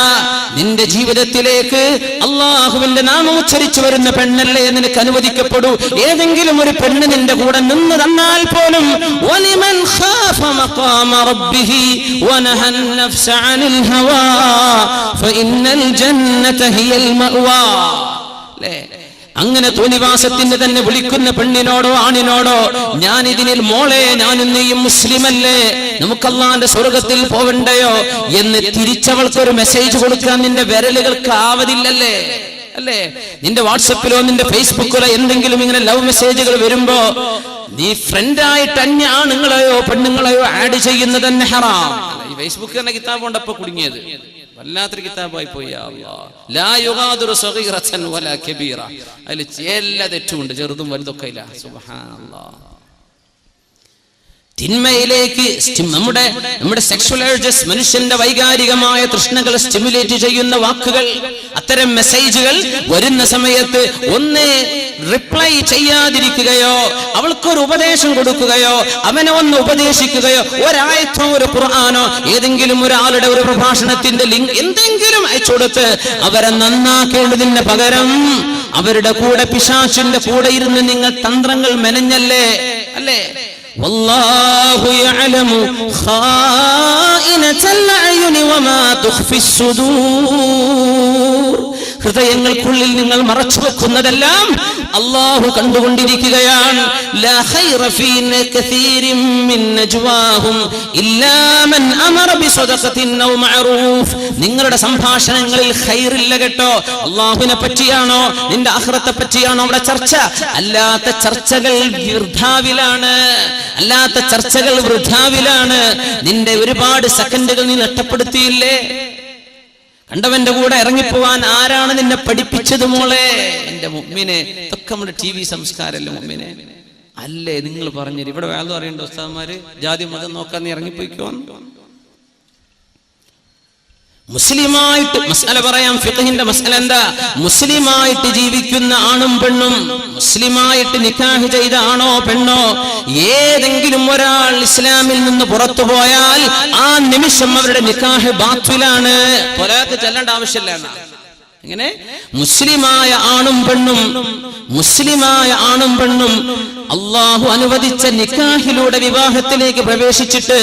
നിന്റെ ജീവിതത്തിലേക്ക് അള്ളാഹുവിന്റെ നാമം ഉച്ചരിച്ചു വരുന്ന പെണ്ണല്ലേ നിനക്ക് അനുവദിക്കപ്പെടൂ. ഏതെങ്കിലും ഒരു പെണ്ണ് നിന്റെ കൂടെ നിന്ന് തന്നാൽ പോലും വലിമൻ ഖാഫ മഖാമ റബ്ബിഹി വനഹൻ നഫ്സ അനിൽ ഹവാ ഫഇന്നൽ ജന്നത ഹിയൽ മഅവാ. അങ്ങനെ തോന്നിവാസത്തിന് തന്നെ വിളിക്കുന്ന പെണ്ണിനോടോ ആണിനോടോ ഞാൻ ഇതിനിൽ മോളെ ഞാനും നീയും മുസ്ലിമല്ലേ, നമുക്ക് അല്ലാഹുവിന്റെ സ്വർഗത്തിൽ പോവണ്ടയോ എന്ന് തിരിച്ചവൾക്കൊരു മെസ്സേജ് കൊടുക്കാൻ നിന്റെ വിരലുകൾക്ക് ആവതില്ലല്ലേ? അല്ലേ? നിന്റെ വാട്സപ്പിലോ നിന്റെ ഫേസ്ബുക്കിലോ എന്തെങ്കിലും ഇങ്ങനെ ലവ് മെസ്സേജുകൾ വരുമ്പോ നീ ഫ്രണ്ടായിട്ട് അന്യ ആണുങ്ങളെയോ പെണ്ണുങ്ങളെയോ ആഡ് ചെയ്യുന്നത് തന്നെ ഹറാം. ഈ ഫേസ്ബുക്ക് തന്നെ കിതാബ് കൊണ്ടപ്പോ കുടുങ്ങിയത് വല്ലാത്തൊരു കിതാബായി പോയി. അതിൽ എല്ലാ തെറ്റുമുണ്ട്, ചെറുതും വലുതൊക്കെ ഇല്ല. സുബ്ഹാനല്ലാഹ്. തിന്മയിലേക്ക് നമ്മുടെ സെക്ഷൽ ഏർജസ്, മനുഷ്യന്റെ വൈകാരികമായ തൃഷ്ണകൾ സ്റ്റിമുലേറ്റ് ചെയ്യുന്ന വാക്കുകൾ, അത്തരം മെസ്സേജുകൾ വരുന്ന സമയത്ത് ഒന്ന് റിപ്ലൈ ചെയ്യാതിരിക്കുകയോ അവൾക്കൊരു ഉപദേശം കൊടുക്കുകയോ അവനെ ഒന്ന് ഉപദേശിക്കുകയോ ഒരായത്തോ ഒരു ഖുർആനോ ഏതെങ്കിലും ഒരാളുടെ ഒരു പ്രഭാഷണത്തിന്റെ ലിങ്ക് എന്തെങ്കിലും അയച്ചു കൊടുത്ത് അവരെ നന്നാക്കേണ്ടതിന് പകരം അവരുടെ കൂടെ പിശാചിന്റെ കൂടെ ഇരുന്ന് നിങ്ങൾ തന്ത്രങ്ങൾ മെനഞ്ഞല്ലേ? അല്ലേ? വല്ലാഹു യഅലമു ഖായിനതൽ അയുനി വമാ തുഖ്ഫിസ് സുദൂർ. ഹൃദയങ്ങൾക്കുള്ളിൽ നിങ്ങൾ മറച്ചു വെക്കുന്നതെല്ലാം അല്ലാഹു കണ്ടുകൊണ്ടിരിക്കുകയാണ്. ലാ ഖൈറ ഫീ കസീരിൻ മിൻ നജ്വാഹും ഇല്ലാ മൻ അമറ ബിസദഖത്തിൻ ഔ മഅറൂഫ്. നിങ്ങളുടെ സംഭാഷണങ്ങളിൽ ഖൈറില്ല കേട്ടോ. അല്ലാഹുവിനെ പറ്റിയാണോ നിന്റെ ആഖിറത്തെ പറ്റിയാണോ അവിടെ ചർച്ച? അല്ലാത്ത ചർച്ചകൾ വൃഥാവിലാണ്. നിന്റെ ഒരുപാട് സെക്കൻഡുകൾ നീ നഷ്ടപ്പെടുത്തിയില്ലേ? കണ്ടവന്റെ കൂടെ ഇറങ്ങിപ്പോവാൻ ആരാണ് നിന്നെ പഠിപ്പിച്ചത് മോളെ? എന്റെ മുഅ്മിനെ, ഇതൊക്കെ നമ്മുടെ TV സംസ്കാരമല്ലേ മുഅ്മിനെ? അല്ലേ? നിങ്ങൾ പറഞ്ഞത് ഇവിടെ വേദം അറിയേണ്ട ഉസ്താദ്മാര് ജാതി മതം നോക്കാൻ നീ ഇറങ്ങിപ്പോയിക്കോ. മുസ്ലിമായിട്ട് മസ്അല പറയാം. ഫിഖ്ഹിന്റെ മസ്അല എന്താ? മുസ്ലിമായിട്ട് ജീവിക്കുന്ന ആണും പെണ്ണും, മുസ്ലിമായിട്ട് നിക്കാഹ് ചെയ്ത ആണോ പെണ്ണോ, ഏതെങ്കിലും ഒരാൾ ഇസ്ലാമിൽ നിന്ന് പുറത്തു പോയാൽ ആ നിമിഷം അവരുടെ നിക്കാഹ് ബാത്തിലാണ്. ത്വലാഖ് ചെല്ലേണ്ട ആവശ്യമില്ല. എങ്ങനെ? മുസ്ലിമായ ആണും പെണ്ണും അള്ളാഹു അനുവദിച്ച നിക്കാഹിലൂടെ വിവാഹത്തിലേക്ക് പ്രവേശിച്ചിട്ട്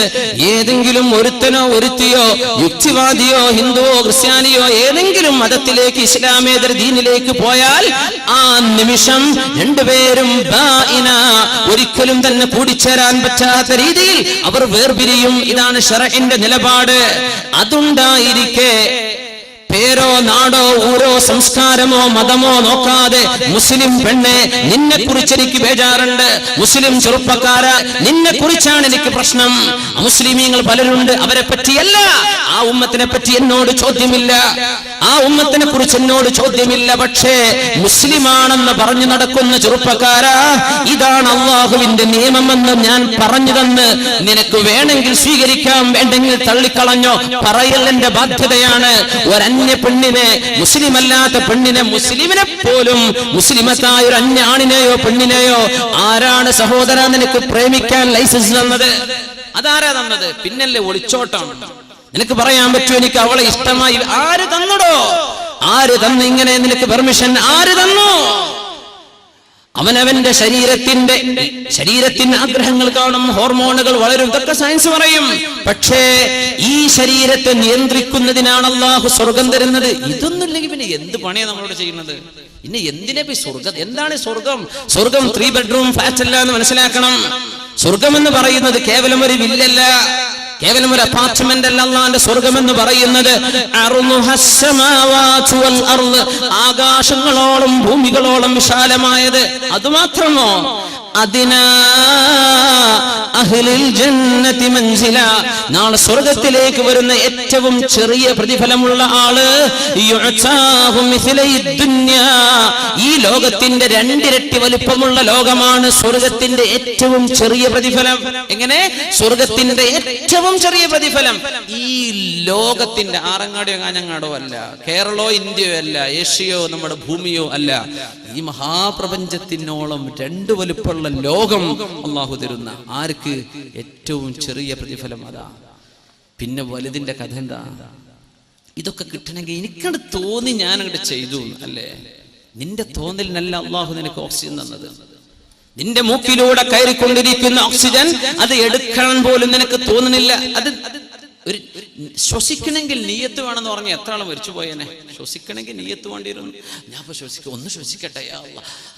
ഏതെങ്കിലും ഒരുത്തനോ ഒരുത്തിയോ യുക്തിവാദിയോ ഹിന്ദുവോ ക്രിസ്ത്യാനിയോ ഏതെങ്കിലും മതത്തിലേക്ക് ഇസ്ലാമേതര ദീനിലേക്ക് പോയാൽ ആ നിമിഷം രണ്ടുപേരും ഒരിക്കലും തന്നെ കൂടിച്ചേരാൻ പറ്റാത്ത രീതിയിൽ അവർ വേർപിരിയും. ഇതാണ് ശറഇന്റെ നിലപാട്. അതുണ്ടായിരിക്കെ പേരോ നാടോ ഊരോ സംസ്കാരമോ മതമോ നോക്കാതെ മുസ്ലിം പെണ്ണെ, നിന്നെ കുറിച്ച് എനിക്ക് ബേജാറുണ്ട്. മുസ്ലിം ചെറുപ്പക്കാര, നിന്നെ കുറിച്ചാണ് എനിക്ക് പ്രശ്നം. മുസ്ലിമീങ്ങൾ പലരുണ്ട്, അവരെ പറ്റിയല്ല. ആ ഉമ്മത്തിനെ പറ്റി എന്നോട് ചോദ്യമില്ല, ആ ഉമ്മത്തിനെ കുറിച്ച് എന്നോട് ചോദ്യമില്ല. പക്ഷേ മുസ്ലിമാണെന്ന് പറഞ്ഞു നടക്കുന്ന ചെറുപ്പക്കാര, ഇതാണ് അള്ളാഹുവിന്റെ നിയമമെന്ന് ഞാൻ പറഞ്ഞു തന്ന് നിനക്ക് വേണമെങ്കിൽ സ്വീകരിക്കാം, വേണ്ടെങ്കിൽ തള്ളിക്കളഞ്ഞോ, പറയൽ എന്റെ ബാധ്യതയാണ്. ഒരന്യ പെണ്ണിനെ, മുസ്ലിം അല്ലാത്ത പെണ്ണിനെ, മുസ്ലിമിനെ പോലും മുസ്ലിമത്തായ ഒരു അന്യ ആണിനെയോ പെണ്ണിനെയോ ആരാണ് സഹോദര നിനക്ക് പ്രേമിക്കാൻ ലൈസൻസ് തന്നത്? അതാരാ തന്നത്? പിന്നല്ലേ ഒളിച്ചോട്ടം. നിനക്ക് പറയാൻ പറ്റുമോ എനിക്ക് അവളെ ഇഷ്ടമായി? ആര് തന്നടോ? ആര് തന്നു ഇങ്ങനെ നിനക്ക് പെർമിഷൻ? ആര് തന്നു? അവനവന്റെ ശരീരത്തിന് ആഗ്രഹങ്ങൾ കാണും, ഹോർമോണുകൾ വളരും, ഇതൊക്കെ സയൻസ് പറയും. പക്ഷേ ഈ ശരീരത്തെ നിയന്ത്രിക്കുന്നതിനാണ് അള്ളാഹു സ്വർഗം തരുന്നത്. ഇതൊന്നുമില്ലെങ്കിൽ പിന്നെ എന്ത് പണിയാണ് നമ്മളോട് ചെയ്യുന്നത്? പിന്നെ എന്തിനാ സ്വർഗം? എന്താണ് സ്വർഗം? സ്വർഗം 3 ബെഡ്റൂം ഫ്ലാറ്റ് അല്ല എന്ന് മനസ്സിലാക്കണം. സ്വർഗം എന്ന് പറയുന്നത് കേവലം ഒരു വില്ലല്ല, കേവലം ഒരു അപ്പാർട്ട്മെന്റ് അല്ല. അല്ലാഹുവിന്റെ സ്വർഗം എന്ന് പറയുന്നത് ആകാശങ്ങളോളം ഭൂമികളോളം വിശാലമായത്. അതുമാത്രമോ? അതിനാ അഹ്ലിൽ ജന്നതി മൻസില, നാളെ സ്വർഗത്തിലേക്ക് വരുന്ന ഏറ്റവും ചെറിയ പ്രതിഫലമുള്ള ആള് യുഅതാഹു മിസ്ലൈ ദുനിയാ, ഈ ലോകത്തിന്റെ 2 ഇരട്ടി വലിപ്പമുള്ള ലോകമാണ് സ്വർഗത്തിന്റെ ഏറ്റവും ചെറിയ പ്രതിഫലം. എങ്ങനെ? സ്വർഗത്തിന്റെ ഏറ്റവും ചെറിയ പ്രതിഫലം ഈ ലോകത്തിന്റെ ആറങ്ങാടിയോ കാഞ്ഞങ്ങാടോ അല്ല, കേരളോ ഇന്ത്യയോ അല്ല, ഏഷ്യയോ നമ്മുടെ ഭൂമിയോ അല്ല, ഈ മഹാപ്രപഞ്ചത്തിനോളം 2 വലിപ്പമുള്ള ലോകം അള്ളാഹു തരുന്ന ആർക്ക് ഏറ്റവും ചെറിയ പ്രതിഫലം അതാ. പിന്നെ വലുതിന്റെ കഥ എന്താ? ഇതൊക്കെ കിട്ടണമെങ്കിൽ എനിക്കത് തോന്നി ഞാൻ അങ്ങോട്ട് ചെയ്തു അല്ലേ? നിന്റെ തോന്നലിനല്ല അള്ളാഹു നിനക്ക് ഓക്സിജൻ തന്നത്. നിന്റെ മൂക്കിലൂടെ കയറിക്കൊണ്ടിരിക്കുന്ന ഓക്സിജൻ അത് എടുക്കാൻ പോലും നിനക്ക് തോന്നുന്നില്ല. അത് ഒരു ശ്വസിക്കണമെങ്കിൽ നീയത്ത് വേണമെന്ന് പറഞ്ഞാൽ എത്ര ആളും മരിച്ചു പോയേനെ. ശ്വസിക്കണമെങ്കിൽ നീയത്ത് വേണ്ടിയിരുന്നു. ഞാൻ ഇപ്പൊ ഒന്ന് ശ്വസിക്കട്ടെ,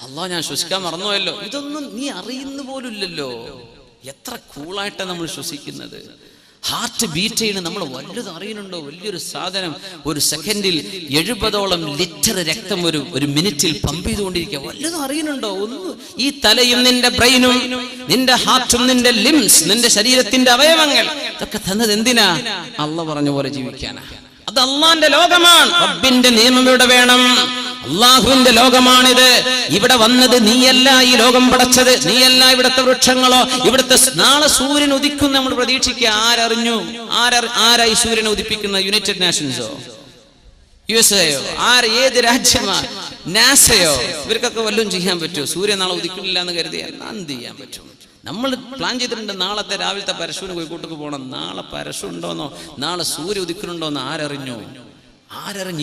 അള്ളാഹ് ഞാൻ ശ്വസിക്കാൻ മറന്നുപോയല്ലോ. ഇതൊന്നും നീ അറിയുന്ന പോലും ഇല്ലല്ലോ. എത്ര കൂളായിട്ടാണ് നമ്മൾ ശ്വസിക്കുന്നത്. ഹാർട്ട് ബീറ്റ് ചെയ്യണ നമ്മൾ വല്ലതും അറിയുന്നുണ്ടോ? വലിയൊരു സാധനം ഒരു സെക്കൻഡിൽ 70ഓളം ലിറ്റർ രക്തം ഒരു മിനിറ്റിൽ പമ്പ് ചെയ്തുകൊണ്ടിരിക്കുക. വല്ലതും അറിയുന്നുണ്ടോ? ഒന്ന് ഈ തലയും നിന്റെ ബ്രെയിനും നിന്റെ ഹാർട്ടും നിന്റെ ലിംസ് നിന്റെ ശരീരത്തിന്റെ അവയവങ്ങൾ ഇതൊക്കെ തന്നത് എന്തിനാ? അള്ളാഹ് പറഞ്ഞ പോലെ ജീവിക്കാനാ. അത് അള്ളാന്റെ ലോകമാണ്. റബ്ബിന്റെ നിയമം ഇവിടെ വേണം. അള്ളാഹുവിന്റെ ലോകമാണിത്. ഇവിടെ വന്നത് നീയല്ല, ഈ ലോകം പടച്ചത് നീയല്ല. ഇവിടുത്തെ വൃക്ഷങ്ങളോ ഇവിടുത്തെ നാളെ സൂര്യൻ ഉദിക്കും നമ്മൾ പ്രതീക്ഷിക്കുക. ആരറിഞ്ഞു? ആരായി സൂര്യനെ ഉദിപ്പിക്കുന്ന? യുണൈറ്റഡ് നേഷൻസോ USA-യോ? ഏത് രാജ്യമാ? നാസയോ? ഇവർക്കൊക്കെ വല്ലതും ചെയ്യാൻ പറ്റുമോ? സൂര്യൻ നാളെ ഉദിക്കുന്നില്ല എന്ന് കരുതിയാൽ എന്ത് ചെയ്യാൻ പറ്റും? നമ്മൾ പ്ലാൻ ചെയ്തിട്ടുണ്ട് നാളത്തെ രാവിലത്തെ പരശുവിന് കോഴിക്കോട്ടേക്ക് പോകണം. നാളെ പരശു ഉണ്ടോന്നോ നാളെ സൂര്യ ഉദിക്കുന്നുണ്ടോന്നോ ആരറിഞ്ഞു?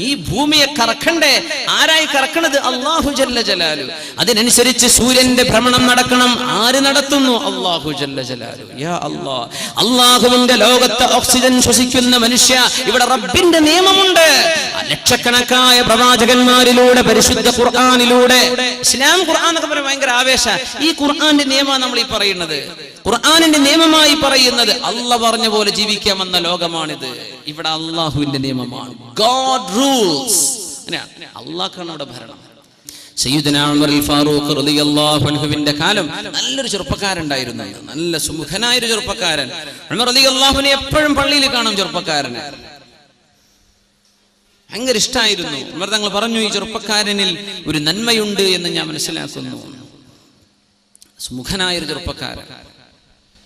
ഈ ഭൂമിയെ കറക്കണ്ടേ? ആരായി കറക്കണത്? അല്ലാഹു ജല്ല ജലാലു. അതിനനുസരിച്ച് സൂര്യന്റെ ഭ്രമണം നടക്കണം. ആര് നടത്തുന്നു? അല്ലാഹു ജല്ല ജലാലു. യാ അല്ലാഹ്, അല്ലാഹുവിന്റെ ലോകത്തെ ഓക്സിജൻ ശ്വസിക്കുന്ന മനുഷ്യ, ഇവിടെ റബ്ബിന്റെ നിയമമുണ്ട്. ലക്ഷക്കണക്കായ പ്രവാചകന്മാരിലൂടെ പരിശുദ്ധ ഖുർആനിലൂടെ, ഇസ്ലാം ഖുർആൻ എന്നൊക്കെ പറയുന്നത് ഭയങ്കര ആവേശ. ഈ ഖുർആന്റെ നിയമമാണ് നമ്മൾ ഈ പറയുന്നത്. ഖുർആനിന്റെ നിയമമായി പറയുന്നത് അള്ളാഹ് പറഞ്ഞ പോലെ ജീവിക്കാമെന്ന ലോകമാണിത്. ഇവിടെ അള്ളാഹുവിന്റെ നിയമമാണ്. God rules. അള്ളാഹ്ക്കാണ് അവിടെ ഭരണം. സയ്യിദുനാ ഉമർ ഫാറൂഖ് റളിയല്ലാഹു അൻഹുവിന്റെ കാലം നല്ലൊരു ചെറുപ്പക്കാരുണ്ടായിരുന്നു. നല്ല സുമുഖനായൊരു ചെറുപ്പക്കാരൻ. ഉമർ റളിയല്ലാഹുവിനെ എപ്പോഴും പള്ളിയിൽ കാണും. ചെറുപ്പക്കാരന് ഭയങ്കര ഇഷ്ടമായിരുന്നു. ഉമർ തങ്ങൾ പറഞ്ഞു, ഈ ചെറുപ്പക്കാരനിൽ ഒരു നന്മയുണ്ട് എന്ന് ഞാൻ മനസ്സിലാക്കുന്നു. സുമുഖനായൊരു ചെറുപ്പക്കാരൻ.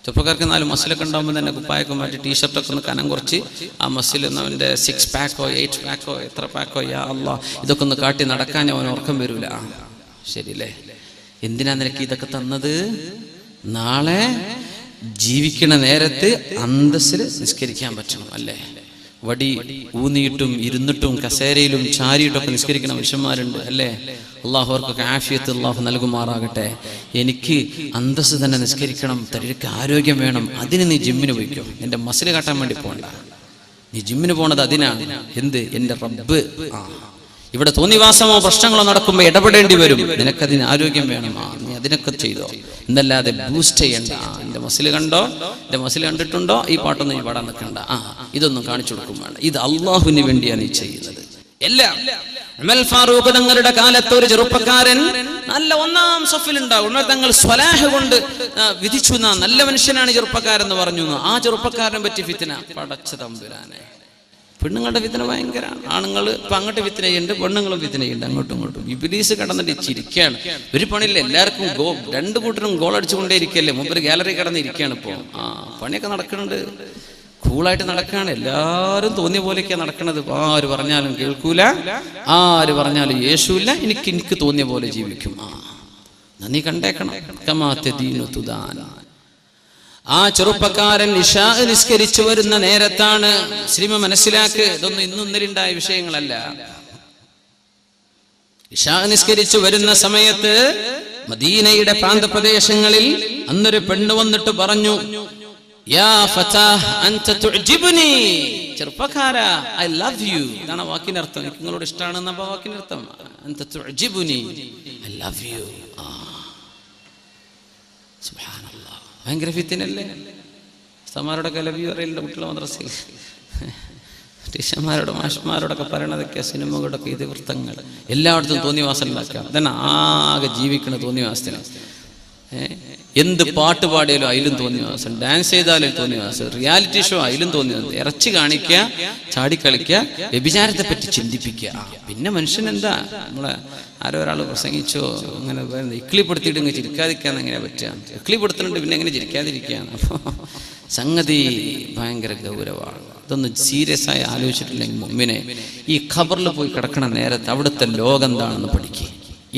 ചെറുപ്പക്കാർക്ക് 4 മസിലൊക്കെ ഉണ്ടാകുമ്പോൾ തന്നെ കുപ്പായൊക്കെ മാറ്റി ടീഷർട്ടൊക്കെ ഒന്ന് കനം കുറച്ച് ആ മസിൽ അവൻ്റെ 6 പാക്കോ 8 പാക്കോ എത്ര പാക്കോ യാ അല്ലാഹ് ഇതൊക്കെ ഒന്ന് കാട്ടി നടക്കാൻ അവൻ ഉറക്കം വരൂല. ശരിയല്ലേ? എന്തിനാ നിനക്ക് ഇതൊക്കെ തന്നത്? നാളെ ജീവിക്കണ നേരത്ത് അന്തസ്സിൽ നിസ്കരിക്കാൻ പറ്റണം അല്ലേ? വടി ഊന്നിയിട്ടും ഇരുന്നിട്ടും കസേരയിലും ചാരിയിട്ടൊക്കെ നിസ്കരിക്കുന്ന മനുഷ്യന്മാരുണ്ട് അല്ലേ? അള്ളാഹു അവർക്കൊക്കെ ആഫിയത്ത് അള്ളാഹു നൽകുമാറാകട്ടെ. എനിക്ക് അന്തസ്സ് തന്നെ നിസ്കരിക്കണം, തടിക്ക് ആരോഗ്യം വേണം. അതിന് നീ ജിമ്മിന് പോയിക്കോ. നിന്റെ മസിൽ കാട്ടാൻ വേണ്ടി പോകണ്ട. നീ ജിമ്മിന് പോണത് അതിനാണ്. എന്ത്? എൻ്റെ റബ്ബ്. ഇവിടെ തോന്നിവാസമോ പ്രശ്നങ്ങളോ നടക്കുമ്പോൾ ഇടപെടേണ്ടി വരും. നിനക്കതിന് ആരോഗ്യം വേണം. നീ അതിനൊക്കെ ചെയ്തോ, എന്നല്ലാതെ ബൂസ്റ്റ് ചെയ്യണ്ട. എൻ്റെ മസിൽ കണ്ടോ, എൻ്റെ മസിൽ കണ്ടിട്ടുണ്ടോ, ഈ പാട്ടൊന്നും നീ പാടാൻ നിൽക്കണ്ട. ഇതൊന്നും കാണിച്ചു കൊടുക്കും വേണ്ട. ഇത് അള്ളാഹുവിന് വേണ്ടിയാണ് നീ ചെയ്യുന്നത്. എല്ലാം ഉമർ ഫാറൂഖ് തങ്ങളുടെ കാലത്ത് ഒരു ചെറുപ്പക്കാരൻ നല്ല 1-ാം സഫിലുണ്ടാവും. ഉമർ തങ്ങൾ സ്വലാഹ് കൊണ്ട് വിധിച്ചു, നല്ല മനുഷ്യനാണ് ചെറുപ്പക്കാരെന്ന് പറഞ്ഞു. ആ ചെറുപ്പക്കാരനെ പറ്റി ഫിത്ന. പടച്ച തമ്പുരാനെ, പെണ്ണുങ്ങളുടെ ഫിത്ന ഭയങ്കരമാണ്. ആണുങ്ങൾ ഇപ്പം അങ്ങോട്ട് ഫിത്നയുണ്ട്, പെണ്ണുങ്ങളും ഫിത്നയുണ്ട്, അങ്ങോട്ടും ഇങ്ങോട്ടും. ഇബ്ലീസ് കിടന്നിട്ട് ചിരിക്കുകയാണ്. ഒരു പണിയില്ല, എല്ലാവർക്കും 2 കൂട്ടരും ഗോൾ അടിച്ചുകൊണ്ടേ ഇരിക്കല്ലേ. മുമ്പ് ഗാലറി കിടന്നിരിക്കുകയാണ്. ഇപ്പോൾ പണിയൊക്കെ നടക്കുന്നുണ്ട്, കൂളായിട്ട് നടക്കുകയാണ്. എല്ലാവരും തോന്നിയ പോലെയൊക്കെയാണ് നടക്കുന്നത്. ആര് പറഞ്ഞാലും കേൾക്കൂല, ആര് പറഞ്ഞാലും യേശുവില്ല. എനിക്ക് തോന്നിയ പോലെ ജീവിക്കും. നീ കണ്ടേക്കണം. ആ ചെറുപ്പക്കാരൻ ഇശാ നിസ്കരിച്ചു വരുന്ന നേരത്താണ്. മുസ്ലിം മനസ്സിലാക്ക്, ഇതൊന്നും ഇന്നൊന്നിലുണ്ടായ വിഷയങ്ങളല്ല. ഇശാ നിസ്കരിച്ചു വരുന്ന സമയത്ത് മദീനയുടെ പ്രാന്തപ്രദേശങ്ങളിൽ അന്നൊരു പെണ്ണ് വന്നിട്ട് പറഞ്ഞു, യാ ഫതാഹ് അൻത തുഅ്ജിബുനി, ചെറുപ്പക്കാരാ, ഐ ലവ് യു. ഇതാണ് വാക്കിന്റെ അർത്ഥം. എനിക്ക് നിങ്ങളോട് ഇഷ്ടമാണെന്ന വാക്കിന്റെ അർത്ഥം. അൻത തുഅ്ജിബുനി, ഐ ലവ് യു. സുബ്ഹാനല്ലാഹ്, ഭയങ്കര ഫിത്തിനല്ലേ? ഉസ്താദുമാരോടൊക്കെ ലവ് യു അറിയില്ല കുട്ടികളെ മദ്രസയിൽ. ടീച്ചർമാരോട് മാഷ്മാരോടൊക്കെ പറയണതൊക്കെ സിനിമകളൊക്കെ ഇതിവൃത്തങ്ങൾ എല്ലായിടത്തും തോന്നിവാസം ഉണ്ടാക്കാം. ഇതാണ് ആകെ ജീവിക്കണ തോന്നിവാസത്തിന്. എന്ത് പാട്ട് പാടിയാലും അതിലും തോന്നിവാസം, ഡാൻസ് ചെയ്താലും തോന്നിവാസം, റിയാലിറ്റി ഷോ അതിലും തോന്നിവാസം, ഇറച്ചി കാണിക്കുക, ചാടിക്കളിക്കുക, വ്യഭിചാരത്തെ പറ്റി ചിന്തിപ്പിക്കുക. പിന്നെ മനുഷ്യൻ എന്താ, നമ്മളെ ആരോ ഒരാൾ പ്രസംഗിച്ചോ അങ്ങനെ ഇക്ലിപ്പെടുത്തിയിട്ട് ഇങ്ങനെ ചിരിക്കാതിരിക്കാന്ന് എങ്ങനെ പറ്റുക? ഇക്ലിപ്പെടുത്തുന്നുണ്ട്, പിന്നെ എങ്ങനെ ചിരിക്കാതിരിക്കുകയാണ്? അപ്പോൾ സംഗതി ഭയങ്കര ഗൗരവമാണ്. ഇതൊന്ന് സീരിയസ് ആയി ആലോചിച്ചിട്ടില്ലെങ്കിൽ മുമ്പിനെ ഈ ഖബറിൽ പോയി കിടക്കണ നേരത്ത് അവിടുത്തെ ലോകം എന്താണെന്ന് പഠിക്കുക.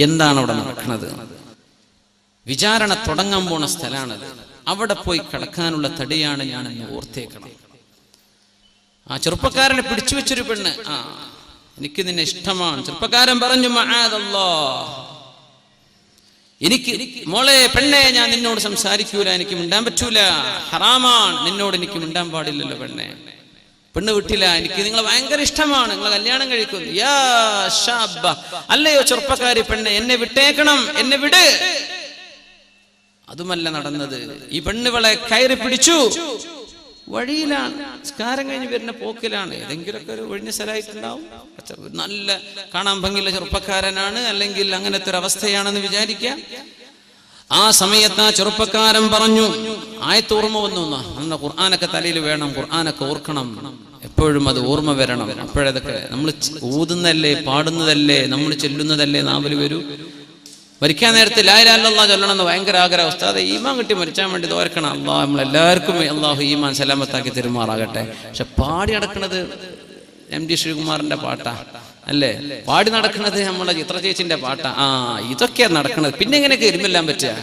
എന്താണ് അവിടെ നടക്കുന്നത്? വിചാരണ തുടങ്ങാൻ പോണ സ്ഥലമാണത്. അവിടെ പോയി കിടക്കാനുള്ള തടിയാണ് ഞാനെന്ന് ഓർത്തേക്കണം. ആ ചെറുപ്പക്കാരനെ പിടിച്ചു വെച്ചൊരു പെണ്ണ്, എനിക്ക് നിന്നെ ഇഷ്ടമാണ്. ചെറുപ്പക്കാരൻ പറഞ്ഞു, മഅദല്ലാഹ്, എനിക്ക് മോളെ പെണ്ണെ ഞാൻ നിന്നോട് സംസാരിക്കൂല, എനിക്ക് മിണ്ടാൻ പറ്റൂല, ഹറാമാണ്, നിന്നോട് എനിക്ക് മിണ്ടാൻ പാടില്ലല്ലോ പെണ്ണെ. പെണ്ണ് വിട്ടില്ല, എനിക്ക് നിങ്ങളെ ഭയങ്കര ഇഷ്ടമാണ്, നിങ്ങളെ കല്യാണം കഴിക്കുന്നു. യാ ശാബ, അല്ലയോ ചെറുപ്പക്കാരി പെണ്ണെ, എന്നെ വിട്ടേക്കണം, എന്നെ വിട്. അതുമല്ല നടന്നത്. ഈ പെണ്ണുകളെ കയറി പിടിച്ചു, വഴിയിലാണ്, നിസ്കാരം കഴിഞ്ഞ് വരുന്ന പോക്കിലാണ്. ഏതെങ്കിലുമൊക്കെ ഒരു ഒഴിഞ്ഞ സ്ഥലമായിട്ടുണ്ടാവും. നല്ല കാണാൻ ഭംഗിയുള്ള ചെറുപ്പക്കാരനാണ്, അല്ലെങ്കിൽ അങ്ങനത്തെ ഒരു അവസ്ഥയാണെന്ന് വിചാരിക്കാം. ആ സമയത്ത് ആ ചെറുപ്പക്കാരൻ പറഞ്ഞു, ആയത്ത് ഓർമ്മ വന്നു, അന്ന് ഖുർആനൊക്കെ തലയിൽ വേണം, ഖുർആനൊക്കെ ഓർക്കണം, എപ്പോഴും അത് ഓർമ്മ വരണം. അപ്പോഴതൊക്കെ നമ്മൾ ഊതുന്നതല്ലേ, പാടുന്നതല്ലേ, നമ്മൾ ചെല്ലുന്നതല്ലേ നാവിൽ വരൂ. മരിക്കാൻ നേരത്തെ ലാ ഇലാഹ ഇല്ലല്ലാഹ് ചൊല്ലണമെന്ന് ഭയങ്കര ആഗ്രഹം. ഉസ്താദെ ഈമാൻ കിട്ടി മരിച്ചാൻ വേണ്ടി തോർക്കണം. അള്ളാഹ് നമ്മളെല്ലാവർക്കും അള്ളാഹു ഈമാൻ സലാമത്താക്കി തെരുമാറാകട്ടെ. പക്ഷെ പാടി നടക്കുന്നത് MD ശ്രീകുമാറിന്റെ പാട്ടാ അല്ലേ? പാടി നടക്കുന്നത് നമ്മളെ ചിത്ര ചേച്ചിന്റെ പാട്ടാ. ഇതൊക്കെയാ നടക്കുന്നത്. പിന്നെ എങ്ങനെയൊക്കെ എരുമെല്ലാം പറ്റുക?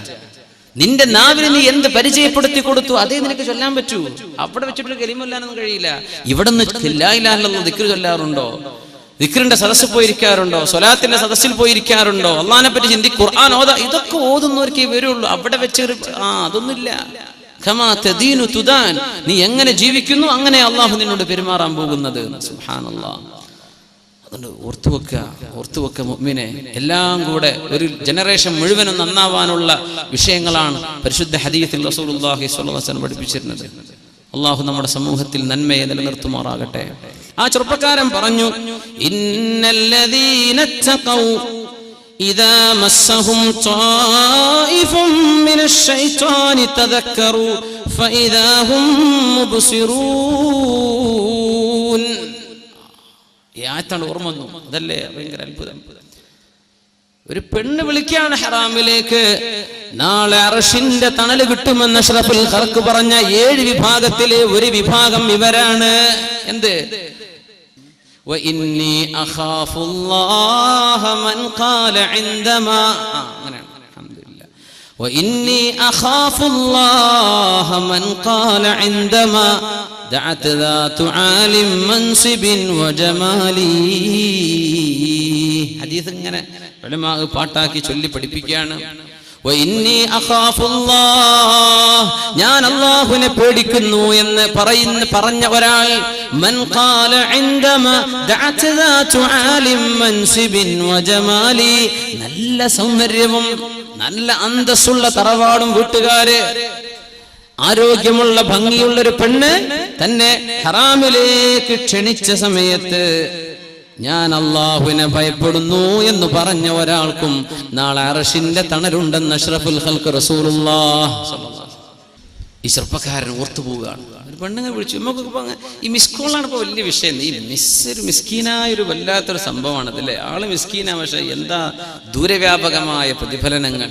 നിന്റെ നാവിന് നീ എന്ത് പരിചയപ്പെടുത്തി കൊടുത്തു അതേ നിനക്ക് ചൊല്ലാൻ പറ്റൂ. അവിടെ വെച്ചിട്ട് കലിമല്ലാനൊന്നും കഴിയില്ല. ഇവിടെ നിന്ന് ലാ ഇലാഹ ഇല്ലല്ലാഹ് ദിക്ർ ചൊല്ലാറുണ്ടോ? ദിക്റിന്റെ സദസ്സിൽ പോയിരിക്കാറുണ്ടോ? സ്വലാത്തിന്റെ സദസ്സിൽ പോയിരിക്കാറുണ്ടോ? അള്ളാഹിനെ പറ്റി ചിന്തിക്കും, ഖുർആൻ ഓതാ, ഇതൊക്കെ ഓതുന്നവർക്കേ വരുള്ളൂ. അവിടെ വെച്ചൊരു അതൊന്നുമില്ല. ഖമാ തദീനു തുദാൻ, നീ എങ്ങനെ ജീവിക്കുന്നു അങ്ങനെ അള്ളാഹു നിന്നോട് പെരുമാറാൻ പോകുന്നത്. സുബ്ഹാനല്ലാഹ്. അതുകൊണ്ട് ഓർത്തുവെക്ക മുഅ്മിനെ. എല്ലാം കൂടെ ഒരു ജനറേഷൻ മുഴുവനും നന്നാവാനുള്ള വിഷയങ്ങളാണ് പരിശുദ്ധ ഹദീസിൽ റസൂലുള്ളാഹി സ്വല്ലല്ലാഹു അലൈഹി വസല്ലം പഠിപ്പിച്ചിരുന്നത്. അള്ളാഹു നമ്മുടെ സമൂഹത്തിൽ നന്മയെ നിലനിർത്തുമാറാകട്ടെ. ആ ചെറുപ്പക്കാരൻ പറഞ്ഞു, ഇന്നല്ലദീന തഖൗ ഇദാ മസ്സഹും ത്വായിഫും മിനശ് ശൈത്വാനി തദക്കറു ഫഇദാ ഹും മുബ്സിറൂൻ. ഈ ആയത്താണ് ഓർമ്മ വന്നു. അതല്ലേ ഭയങ്കര അത്ഭുതം. ഒരു പെണ്ണ് വിളിക്കുകയാണ് ഹറാമിലേക്ക്. നാളെ അർശിന്റെ തണല് കിട്ടുമെന്ന് അഷ്റഫുൽ ഖൽഖ് പറഞ്ഞ 7 വിഭാഗത്തിലെ ഒരു വിഭാഗം ഇവരാണ്. എന്ത്? وإني أخاف الله من قال عندما الحمد لله وإني أخاف الله من قال عندما دعت ذات عال منصب وجمالي. ഹദീസ് ഇങ്ങനെ ഉലമാ പാട്ടാക്കി ചൊല്ലി പഠിപ്പിക്കുകയാണ്. ഞാൻ അല്ലാഹുവിനെ പേടിക്കുന്നു എന്ന് പറഞ്ഞ ഒരാൾ, മൻ ഖാല ഇൻദമ ദഅത ദാതു ആലിം മൻസിബിൻ വജമാലി, നല്ല സൗന്ദര്യവും നല്ല അന്തസ്സുള്ള തറവാടും വീട്ടുകാര്, ആരോഗ്യമുള്ള ഭംഗിയുള്ളൊരു പെണ്ണ് തന്നെ ഹറാമിലേക്ക് ക്ഷണിച്ച സമയത്ത് ഞാൻ അല്ലാഹുവിനെ ഭയപ്പെടുന്നു എന്ന് പറഞ്ഞ ഒരാൾക്കും നാളെ അർശിന്റെ തണലുണ്ടെന്ന് അഷ്റഫുൽ ഖൽഖ് റസൂലുള്ളാഹി സ്വല്ലല്ലാഹു അലൈഹി വസല്ലം. ഈ ചെറുപ്പക്കാരൻ ഓർത്തുപോവുകയാണ്. ഒരു പെണ്ണുങ്ങൾ വിളിച്ചു. നമുക്കൊക്കെ ഈ മിസ്കോളാണ് ഇപ്പോൾ വലിയ വിഷയം. ഈ ഒരു മിസ്കീനായൊരു വല്ലാത്തൊരു സംഭവമാണ് അതല്ലേ? ആള് മിസ്കീനാ, പക്ഷെ എന്താ ദൂരവ്യാപകമായ പ്രതിഫലനങ്ങൾ.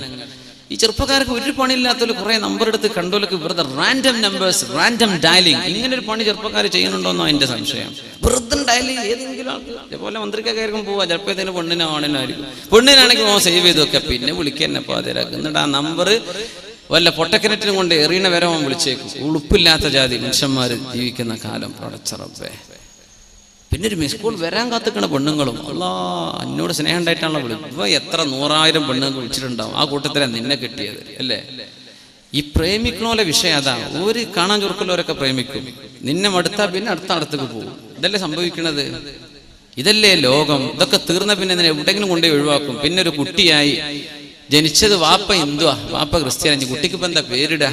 ഈ ചെറുപ്പക്കാർക്ക് ഒരു പണിയില്ലാത്തവർ കുറെ നമ്പർ എടുത്ത് കണ്ടോലൊക്കെ വെറുതെ റാൻഡം നമ്പേഴ്സ്, റാൻഡം ഡയലിംഗ്, ഇങ്ങനെ ഒരു പണി ചെറുപ്പക്കാർ ചെയ്യുന്നുണ്ടോന്നോ എന്റെ സംശയം. വെറുതെ ഡയലിംഗ് ഏതെങ്കിലും ആൾക്ക് ഇതേപോലെ മന്ത്രിക്കാർക്കും പോവാ, ചിലപ്പോൾ ഇതിന് പെണ്ണിനോ ആണിനായിരിക്കും. പെണ്ണിനാണെങ്കിൽ സേവ് ചെയ്ത് വെക്കുക, പിന്നെ വിളിക്കാൻ പാതിരാക്കും. എന്നിട്ട് ആ നമ്പർ വല്ല പൊട്ടക്കിണറ്റിനും കൊണ്ട് എറിയണ വരെ വിളിച്ചേക്കും. ഉളുപ്പില്ലാത്ത ജാതി മനുഷ്യന്മാർ ജീവിക്കുന്ന കാലം. പടച്ചറബ്ബേ, പിന്നെ ഒരു മിസ് കോൾ വരാൻ കാത്തിക്കണ പെണ്ണുങ്ങളും അല്ലാ എന്നോട് സ്നേഹം ഉണ്ടായിട്ടാണല്ലോ വിളിക്കും. ഇപ്പൊ എത്ര 100,000 പെണ്ണുങ്ങൾ വിളിച്ചിട്ടുണ്ടാവും, ആ കൂട്ടത്തിലാണ് നിന്നെ കിട്ടിയത് അല്ലേ. ഈ പ്രേമിക്കണോലെ വിഷയം അതാണ്. ഒരു കാണാൻ ചുരുക്കലോരൊക്കെ പ്രേമിക്കും, നിന്നെ മടുത്താ പിന്നെ അടുത്തേക്ക് പോകും. ഇതല്ലേ സംഭവിക്കണത്, ഇതല്ലേ ലോകം. ഇതൊക്കെ തീർന്ന പിന്നെ എവിടെയെങ്കിലും കൊണ്ടുപോയി ഒഴിവാക്കും. പിന്നെ ഒരു കുട്ടിയായി ജനിച്ചത് വാപ്പ ഹിന്ദുവാ, വാപ്പ ക്രിസ്ത്യാനി, കുട്ടിക്ക് ഇപ്പൊ എന്താ പേരിടാ?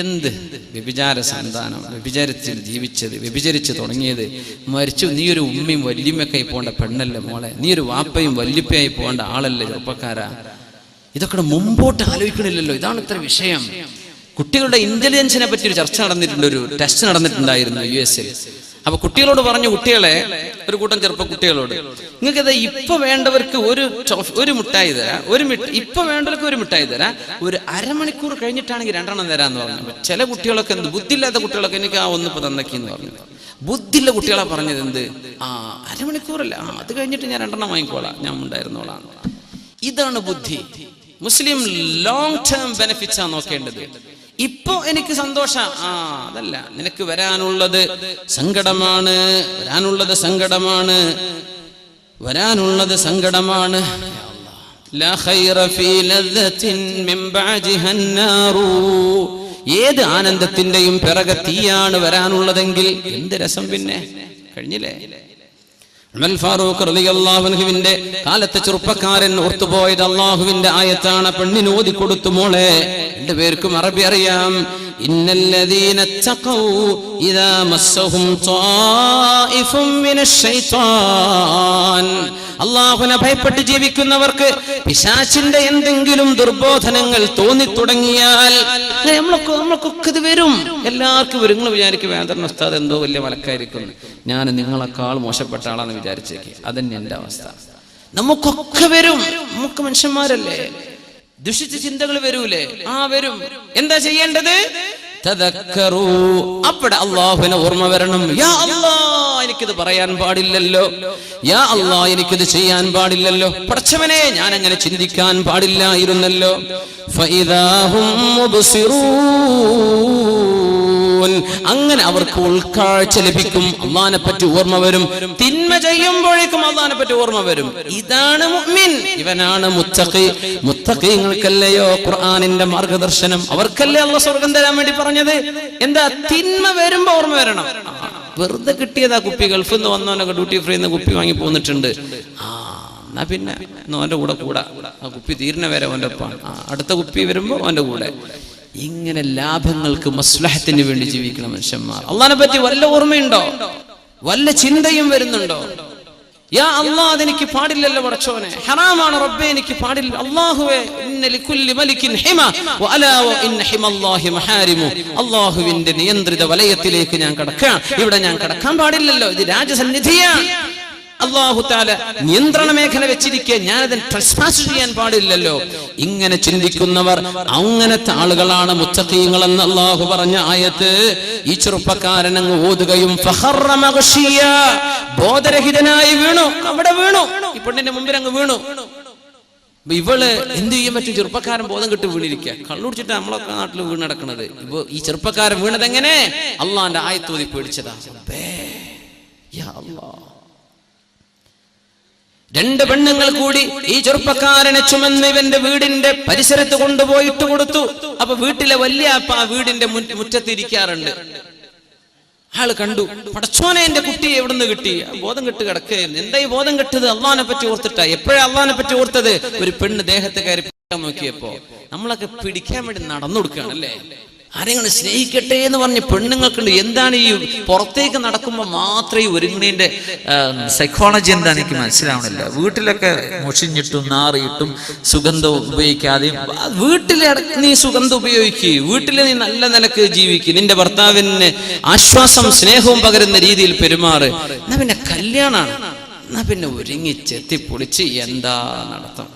എന്ത് വ്യഭിചാര സന്താനം, വ്യഭിചാരത്തിൽ ജീവിച്ചത്, വ്യഭിചരിച്ച് തുടങ്ങിയത്, മരിച്ചു. നീ ഒരു ഉമ്മയും വല്യമ്മയൊക്കെ ആയി പോകേണ്ട പെണ്ണല്ലേ മോളെ, നീ ഒരു വാപ്പയും വല്യപ്പയായി പോകേണ്ട ആളല്ലേ ചെറുപ്പക്കാരാ. ഇതൊക്കെ മുമ്പോട്ട് ആലോചിക്കണില്ലല്ലോ. ഇതാണ് ഇത്ര വിഷയം. കുട്ടികളുടെ ഇന്റലിജൻസിനെ പറ്റി ഒരു ചർച്ച നടന്നിട്ടുണ്ട്, ഒരു ടെസ്റ്റ് നടന്നിട്ടുണ്ടായിരുന്നു US. അപ്പൊ കുട്ടികളോട് പറഞ്ഞു, കുട്ടികളെ, ഒരു കൂട്ടം ചെറുപ്പ കുട്ടികളോട്, നിങ്ങൾക്കത് ഇപ്പൊ വേണ്ടവർക്ക് ഒരു മിഠായി തരാം, ഇപ്പൊ വേണ്ടവർക്ക് ഒരു മിഠായി തരാം, ഒരു അരമണിക്കൂർ കഴിഞ്ഞിട്ടാണെങ്കിൽ 2 തരാന്ന് പറഞ്ഞു. ചില കുട്ടികളൊക്കെ എന്ത് ബുദ്ധിയില്ലാത്ത കുട്ടികളൊക്കെ എനിക്ക് ഒന്നിപ്പോ തന്നേക്കിന്ന് പറഞ്ഞു. ബുദ്ധിയുള്ള കുട്ടികളാ പറഞ്ഞത് എന്ത്, അരമണിക്കൂറല്ല, അത് കഴിഞ്ഞിട്ട് ഞാൻ 2 വാങ്ങിക്കോളാം, ഞാൻ ഉണ്ടായിരുന്നോളാം. ഇതാണ് ബുദ്ധി. മുസ്ലിം ലോങ് ടേം ബെനിഫിറ്റ്സ് ആണ് നോക്കേണ്ടത്. ഇപ്പൊ എനിക്ക് സന്തോഷം, അതല്ല, നിനക്ക് വരാനുള്ളത് സങ്കടമാണ്, വരാനുള്ളത് സങ്കടമാണ്. ലാ ഖൈറ ഫീ ലദ്ദത്തിൻ മിൻ ബഅദിഹാ അന്നാറു. ഏത് ആനന്ദത്തിന്റെയും പിറകെ തീയാണ് വരാനുള്ളതെങ്കിൽ എന്ത് രസം പിന്നെ. കഴിഞ്ഞില്ലേ. ഉമർ ഫാറൂഖ് റളിയല്ലാഹു അൻഹുവിന്റെ കാലത്തെ ചെറുപ്പക്കാരൻ ഓർത്തുപോയത് അല്ലാഹുവിന്റെ ആയത്താണ്. പെണ്ണിന് ഓതി കൊടുത്തു, മോളെ, 2 പേർക്കും അറബി അറിയാം. ഇന്നല്ലദീന തഖൗ ഇദാ മസ്സഹും ത്വായിഫും മിനശ് ശൈത്താൻ. അല്ലാഹുവിനെ ഭയപ്പെട്ട് ജീവിക്കുന്നവർക്ക് പിശാചിന്റെ എന്തെങ്കിലും ദുർബോധനങ്ങൾ തോന്നിത്തുടങ്ങിയാൽ നമ്മളൊക്കെ ഇത് വരും, എല്ലാവർക്കും വരും. നിങ്ങൾ വിചാരിക്കും വേദന ഉസ്താദ് എന്തോ വലിയ മലക്കായിരിക്കും, ഞാൻ നിങ്ങളെക്കാൾ മോശപ്പെട്ട ആളാന്ന് വിചാരിച്ചേക്ക്. അതന്നെ എന്റെ അവസ്ഥ. നമുക്കൊക്കെ വരും, നമുക്ക് മനുഷ്യന്മാരല്ലേ. ദുഷിച്ച ചിന്തകൾ വരൂലേ? വരും. എന്താ ചെയ്യേണ്ടത്? തദക്കറൂ. അവിടെ അല്ലാഹുവിനെ ഓർമ്മ വരണം. യാ അല്ലാഹ്, എനിക്കിത് പറയാൻ പാടില്ലല്ലോ. യാ അല്ലാഹ്, എനിക്കിത് ചെയ്യാൻ പാടില്ലല്ലോ. പടച്ചവനെ, ഞാൻ അങ്ങനെ ചിന്തിക്കാൻ പാടില്ലായിരുന്നല്ലോ. ഫഇദാഹും മുബ്സിറൂൻ. അങ്ങനെ അവർക്ക് ഉൾക്കാഴ്ച ലഭിക്കും, അല്ലാഹനെ പറ്റി ഓർമ്മ വരും. തിന്മ ചെയ്യുമ്പോഴേക്കും അല്ലാഹനെ പറ്റി ഓർമ്മ വരും. ഇതാണ് മുഅ്മിൻ, ഇവനാണ് മുത്തഖി. മുത്തഖീങ്ങൾക്കല്ലയോ ഖുർആനിന്റെ മാർഗദർശനം, അവർക്കല്ലേ അല്ലാഹ് സ്വർഗ്ഗം തരാൻ വേണ്ടി പറഞ്ഞത്. എന്താ? തിന്മ വരുമ്പോ ഓർമ്മ വരണം. വെറുതെ കിട്ടിയതാ കുപ്പി, ഗൾഫിൽ നിന്ന് വന്നവനൊക്കെ ഡ്യൂട്ടി ഫ്രീ കുപ്പി വാങ്ങി പോന്നിട്ടുണ്ട്. എന്നാ പിന്നെ അവന്റെ കൂടെ ആ കുപ്പി തീരുന്ന വരെ അവന്റെ ഒപ്പാണ്, അടുത്ത കുപ്പി വരുമ്പോ അവന്റെ കൂടെ. ഇങ്ങനെ ലാഭങ്ങൾക്ക് മസ്ലഹത്തിന് വേണ്ടി ജീവിക്കണം മനുഷ്യന്മാർ. അള്ളാഹിനെ പറ്റി വല്ല ഓർമ്മയുണ്ടോ? വല്ല ചിന്തയും വരുന്നുണ്ടോ? യാ അല്ലാഹ്, അതെനിക്ക് പാടില്ലല്ലോ പടച്ചോനെ, ഹറാമാണ് റബ്ബേ, എനിക്ക് പാടില്ല. അല്ലാഹുവേ, ഇന്ന ലികുല്ലി മലികിൻ ഹിമ വഅലാ ഇന്ന ഹിമല്ലാഹി മഹാരിമു. അല്ലാഹുവിന്റെ നിയന്ത്രിത വലയത്തിലേക്ക് ഞാൻ കടക്കാം. ഇവിടെ ഞാൻ കടക്കാൻ പാടില്ലല്ലോ, ഇത് രാജസന്നിധിയാണ്. അല്ലാഹു തആല നിയന്ത്രണ മേഖല വെച്ചിരിക്കെ ഞാനതിന് ട്രസ്പാസ് ചെയ്യാൻ പാടില്ലല്ലോ. ഇങ്ങനെ ചിന്തിക്കുന്നവർ അങ്ങനത്തെ ആളുകളാണ് മുത്തഖീങ്ങളെന്ന് അല്ലാഹു പറഞ്ഞ ആയത്ത് ഈ ചെറുപ്പക്കാരൻ അങ്ങ് ഓതുകയും ഫഖറ മഗ്ശിയ, ബോധരഹിതനായി വീണു. അവിടെ വീണു, ഈ പെണ്ണിന്റെ മുമ്പിൽ അങ്ങ് വീണു. ഇവള് എന്ത് ചെയ്യാൻ പറ്റും? ചെറുപ്പക്കാരൻ ബോധം കെട്ട് വീണിരിക്കുക. കള്ളുടിച്ചിട്ട് നമ്മളൊക്കെ നാട്ടിൽ വീണ് നടക്കുന്നത്. ഇപ്പൊ ഈ ചെറുപ്പക്കാരൻ വീണത് എങ്ങനെ? അള്ളാന്റെ ആയത്ത് ഓതി പേടിച്ചതാ. യാ അല്ലാഹ്. 2 പെണ്ണുങ്ങൾ കൂടി ഈ ചെറുപ്പക്കാരനെ ചുമന്ന് ഇവന്റെ വീടിന്റെ പരിസരത്ത് കൊണ്ടുപോയിട്ട് കൊടുത്തു. അപ്പൊ വീട്ടിലെ വലിയ അപ്പ ആ വീടിന്റെ മുറ്റത്തിരിക്കാറുണ്ട്. ആള് കണ്ടു, പടച്ചോനെ, എന്റെ കുട്ടിയെ എവിടുന്ന് കിട്ടി? ബോധം കെട്ട് കിടക്കുകയായിരുന്നു. എന്താ ഈ ബോധം കെട്ടത്? അള്ളാഹിനെ പറ്റി ഓർത്തിട്ടാ. എപ്പോഴാ അള്ളാഹിനെ പറ്റി ഓർത്തത്? ഒരു പെണ്ണ് ദേഹത്തെ കയറി പിടിക്കാൻ നോക്കിയപ്പോ. നമ്മളൊക്കെ പിടിക്കാൻ വേണ്ടി നടന്നു കൊടുക്കുകയാണല്ലേ. ആരെങ്കിലും സ്നേഹിക്കട്ടെ എന്ന് പറഞ്ഞ് പെണ്ണുങ്ങൾക്കുണ്ട്. എന്താണ് ഈ പുറത്തേക്ക് നടക്കുമ്പോൾ മാത്രം ഈ ഒരുങ്ങണീന്റെ സൈക്കോളജി എന്താ എനിക്ക് മനസ്സിലാവണില്ല. വീട്ടിലൊക്കെ മുഷിഞ്ഞിട്ടും നാറിയിട്ടും സുഗന്ധം ഉപയോഗിക്കാതെയും, വീട്ടിലെ നീ സുഗന്ധം ഉപയോഗിക്കുക, വീട്ടിൽ നീ നല്ല നിലക്ക് ജീവിക്കുക, നിന്റെ ഭർത്താവിന് ആശ്വാസം സ്നേഹവും പകരുന്ന രീതിയിൽ പെരുമാറ്. എന്നാ പിന്നെ കല്യാണാണ്, എന്നാ പിന്നെ ഒരുങ്ങി ചെത്തിപ്പൊളിച്ച് എന്താ നടത്തം?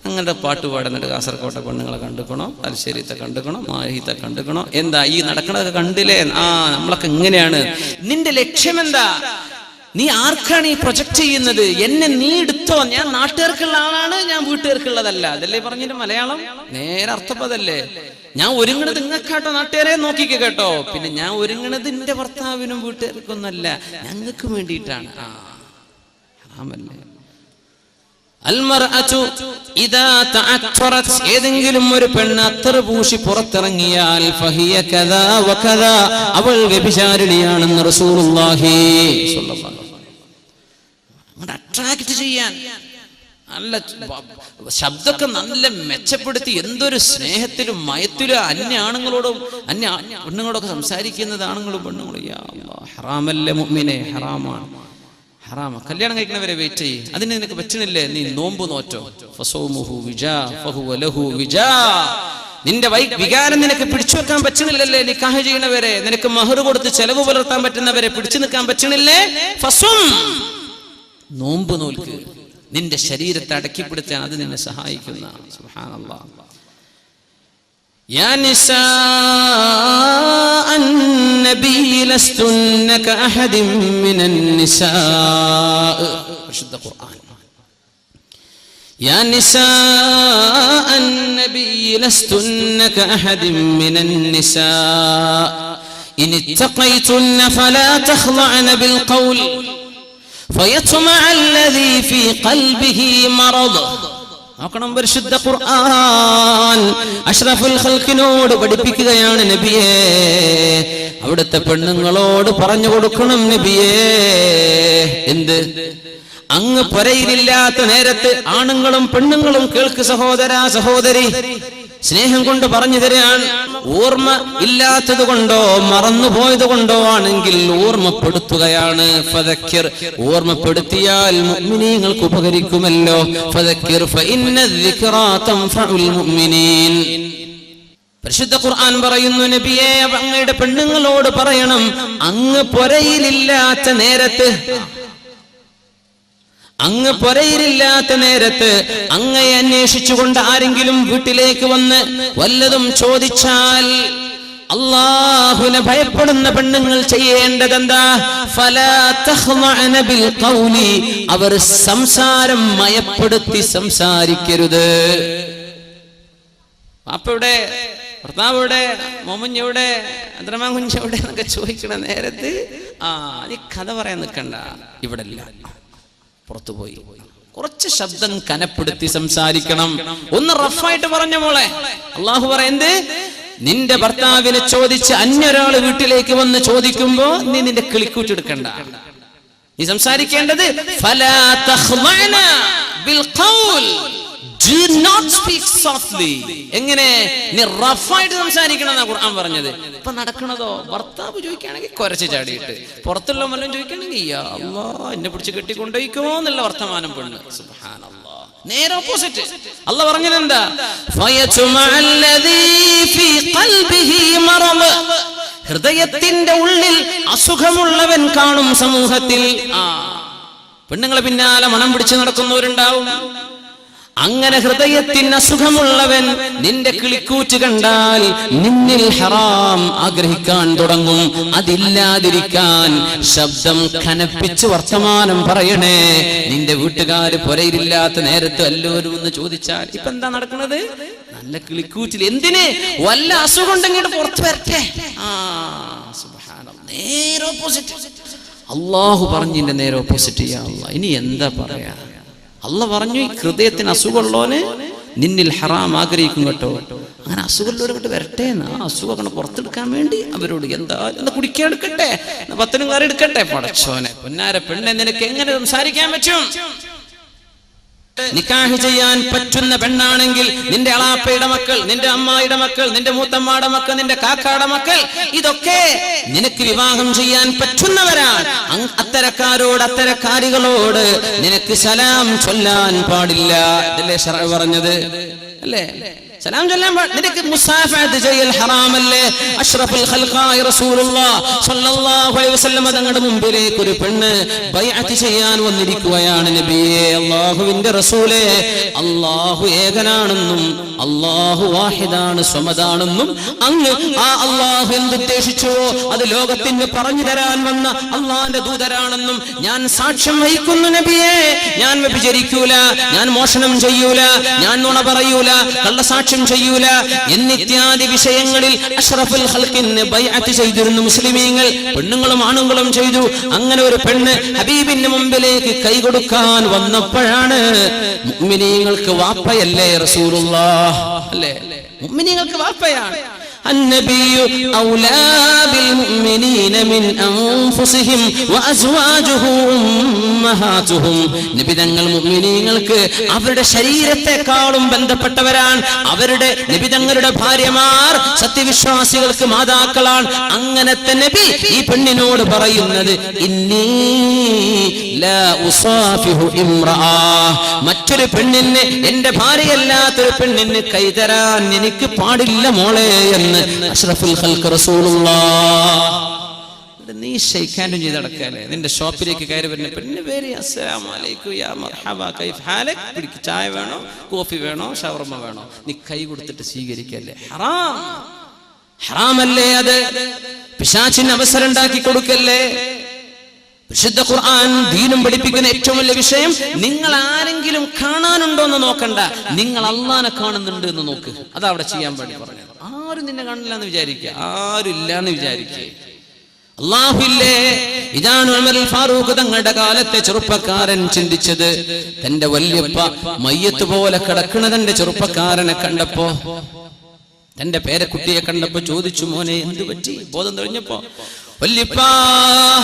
അങ്ങനെ പാട്ട് പാടുന്നുണ്ട്. കാസർകോട്ടെ പെണ്ണുങ്ങളെ കണ്ടുക്കണോ, തലശ്ശേരിത്തെ കണ്ടുക്കണോ, മാഹിത്തെ കണ്ടുക്കണോ? എന്താ ഈ നടക്കണതൊക്കെ കണ്ടില്ലേ? നമ്മളൊക്കെ ഇങ്ങനെയാണ്. നിന്റെ ലക്ഷ്യം എന്താ? നീ ആർക്കാണ് ഈ പ്രൊജക്ട് ചെയ്യുന്നത്? എന്നെ നീ എടുത്തോ, ഞാൻ നാട്ടുകാർക്കുള്ള ആളാണ്, ഞാൻ വീട്ടുകാർക്കുള്ളതല്ല. അതല്ലേ പറഞ്ഞിട്ട് മലയാളം നേരെ അർത്ഥപ്പതല്ലേ. ഞാൻ ഒരുങ്ങണത് നിങ്ങൾക്കാട്ടോ, നാട്ടുകാരെ നോക്കിക്കോ കേട്ടോ. പിന്നെ ഞാൻ ഒരുങ്ങണത് എന്റെ ഭർത്താവിനും വീട്ടുകാർക്കൊന്നല്ല, ഞങ്ങൾക്ക് വേണ്ടിയിട്ടാണ്. ഹറാമല്ലേ. ഏതെങ്കിലും ഒരു പെണ്ണ് അത്തർ പൂശി പുറത്തിറങ്ങിയാൽ ഫഹിയ കദാ വകദാ, അവൾ വ്യഭിചാരിണിയാണെന്ന് റസൂലുള്ളാഹി സ്വല്ലല്ലാഹു അലൈഹി വസല്ലം. അട്രാക്ട് ചെയ്യാൻ നല്ല ശബ്ദമൊക്കെ നല്ല മെച്ചപ്പെടുത്തി എന്തൊരു സ്നേഹത്തിലും മയത്തിലും അന്യ ആണുങ്ങളോടും അന്യ പെണ്ണുങ്ങളോടൊക്കെ സംസാരിക്കുന്നത് ആണുങ്ങളും പെണ്ണുങ്ങളും. യാ അല്ലാഹ്, ഹറാമല്ലേ മുഅ്മിനെ, ഹറാമാണ്, ഹറാമ. കല്യാണം കഴിക്കണവരെ വെയിറ്റ് ചെയ്യ്. അതിന് നിനക്ക് പറ്റണില്ലേ, നീ നോമ്പ് നോറ്റോ. ഫസൗമുഹു വിജാ ഫഹുവ ലഹു വിജാ. നിന്റെ വികാരം നിനക്ക് പിടിച്ചു വെക്കാൻ പറ്റണില്ലല്ലേ, നിക്കാഹ് ചെയ്യണവരെ, നിനക്ക് മഹർ കൊടുത്ത് ചെലവ് പുലർത്താൻ പറ്റുന്നവരെ പിടിച്ചു നിൽക്കാൻ പറ്റണില്ലേ, ഫസും, നോമ്പ് നോൽക്ക്. നിന്റെ ശരീരത്തെ അടക്കിപ്പിടുത്താൻ അത് നിന്നെ സഹായിക്കുന്ന. സുബ്ഹാനല്ലാഹ്. يا نساء النبي لستن كأحد من النساء. പരിശുദ്ധ ഖുർആൻ. يا نساء النبي لستن كأحد من النساء إن اتقيتن فلا تخضعن بالقول فيطمع الذي في قلبه مرض. നോക്കണം, പരിശുദ്ധ ഖുർആൻ അഷ്റഫുൽ ഖൽഖിനോട് പഠിപ്പിക്കുകയാണ് നബിയേ. അവിടുത്തെ പെണ്ണുങ്ങളോട് പറഞ്ഞു കൊടുക്കണം നബിയേ. എന്ത്? അങ്ങ് പുരയിലില്ലാത്ത നേരത്ത് ആണുങ്ങളും പെണ്ണുങ്ങളും കേൾക്ക് സഹോദരാ സഹോദരി, സ്നേഹം കൊണ്ട് പറഞ്ഞു തരാൻ. ഓർമ്മ ഇല്ലാത്തത് കൊണ്ടോ മറന്നുപോയത് കൊണ്ടോ ആണെങ്കിൽ ഓർമ്മപ്പെടുത്തുകയാണ്. ഫദക്കിർ, ഓർമ്മപ്പെടുത്തിയാൽ മുഅ്മിനീങ്ങൾക്ക് ഉപകരിക്കുമല്ലോ. ഫദക്കിർ ഫഇന്ന الذിക്റാ തൻഫഉൽ മുഅ്മിനീൻ. പരിശുദ്ധ ഖുർആൻ പറയുന്നു നബിയേ, അങ്ങയുടെ പെണ്ണുങ്ങളോട് പറയണം, അങ്ങ് പുരയിലില്ലാത്ത നേരത്ത്, അങ്ങ് പുരയിലില്ലാത്ത നേരത്ത് അങ്ങയെ അന്വേഷിച്ചുകൊണ്ട് ആരെങ്കിലും വീട്ടിലേക്ക് വന്ന് വല്ലതും ചോദിച്ചാൽ അല്ലാഹുവിനെ ഭയപ്പെടുന്ന പെണ്ണുങ്ങൾ ചെയ്യേണ്ടതെന്താ? ഫലാ തഖ്ളഅന ബിൽ ഖൗലി, അവർ സംസാരം മയപ്പെടുത്തി സംസാരിക്കരുത്. പാപ്പയുടെ ഭർത്താവിടെ, മോമഞ്ഞെവിടെ, അദ്രമാൻ കുഞ്ഞെവിടെ എന്നൊക്കെ ചോദിക്കണ നേരത്ത് നീ കഥ പറയാൻ നിൽക്കണ്ട, ഇവിടെ ഇല്ല, പുറത്തുപോയി. കുറച്ച് ശബ്ദം കനപ്പെടുത്തി സംസാരിക്കണം. ഒന്ന് റഫായിട്ട് പറഞ്ഞ മോളെ. അള്ളാഹു പറയുന്നത്, നിന്റെ ഭർത്താവിനെ ചോദിച്ച് അന്യൊരാള് വീട്ടിലേക്ക് വന്ന് ചോദിക്കുമ്പോ നീ നിന്റെ കിളിക്കൂറ്റെടുക്കണ്ട. നീ സംസാരിക്കേണ്ടത് ഫലാ തഖ്ളഅന bill ഖൗൽ, do not speak softly. എങ്ങനെ? നീ റഫായിട്ട് സംസാരിക്കണം എന്നാ ഖുർആൻ പറഞ്ഞത്. ഇപ്പൊ നടക്കണതോ, ഭർത്താവ് ചോദിക്കുകയാണെങ്കിൽ കുരച്ച് ചാടിയിട്ട്, പുറത്തുള്ള വല്ലതും ചോദിക്കുകയാണെങ്കിൽ യാ അല്ലാഹ് എന്നെ പിടിച്ച് കെട്ടിക്കൊണ്ടോയിക്കോ എന്നുള്ള വർത്തമാനം പെണ്ണ്. സുബ്ഹാനല്ലാഹ്. നേരെ ഓപ്പോസിറ്റ്. അല്ലാഹ് പറഞ്ഞത് എന്താ? ഫയതുമഅല്ലദീ ഫീ ഖൽബിഹി മറദ്, ഹൃദയത്തിന്റെ ഉള്ളിൽ അസുഖമുള്ളവൻ കാണും സമൂഹത്തിൽ. പെണ്ണുങ്ങളെ പിന്നാലെ മണം പിടിച്ച് നടക്കുന്നവരുണ്ടാവും. അങ്ങനെ ഹൃദയത്തിന് അസുഖമുള്ളവൻ നിന്റെ കിളിക്കൂറ്റ് കണ്ടാൽ നിന്നിൽ ഹറാം ആഗ്രഹിക്കാൻ തുടങ്ങും. അതില്ലാതിരിക്കാൻ ശബ്ദം കനപ്പിച്ച് വർത്തമാനം പറയണേ. നിന്റെ വീട്ടുകാര് പുരയിലില്ലാത്ത നേരത്ത് എല്ലാവരും ഒന്ന് ചോദിച്ചാൽ ഇപ്പൊ എന്താ നടക്കുന്നത്? നല്ല കിളിക്കൂറ്റിൽ. എന്തിന്? വല്ല അസുഖം ഉണ്ടെങ്കിൽ പുറത്ത് വരട്ടെ. സുബ്ഹാനല്ലാഹ്. നേരെ ഓപ്പോസിറ്റ്. അള്ളാഹു പറഞ്ഞിന്റെ നേരെ ഓപ്പോസിറ്റ്. യാ അല്ലാഹ്, ഇനി എന്താ പറയാ? അള്ളാഹ് പറഞ്ഞു, ഹൃദയത്തിന് അസുഖമുള്ളവന് നിന്നിൽ ഹറാം ആഗ്രഹിക്കും കേട്ടോ. അങ്ങനെ അസുഖമുള്ളവർ കൊണ്ട് വരട്ടെ, ആ അസുഖം പുറത്തെടുക്കാൻ വേണ്ടി അവരോട് എന്താ കുടിക്കാൻ എടുക്കട്ടെ, പത്തനും കറി എടുക്കട്ടെ. പടച്ചോനെ, പൊന്നാര പെണ്ണെ, നിനക്ക് എങ്ങനെ സംസാരിക്കാൻ പറ്റും? നിക്കാഹ് ചെയ്യാൻ പറ്റുന്ന പെണ്ണാണെങ്കിൽ നിന്റെ അളാപ്പയുടെ മക്കൾ, നിന്റെ അമ്മായിയുടെ മക്കൾ, നിന്റെ മൂത്തമ്മയുടെ മക്കൾ, നിന്റെ കാക്കായുടെ മക്കൾ, ഇതൊക്കെ നിനക്ക് വിവാഹം ചെയ്യാൻ പറ്റുന്നവരാണ്. അത്തരക്കാരോട്, അത്തരക്കാരികളോട് നിനക്ക് സലാം ചൊല്ലാൻ പാടില്ല. ഇതല്ലേ ശറഅ് പറഞ്ഞത്? അല്ലേ? സലാം ചൊല്ലാൻ നിനക്ക് മുസാഫഹത്ത് ചെയ്യൽ ഹറാമല്ലേ? അഷ്റഫുൽ ഖൽഖായ റസൂലുള്ളാഹി സ്വല്ലല്ലാഹു അലൈഹി വസല്ലം തങ്ങളുടെ മുമ്പിലേക്ക് ഒരു പെണ്ണ് ബൈഅത്ത് ചെയ്യാൻ വന്നിരിക്കുകയാണ്. നബിയേ, അല്ലാഹുവിന്റെ റസൂലേ, അല്ലാഹു ഏകനാണെന്നും അല്ലാഹു വാഹിദാണ്, സ്വമദാണെന്നും അങ്ങ് ആ അല്ലാഹു എന്തുദ്ദേശിച്ചുവോ അത് ലോകത്തിന് പറഞ്ഞു തരാൻ വന്ന അല്ലാഹുവിന്റെ ദൂതരാണെന്നും ഞാൻ സാക്ഷ്യം വഹിക്കുന്നു നബിയേ. ഞാൻ വ്യഭിചരിക്കൂല, ഞാൻ മോഷണം ചെയ്യൂല, ഞാൻ നുണ പറയൂല, കള്ളസാക്ഷ്യം ചെയ്യൂല എന്നിത്യാദി വിഷയങ്ങളിൽ അഷ്റഫുൽ ഖൽഖിന് ബൈഅത്ത് ചെയ്തിരുന്നു മുസ്ലിമീങ്ങൾ. പെണ്ണുങ്ങളും ആണുങ്ങളും ചെയ്തു. അങ്ങനെ ഒരു പെണ്ണ് ഹബീബിന്റെ മുമ്പിലേക്ക് കൈ കൊടുക്കാൻ വന്നപ്പോഴാണ് മുഅ്മിനീങ്ങൾക്ക് വാപ്പയല്ലേ റസൂലുള്ളാഹ്, അല്ലേ? മുഅ്മിനീങ്ങൾക്ക് വാപ്പയാണ്. النبي أولى بالمؤمنين من أنفسهم وأزواجه أمهاتهم. നബി തങ്ങൾ മുഅ്മിനീങ്ങൾക്ക് അവരുടെ ശരീരത്തെക്കാളും ബന്ധപ്പെട്ടവരാണ്. അവരുടെ നബി തങ്ങളുടെ ഭാര്യമാർ സത്യവിശ്വാസികൾക്ക് മാതാക്കളാണ്. അങ്ങനത്തെ നബി ഈ പെണ്ണിനോട് പറയുന്നത് ഇന്നി ലാ ഉസാഫിഹു ഇംറഅ, മറ്റൊരു പെണ്ണിന്, എന്റെ ഭാര്യയല്ലാത്തൊരു പെണ്ണിന് കൈതരാൻ എനിക്ക് പാടില്ല മോളെ എന്ന് അഷ്റഫുൽ ഖൽഖ് റസൂലുള്ളാഹ്. നീ ഷെയ്ഖാൻഡും ചെയ്ത് നടക്കാല്ലേ? നിന്റെ ഷോപ്പിലേക്ക് കയറി വരുന്ന പെണ്ണിന് പേര് അസ്സലാമു അലൈക്കും യാ മർഹബ കൈഫ് ഹാലക്, പിടിക്ക് ചായ വേണോ, കോഫി വേണോ, ഷവർമ വേണോ, നീ കൈ കൊടുത്തിട്ട് സ്വീകരിക്കല്ലേ? ഹറാം, ഹറാമല്ലേ അത്? പിശാചിന് അവസരം ഉണ്ടാക്കി കൊടുക്കല്ലേ? വിശുദ്ധ ഖുർആൻ ദീനും പഠിപ്പിക്കുന്ന ഏറ്റവും വലിയ വിഷയം, നിങ്ങൾ ആരെങ്കിലും കാണാനുണ്ടോ എന്ന് നോക്കണ്ട, നിങ്ങൾ അള്ളാനെ കാണുന്നുണ്ട് എന്ന് നോക്ക്. അതാ അവിടെ ചെയ്യാൻ വേണ്ടി പറഞ്ഞത്. ആരും നിന്നെ കാണില്ല എന്ന് വിചാരിക്കുക, ആരും ഇല്ല എന്ന് വിചാരിക്കുക. അല്ലാഹുവില്ലേ? ഇതാണ് ഉമർ ഫാറൂഖ് തങ്ങളുടെ കാലത്തെ ചെറുപ്പക്കാരൻ ചിന്തിച്ചത്. തന്റെ വല്യപ്പ മയ്യത്ത് പോലെ കിടക്കണ തന്റെ ചെറുപ്പക്കാരനെ കണ്ടപ്പോ, തന്റെ പേരക്കുട്ടിയെ കണ്ടപ്പോ ചോദിച്ചു, മോനെ എന്ത് പറ്റി? ബോധം തെളിഞ്ഞപ്പോ, വല്യപ്പാ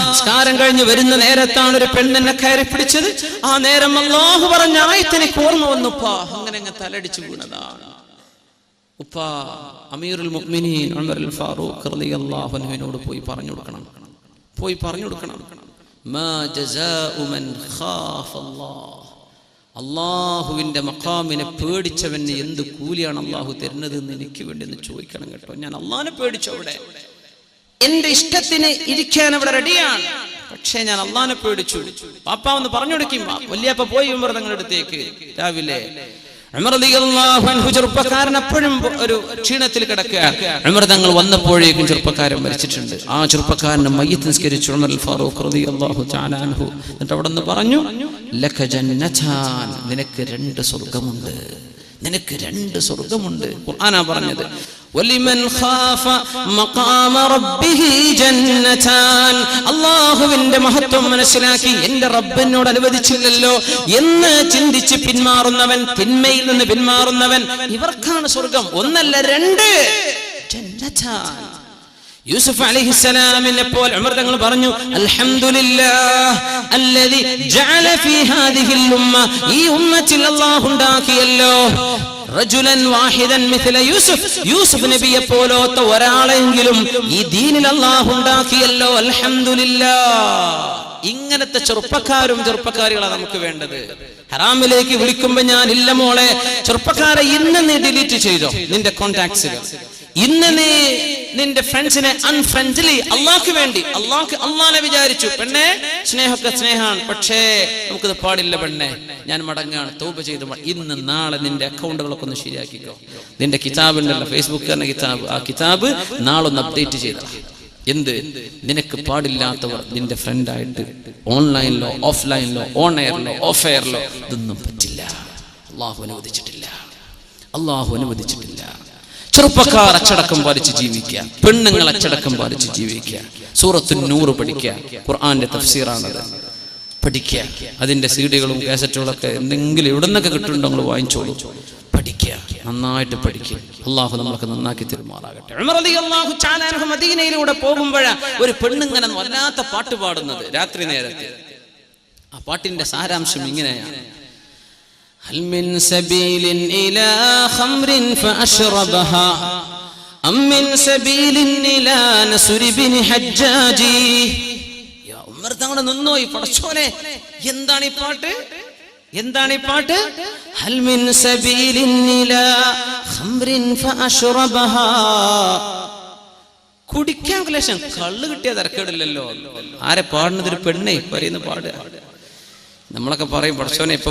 നിസ്കാരം കഴിഞ്ഞ് വരുന്ന നേരത്താണ് ഒരു പെണ്ണെന്നെ കയറി പിടിച്ചത്. ആ നേരം അല്ലാഹു പറഞ്ഞ ആയത്ത് എനിക്ക് ഓർമ്മ വന്നുപ്പാ. അങ്ങനെ തലടിച്ചു വീണതാണ്. ഉപ്പാ അമീറുൽ മുഅ്മിനീൻ ഉമർ അൽ ഫാറൂഖ് റളിയല്ലാഹു അൻഹുവിനോട് പോയി പറഞ്ഞു കൊടുക്കണം. മാ ജസാഉ മൻ ഖാഫ അല്ലാഹ്, അല്ലാഹുവിന്റെ മഖാമിനെ പേടിച്ചവന് എന്ത് കൂലിയാണ് അല്ലാഹു തരുന്നത് എന്ന് എനിക്ക് വേണ്ടി ഒന്ന് ചോദിക്കണം കേട്ടോ. ഞാൻ അല്ലാഹുവിനെ പേടിച്ചവിടെ, എന്റെ ഇഷ്ടത്തിന് ഇരിക്കാൻ അവിടെ റെഡിയാണ്, പക്ഷേ ഞാൻ അല്ലാഹുവിനെ പേടിച്ചു. പാപ്പ ഒന്ന് പറഞ്ഞു കൊടുക്കും. വല്യപ്പ പോയി ഉമർ തങ്ങളുടെ അടുത്തേക്ക് രാവിലെ. ഉമർ റളിയല്ലാഹു അൻഹു ചെറുപ്പക്കാരൻ അപ്പോഴും ഒരു ക്ഷീണത്തിൽ കിടക്കുക. ഉമർ തങ്ങൾ വന്നപ്പോഴേക്കും ചെറുപ്പക്കാരൻ മരിച്ചിട്ടുണ്ട്. ആ ചെറുപ്പക്കാരനെ മയ്യിത്ത് നിസ്കരിച്ചു ഉമർ അൽ ഫാറൂഖ് റളിയല്ലാഹു തആല അൻഹു. എന്നിട്ട് അവിടെ നിന്ന് പറഞ്ഞു, ലക ജന്നതാൻ, നിനക്ക് 2 സ്വർഗ്ഗമുണ്ട്, നിനക്ക് 2 സ്വർഗ്ഗമുണ്ട്. ഖുർആനാ പറഞ്ഞത്. വലിമൻ ഖാഫ മഖാമ റബ്ബിഹി ജന്നതാൻ, അല്ലാഹുവിന്റെ മഹത്വം മനസ്സിലാക്കി എന്റെ റബ്ബിനോട് അനുവദിച്ചില്ലല്ലോ എന്ന് ചിന്തിച്ച് പിന്മാറുന്നവൻ, തിന്മയിൽ നിന്ന് പിന്മാറുന്നവൻ, ഇവർക്കാണ് സ്വർഗ്ഗം. 1 അല്ല 2 ജന്നതാൻ. യൂസുഫ് അലൈഹിസ്സലാമിനെ പോലെ ഉമർ തങ്ങൾ പറഞ്ഞു, അൽഹംദുലില്ലാഹ് അല്ലദി ജഅല ഫീ ഹാദിഹിൽ ഉമ്മ, ഈ ഉമ്മത്തിൽ അല്ലാഹു ഉണ്ടാക്കിയല്ലോ റജുലൻ വാഹിദൻ മിഥല യൂസുഫ്, യൂസുഫ് നബിയെ പോലത്തെ ഒരാളെങ്കിലും ഈ ദീനിൽ അല്ലാഹു ഉണ്ടാക്കിയല്ലോ. അൽഹംദുലില്ലാഹ്. ഇങ്ങനത്തെ ചെറുപ്പക്കാരികളാണ് നമുക്ക് വേണ്ടത്. ഹറാമിലേക്ക് വിളിക്കുമ്പോ ഞാൻ ഇല്ല മോളെ, ചെറുപ്പക്കാരെ ഇന്ന് നീ ഡിലീറ്റ് ചെയ്തോ നിന്റെ കോണ്ടാക്ട്സിൽ, ഇന്ന് നീ നിന്റെ ഫ്രണ്ട്സിനെ അൺഫ്രണ്ട്ലി, അള്ളാഹ്ക്ക് വേണ്ടി, അള്ളാഹിനെ വിചാരിച്ചു. പെണ്ണെ സ്നേഹമൊക്കെ സ്നേഹമാണ്, പക്ഷേ നമുക്കിത് പാടില്ല പെണ്ണെ, ഞാൻ മടങ്ങാണ്, തൗബ ചെയ്ത് ഇന്ന് നാളെ നിന്റെ അക്കൗണ്ടുകളൊക്കെ ഒന്ന് ശരിയാക്കിക്കോ. നിന്റെ കിതാബുണ്ടല്ലോ, ഫേസ്ബുക്ക് തന്നെ കിതാബ്, ആ കിതാബ് നാളെ ഒന്ന് അപ്ഡേറ്റ് ചെയ്ത. എന്ത്? നിനക്ക് പാടില്ലാത്തവർ നിന്റെ ഫ്രണ്ടായിട്ട് ഓൺലൈനിലോ ഓഫ്ലൈനിലോ ഓൺ എയറിലോ ഓഫ് എയറിലോ ഇതൊന്നും പറ്റില്ല. അള്ളാഹു അനുവദിച്ചിട്ടില്ല. ചെറുപ്പക്കാർ അച്ചടക്കം പാലിച്ച് ജീവിക്കുക, പെണ്ണുങ്ങൾ അച്ചടക്കം പാലിച്ച് ജീവിക്കുക. സൂറത്തുൻ നൂർ പഠിക്കുക, ഖുർആന്റെ തഫ്സീറാണത്, പഠിക്കുക. അതിന്റെ സീഡികളും കാസറ്റുകളൊക്കെ എന്തെങ്കിലും എവിടെ നിന്നൊക്കെ കിട്ടുന്നുണ്ടോ നിങ്ങൾ വാങ്ങിച്ചോളൂ, പഠിക്കുക, നന്നായിട്ട് പഠിക്കുക. അള്ളാഹു നമ്മളൊക്കെ നന്നാക്കി തിരുമാറാകട്ടെ. ഉമർ റളിയല്ലാഹു തആല അൻഹു മദീനയിലൂടെ പോകുമ്പോഴാണ് ഒരു പെണ്ണുങ്ങനെ വല്ലാത്ത പാട്ട് പാടുന്നത് രാത്രി നേരത്തെ. ആ പാട്ടിന്റെ സാരാംശം ഇങ്ങനെയാണ്: هل من سبيل إلى خمر فأشربها أم من سبيل إلى نسر بن حجاج. യാ ഉമർ തങ്ങൾ നിന്നോയി, പടച്ചോനെ എന്താണ് ഈ പാട്ട്? എന്താണ് ഈ പാട്ട്? ഹൽ മിൻ സബീലിൻ ഇലാ ഖംറിൻ ഫഅശ്റബഹാ. കുടിക്കാൻ ക്ലേശം, കള്ള് കിട്ടിയാൽ തരക്കേടില്ലല്ലോ. ആരെ പാടുന്നത്? ഒരു പെണ്ണേ പറയുന്ന പാടുക. നമ്മളൊക്കെ പറയും പഠിച്ചോനെ, ഇപ്പൊ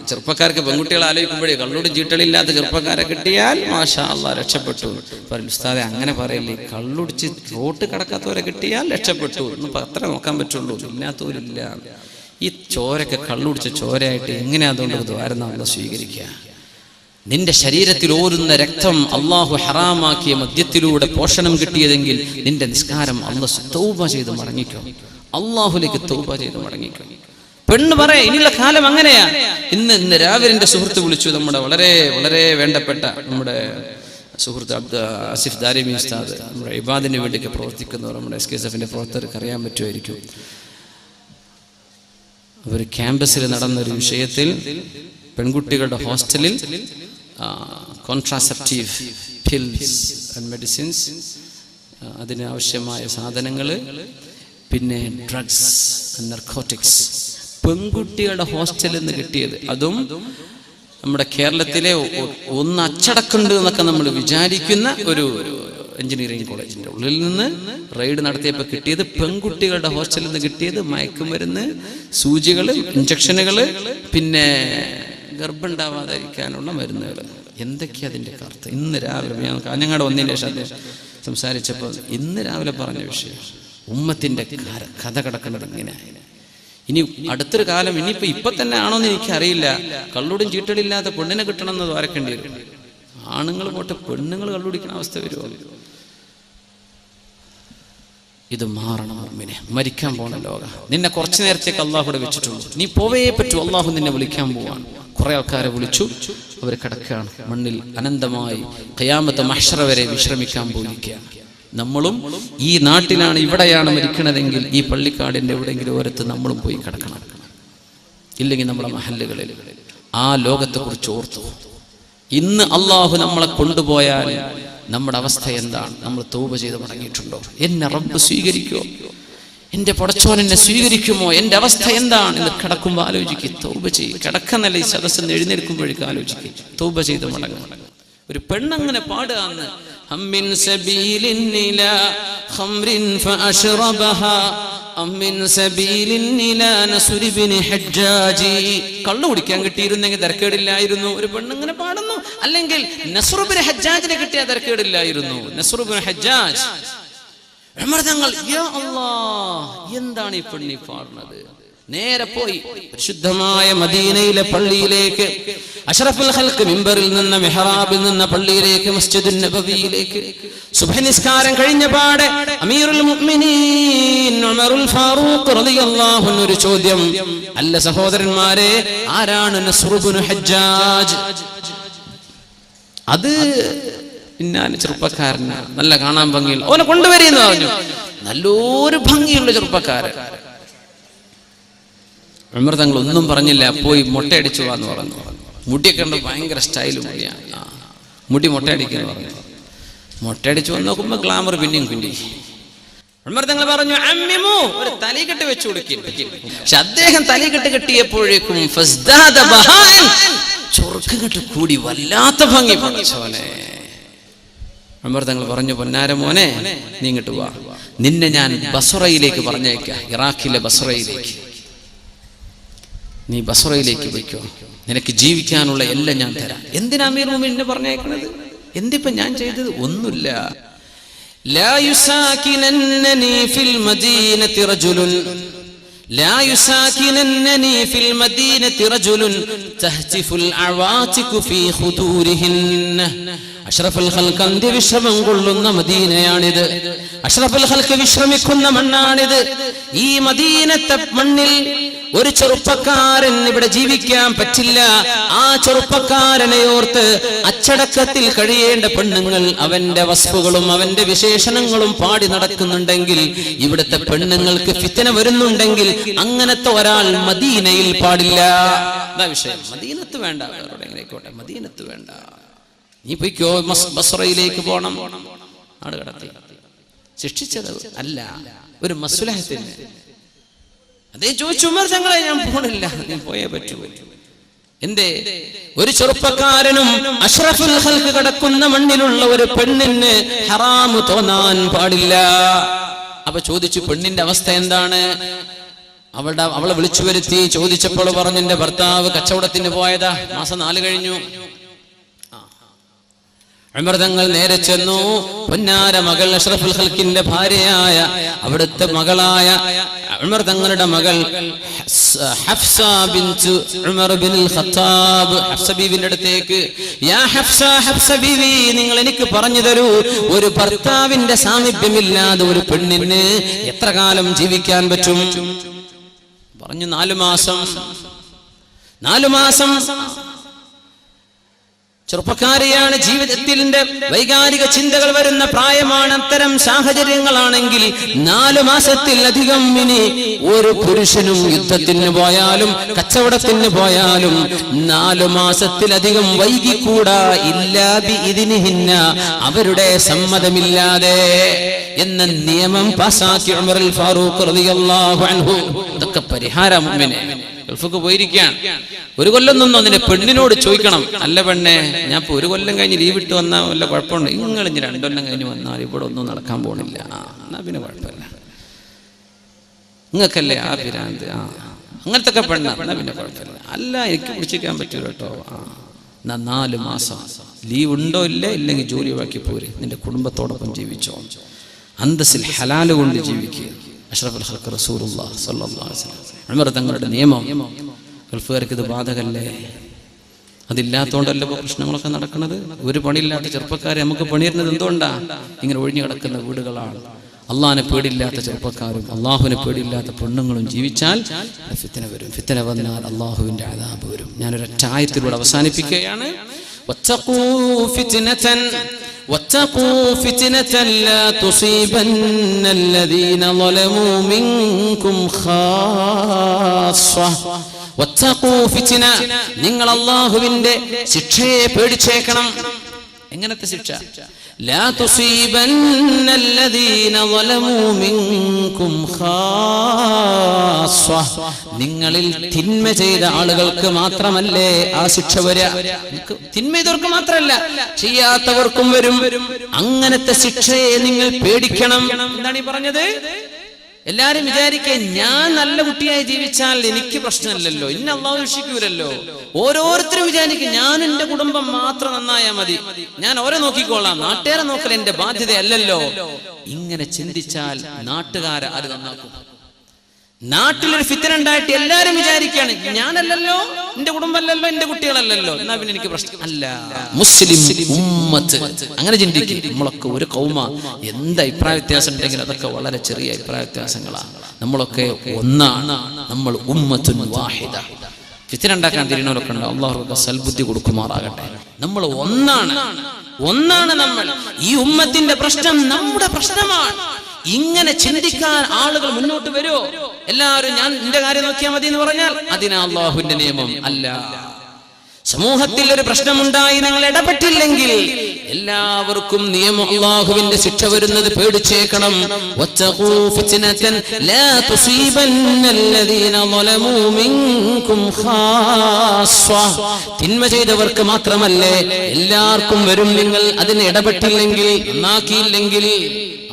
ചെറുപ്പക്കാർക്ക് പെൺകുട്ടികളെ ആലോചിക്കുമ്പോഴേ കള്ളോടും ചീട്ടളില്ലാത്ത ചെറുപ്പക്കാരെ കിട്ടിയാൽ മാഷാ അല്ലാഹ് രക്ഷപ്പെട്ടു. പറയും ഉസ്താദെ അങ്ങനെ പറയില്ലേ, കള്ളുടിച്ച് റോട്ട് കടക്കാത്തവരെ കിട്ടിയാൽ രക്ഷപ്പെട്ടു എന്ന് അത്ര നോക്കാൻ പറ്റുള്ളൂ, ഇല്ലാത്തവരില്ല. ഈ ചോരൊക്കെ കള്ളുടിച്ച ചോരയായിട്ട് എങ്ങനെയാ അതുകൊണ്ട് ദ്വാരം അല്ലാഹ് സ്വീകരിക്കുക? നിന്റെ ശരീരത്തിൽ ഓരുന്ന രക്തം അള്ളാഹു ഹറാമാക്കിയ മദ്യത്തിലൂടെ പോഷണം കിട്ടിയതെങ്കിൽ നിന്റെ നിസ്കാരം അല്ലാഹ് തൗബ ചെയ്ത് മടങ്ങിക്കോ, അള്ളാഹുലേക്ക് തൗബ ചെയ്ത് മടങ്ങിക്കോ. പെണ്ണ് പറയാ ഇനിയുള്ള കാലം അങ്ങനെയാ. ഇന്ന് രാവിലെ എൻ്റെ സുഹൃത്ത് വിളിച്ചു, നമ്മുടെ വളരെ വളരെ വേണ്ടപ്പെട്ട നമ്മുടെ സുഹൃത്ത് ആസിഫ് ദാരിമി ഉസ്താദ്, നമ്മുടെ ഇബാദിന് വേണ്ടിയൊക്കെ പ്രവർത്തിക്കുന്നവർ, നമ്മുടെ SKSF-ന്റെ പ്രവർത്തകർക്ക് അറിയാൻ പറ്റുമായിരിക്കും. അവർ ക്യാമ്പസിൽ നടന്നൊരു വിഷയത്തിൽ പെൺകുട്ടികളുടെ ഹോസ്റ്റലിൽ കോൺട്രാസെപ്റ്റീവ് പിൽസ് ആൻഡ് മെഡിസിൻസ്, അതിന് ആവശ്യമായ സാധനങ്ങൾ, പിന്നെ ഡ്രഗ്സ് ആൻഡ് നർക്കോട്ടിക്സ് പെൺകുട്ടികളുടെ ഹോസ്റ്റലിൽ നിന്ന് കിട്ടിയത്. അതും നമ്മുടെ കേരളത്തിലെ ഒന്ന് അച്ചടക്കമുണ്ട് എന്നൊക്കെ നമ്മൾ വിചാരിക്കുന്ന ഒരു എഞ്ചിനീയറിംഗ് കോളേജിന്റെ ഉള്ളിൽ നിന്ന് റെയ്ഡ് നടത്തിയപ്പോൾ കിട്ടിയത്, പെൺകുട്ടികളുടെ ഹോസ്റ്റലിൽ നിന്ന് കിട്ടിയത് മയക്കുമരുന്ന്, സൂചികൾ, ഇഞ്ചക്ഷനുകൾ, പിന്നെ ഗർഭമുണ്ടാവാതിരിക്കാനുള്ള മരുന്നുകൾ. എന്തൊക്കെയാ അതിൻ്റെ കറുത്ത്? ഇന്ന് രാവിലെ ഞാൻ കാഞ്ഞങ്ങാട് വന്നതിന് ശേഷം അദ്ദേഹം സംസാരിച്ചപ്പോൾ ഇന്ന് രാവിലെ പറഞ്ഞ വിഷയം, ഉമ്മത്തിന്റെ കഥ കിടക്കുന്നത് ഇങ്ങനെ. ഇനി അടുത്തൊരു കാലം, ഇപ്പൊ തന്നെ ആണോന്ന് എനിക്കറിയില്ല, കള്ളുടും ചീട്ടടില്ലാത്ത പെണ്ണിനെ കിട്ടണം എന്ന് ദ്വാരക്കേണ്ടി വരും. ആണുങ്ങൾ പോട്ടെ, പെണ്ണുങ്ങൾ കള്ളുടിക്കുന്ന അവസ്ഥ വരുമോ? ഇത് മാറണം. മുഅ്മിനെ, മരിക്കാൻ പോണ ലോകം. നിന്നെ കുറച്ചു നേരത്തേക്ക് അള്ളാഹുടെ വെച്ചിട്ടുള്ളൂ, നീ പോവേ പറ്റൂ. അള്ളാഹു നിന്നെ വിളിക്കാൻ പോവാണ്. കുറെ ആൾക്കാരെ വിളിച്ചു, അവർ കിടക്കുകയാണ് മണ്ണിൽ അനന്തമായി, ഖിയാമത്ത് മഹ്ശറ വരെ വിശ്രമിക്കാൻ പോയിരിക്കുകയാണ്. നമ്മളും ഈ നാട്ടിലാണ്, ഇവിടെയാണ് മരിക്കണതെങ്കിൽ ഈ പള്ളിക്കാടിന്റെ എവിടെയെങ്കിലും ഓരത്ത് നമ്മളും പോയി കിടക്കണം. ഇല്ലെങ്കിൽ നമ്മുടെ മഹല്ലുകളിൽ ആ ലോകത്തെ കുറിച്ച് ഓർത്തു. ഇന്ന് അള്ളാഹു നമ്മളെ കൊണ്ടുപോയാൽ നമ്മുടെ അവസ്ഥ എന്താണ്? നമ്മൾ തൗബ ചെയ്ത് മടങ്ങിയിട്ടുണ്ടോ? എന്നെ റബ്ബ് സ്വീകരിക്കുമോ? എൻ്റെ പടച്ചോൻ എന്നെ സ്വീകരിക്കുമോ? എൻ്റെ അവസ്ഥ എന്താണ് എന്ന് കിടക്കുമ്പോൾ ആലോചിക്കുക. തൗബ ചെയ്യും. കിടക്കുന്നല്ല, ഈ സദസ്സിൽ നിന്ന് എഴുന്നേൽക്കുമ്പോഴേക്കും ആലോചിക്കുക. തൗബ ചെയ്ത് മടങ്ങും. ഒരു പെണ്ണങ്ങനെ പാടുകയെന്ന്, അമ്മിൻ സബീലിൻ ഇലാ ഖംറിൻ ഫഅശ്റബഹാ അമ്മിൻ സബീലിൻ ഇലാ നസ്ർ ഇബ്നു ഹജ്ജാജി. കള്ളു കുടിക്കാൻ കിട്ടിയിരുന്നെങ്കിൽ തരക്കേടില്ലായിരുന്നു. ഒരു പെണ്ണങ്ങനെ പാടുന്നു. അല്ലെങ്കിൽ നസ്ർ ഇബ്നു ഹജ്ജാജിനെ കിട്ടിയാൽ തരക്കേടില്ലായിരുന്നു. നസ്ർ ഇബ്നു ഹജ്ജാജ് ഉമർ തങ്ങൾ, യാ അല്ലാഹ്, എന്താണ് ഈ പെണ്ണി പാടുന്നത്? നേരെ പോയി പരിശുദ്ധമായ മദീനയിലെ പള്ളിയിലേക്ക്, അഷ്റഫുൽ ഖൽഖ് മിമ്പറിൽ നിന്ന്, മിഹ്റാബിൽ നിന്ന് പള്ളിയിലേക്ക്, മസ്ജിദുൻ നബവിയിലേക്ക് സുബ്ഹി നിസ്കാരം കഴിഞ്ഞ പാടെ അമീറുൽ മുഅ്മിനീൻ ഉമറുൽ ഫാറൂഖ് റളിയല്ലാഹു അൻഹു ഒരു ചോദ്യം. അല്ല സഹോദരന്മാരെ, ആരാണ് നസ്ർ ഇബ്നു ഹജ്ജാജ്? അത് ഞാൻ ചെറുപ്പക്കാരനാ, നല്ല കാണാൻ ഭംഗിയുള്ള, ഓനെ കൊണ്ടുവരുന്നു പറഞ്ഞു. നല്ലൊരു ഭംഗിയുള്ള ചെറുപ്പക്കാരൻ. ഉമർ തങ്ങൾ ഒന്നും പറഞ്ഞില്ല, പോയി മുട്ടയടിച്ചു എന്ന് പറഞ്ഞു. മുടിയൊക്കെ ഉണ്ട്, ഭയങ്കര സ്റ്റൈല് മുടിയാണ്. മുടി മുട്ടയടിക്കുന്നു പറഞ്ഞു. മുട്ടയടിച്ചു വന്ന് നോക്കുമ്പോ ഗ്ലാമർ പിന്നെയും കൂടി. ഉമർ തങ്ങൾ പറഞ്ഞു, അമ്മിമു, ഒരു തലക്കെട്ട് വെച്ചു കൊടുക്കും. പക്ഷെ അദ്ദേഹം തലക്കെട്ട് കെട്ടിയപ്പോഴേക്കും ചൊറുക്കങ്ങട്ട് കൂടി, വല്ലാത്ത ഭംഗി. പഠിച്ചോനെ, ഉമർ തങ്ങൾ പറഞ്ഞു, പൊന്നാര മോനെ, നീ ഇങ്ങോട്ട് വാ, നിന്നെ ഞാൻ ബസ്റയിലേക്ക് പറഞ്ഞേക്കാം, ഇറാഖിലെ ബസ്റയിലേക്ക്. നീ ബസ്റയിലേക്ക് പോയിക്കോ, നിനക്ക് ജീവിക്കാനുള്ള എല്ലാം ഞാൻ തരാം. എന്തിനാ അമീർ മുഅ്മിനീനെ പറഞ്ഞേക്കണത്? എന്തിപ്പോ ഞാൻ ചെയ്തത്? ഒന്നുമില്ല. ലാ യുസാകിനന്നനി ഫിൽ മദീനതി റജുലുൻ ലാ യുസാകിനന്നനി ഫിൽ മദീനതി റജുലുൻ തഹ്തിഫുൽ അവാതികു ഫീ ഖുദൂരിഹിന്ന. അഷ്റഫുൽ ഖൽഖ് അന്ത്യവിശ്രമം കൊള്ളുന്ന മദീനയാണിത്. അഷ്റഫുൽ ഖൽഖ് വിശ്രമിക്കുന്ന മണ്ണാണിത്. ഈ മദീനത്തെ മണ്ണിൽ ഒരു ചെറുപ്പക്കാരൻ ഇവിടെ ജീവിക്കാൻ പറ്റില്ല. ആ ചെറുപ്പക്കാരനെ ഓർത്ത് അച്ചടക്കത്തിൽ കഴിയേണ്ട പെണ്ണുങ്ങൾ അവന്റെ വസ്തുക്കളും അവന്റെ വിശേഷണങ്ങളും പാടി നടക്കുന്നുണ്ടെങ്കിൽ, ഇവിടുത്തെ പെണ്ണുങ്ങൾക്ക് ഫിത്ന വരുന്നുണ്ടെങ്കിൽ, അങ്ങനത്തെ ഒരാൾ മദീനയിൽ പാടില്ല. അതാ വിഷയം. മദീനത്ത് വേണ്ട, എവിടെയെങ്കിലേക്കോട്ടെ, മദീനത്ത് വേണ്ട. നീ പോയിക്കോ, ബസ്റയിലേക്ക് പോണം. നാട് കടത്തി ശിക്ഷിച്ചത് അല്ല, ഒരു മസ്ലഹത്തിന്. അദ്ദേഹം ചോദിച്ചു, ഉമർ തങ്ങളെ ഞാൻ പോണില്ല, നീ പോയേ പറ്റൂ. എന്തേ? ഒരു ചെറുപ്പക്കാരനും അഷ്റഫുൽ ഖൽഖ് കിടക്കുന്ന മണ്ണിലുള്ള ഒരു പെണ്ണിന് ഹറാമു തോന്നാൻ പാടില്ല. അപ്പൊ ചോദിച്ചു, പെണ്ണിന്റെ അവസ്ഥ എന്താണ്? അവളെ വിളിച്ചു വരുത്തി ചോദിച്ചപ്പോൾ പറഞ്ഞു, എന്റെ ഭർത്താവ് കച്ചവടത്തിന് പോയതാ, മാസം 4 കഴിഞ്ഞു. ഉമർ തങ്ങൾ നേരെ ചെന്നു. പൊന്നാര മകൾ അഷ്റഫുൽ ഖൽഖിന്റെ ഭാര്യയായ അവിടുത്തെ മകളായ ഉമർ തങ്ങളുടെ മകൾ ഹഫ്സ ബിൻത് ഉമർ ബിനുൽ ഖത്താബ്, ഹഫ്സ ബീവിന്റെ അടുത്തേക്ക്, യാ ഹഫ്സ, ഹഫ്സ ബീവി, നിങ്ങൾ എനിക്ക് പറഞ്ഞു തരൂ, ഒരു ഭർത്താവിന്റെ സാമീപ്യമില്ലാതെ ഒരു പെണ്ണിന് എത്ര കാലം ജീവിക്കാൻ പറ്റും? പറഞ്ഞു, 4 മാസം. 4 മാസം. ചെറുപ്പക്കാരിയാണ്, ജീവിതത്തിന്റെ വൈകാരിക ചിന്തകൾ വരുന്ന പ്രായമാണ്. അത്തരം സാഹചര്യങ്ങളാണെങ്കിൽ 4 മാസത്തിലധികം ഇനി ഒരു പുരുഷനും യുദ്ധത്തിന് പോയാലും കച്ചവടത്തിന് പോയാലും 4 മാസത്തിലധികം വൈകിക്കൂടാ, ഇല്ലാ ബിഇദ്നിഹിന്ന, അവരുടെ സമ്മതമില്ലാതെ എന്ന നിയമം പാസാക്കി ഉമറുൽ ഫാറൂഖ് റളിയല്ലാഹു അൻഹു. ഇതൊക്കെ പരിഹാരം. മുഅ്മിനെ ഗൾഫിക്ക് പോയിരിക്കുകയാണ്, 1 കൊല്ലം നിന്നോ, നിന്റെ പെണ്ണിനോട് ചോദിക്കണം, അല്ല പെണ്ണെ, ഞാൻ ഇപ്പൊ 1 കൊല്ലം കഴിഞ്ഞ് ലീവ് ഇട്ട് വന്നാൽ വല്ല കുഴപ്പമുണ്ട്? നിങ്ങൾ ഇനി 2 കൊല്ലം കഴിഞ്ഞ് വന്നാൽ ഇവിടെ ഒന്നും നടക്കാൻ പോണില്ല, എന്നാ പിന്നെ കുഴപ്പമില്ല, നിങ്ങൾക്കല്ലേ ആ പിരാന്ത്, അങ്ങനത്തെ ഒക്കെ പെണ്ണ, എന്നാ പിന്നെ കുഴപ്പമില്ല. അല്ല, എനിക്ക് പിടിച്ചിരിക്കാൻ പറ്റൂല കേട്ടോ. 4 മാസം ലീവ് ഉണ്ടോ ഇല്ലേ, ഇല്ലെങ്കിൽ ജോലി ഒഴിവാക്കി പോരെ, നിന്റെ കുടുംബത്തോടൊപ്പം ജീവിച്ചോ, അന്തസ്സിൽ ഹലാല് കൊണ്ട് ജീവിക്കുക. അഷ്റഫുൽ ഖൽഖ് റസൂലുള്ളാഹി സ്വല്ലല്ലാഹു അലൈഹി വസല്ലം ഉമർ തങ്ങളുടെ നിയമം. ഗൾഫുകാർക്ക് ഇത് ബാധകല്ലേ? അതില്ലാത്തതുകൊണ്ടല്ലോ ഇപ്പോൾ പ്രശ്നങ്ങളൊക്കെ നടക്കുന്നത്. ഒരു പണിയില്ലാത്ത ചെറുപ്പക്കാരെ നമുക്ക് പണിയിരുന്നത് എന്തുകൊണ്ടാ? ഇങ്ങനെ ഒഴിഞ്ഞു കിടക്കുന്ന വീടുകളാണ്. അള്ളാഹിനെ പേടിയില്ലാത്ത ചെറുപ്പക്കാരും അള്ളാഹുവിനെ പേടിയില്ലാത്ത പെണ്ണുങ്ങളും ജീവിച്ചാൽ ഫിത്ന വരും. ഫിത്ന വന്നാൽ അള്ളാഹുവിന്റെ അദാബ് വരും. ഞാനൊരൊറ്റ ആയത്തിലൂടെ അവസാനിപ്പിക്കുകയാണ്. واتقوا فتنة لا تصيبن الذين ظلموا منكم خاصة. واتقوا فتنة, നിങ്ങൾ അല്ലാഹുവിന്റെ ശിക്ഷയെ പേടിച്ചേക്കണം. എങ്ങനത്തെ ശിക്ഷ? لا تصيبن الذين ظلموا منكم خاصة, നിങ്ങളിൽ തിന്മ ചെയ്ത ആളുകൾക്ക് മാത്രമല്ലേ ആ ശിക്ഷ വരിക. തിന്മ ചെയ്തവർക്ക് മാത്രമല്ല, ചെയ്യാത്തവർക്കും വരും. അങ്ങനത്തെ ശിക്ഷയെ നിങ്ങൾ പേടിക്കണം. എന്താണ് ഈ പറഞ്ഞത്? എല്ലാരും വിചാരിക്കുക, ഞാൻ നല്ല കുട്ടിയായി ജീവിച്ചാൽ എനിക്ക് പ്രശ്നമില്ലല്ലോ, ഇന്ന അള്ളാഹു രക്ഷിക്കൂലല്ലോ. ഓരോരുത്തരും വിചാരിക്കും, ഞാൻ എന്റെ കുടുംബം മാത്രം നന്നായാൽ മതി, ഞാൻ ഓരോ നോക്കിക്കോളാം, നാട്ടുകാരെ നോക്കൽ എന്റെ ബാധ്യതയല്ലല്ലോ. ഇങ്ങനെ ചിന്തിച്ചാൽ നാട്ടുകാരെ ആര് നന്നാക്കും? നാട്ടിലൊരു ഫിത്ന ഉണ്ടായിട്ട് എല്ലാരും വിചാരിക്കുകയാണ്, ഞാനല്ലല്ലോ, എന്റെ കുടുംബമല്ലല്ലോ, എന്റെ കുട്ടികളല്ലല്ലോ, എന്നാ പിന്നെ എനിക്ക് പ്രശ്നം അല്ല. മുസ്ലിം ഉമ്മത്ത് അങ്ങനെ ചിന്തിക്കും. നമ്മളൊക്കെ ഒരു കൗമ, എന്ത് അഭിപ്രായ വ്യത്യാസം ഉണ്ടെങ്കിൽ അതൊക്കെ വളരെ ചെറിയ അഭിപ്രായ വ്യത്യാസങ്ങളാണ്. നമ്മളൊക്കെ ഒന്നാണ്. നമ്മൾ ഉമ്മത്തുൻ വാഹിദ. ഫിത്ന ഉണ്ടാക്കാൻ തിരിയണവരൊക്കെ ഉണ്ട്, അല്ലാഹു സൽബുദ്ധി കൊടുക്കുമാറാകട്ടെ. നമ്മൾ ഒന്നാണ് നമ്മൾ. ഈ ഉമ്മത്തിന്റെ പ്രശ്നം നമ്മുടെ പ്രശ്നമാണ്. ഇങ്ങനെ ചിന്തിക്കാൻ ആളുകൾ മുന്നോട്ട് വരുമോ? എല്ലാവരും ഞാൻ എന്റെ കാര്യം നോക്കിയാൽ മതി എന്ന് പറഞ്ഞാൽ അതിനാ അല്ലാഹുവിന്റെ നിയമം അല്ല. സമൂഹത്തിൽ ഒരു പ്രശ്നമുണ്ടായി നിങ്ങൾ ഇടപെട്ടില്ലെങ്കിൽ എല്ലാവർക്കും നിയമം അല്ലാഹുവിന്റെ ശിക്ഷ വരുന്നത് പേടിച്ചേക്കണം. വത്തഖൂ ഫിത്നതൻ ലാ തുസീബന്നല്ലദീന ളലമൂ മിൻകും ഖാസ്സ, തിന്മ ചെയ്തവർക്ക് മാത്രമല്ലേ, എല്ലാവർക്കും വരും. നിങ്ങൾ അതിന് ഇടപെട്ടില്ലെങ്കിൽ, നന്നാക്കിയില്ലെങ്കിൽ,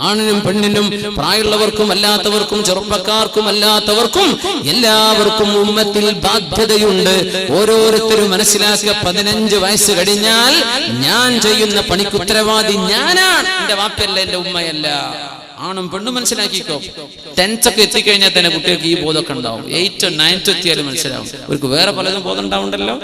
ആണിനും പെണ്ണിനും, പ്രായമുള്ളവർക്കും അല്ലാത്തവർക്കും, ചെറുപ്പക്കാർക്കും അല്ലാത്തവർക്കും എല്ലാവർക്കും ഉമ്മത്തിൽ ബാധ്യതയുണ്ട്. ഓരോരുത്തരും മനസ്സിലാക്കുക, 15 വയസ്സ് കഴിഞ്ഞാൽ ഞാൻ ചെയ്യുന്ന പണിക്ക് ഉത്തരവാദി ഞാനാണ്, എന്റെ വാപ്പയല്ല, എന്റെ ഉമ്മയല്ല. ആണും പെണ്ണും മനസ്സിലാക്കിക്കോ. 10th ഒക്കെ എത്തിക്കഴിഞ്ഞാൽ തന്നെ കുട്ടികൾക്ക് ഈ ബോധമൊക്കെ ഉണ്ടാവും. 8th 9th എത്തിയാലും മനസ്സിലാവും. അവർക്ക് വേറെ പലതും ബോധം ഉണ്ടാവുണ്ടല്ലോ.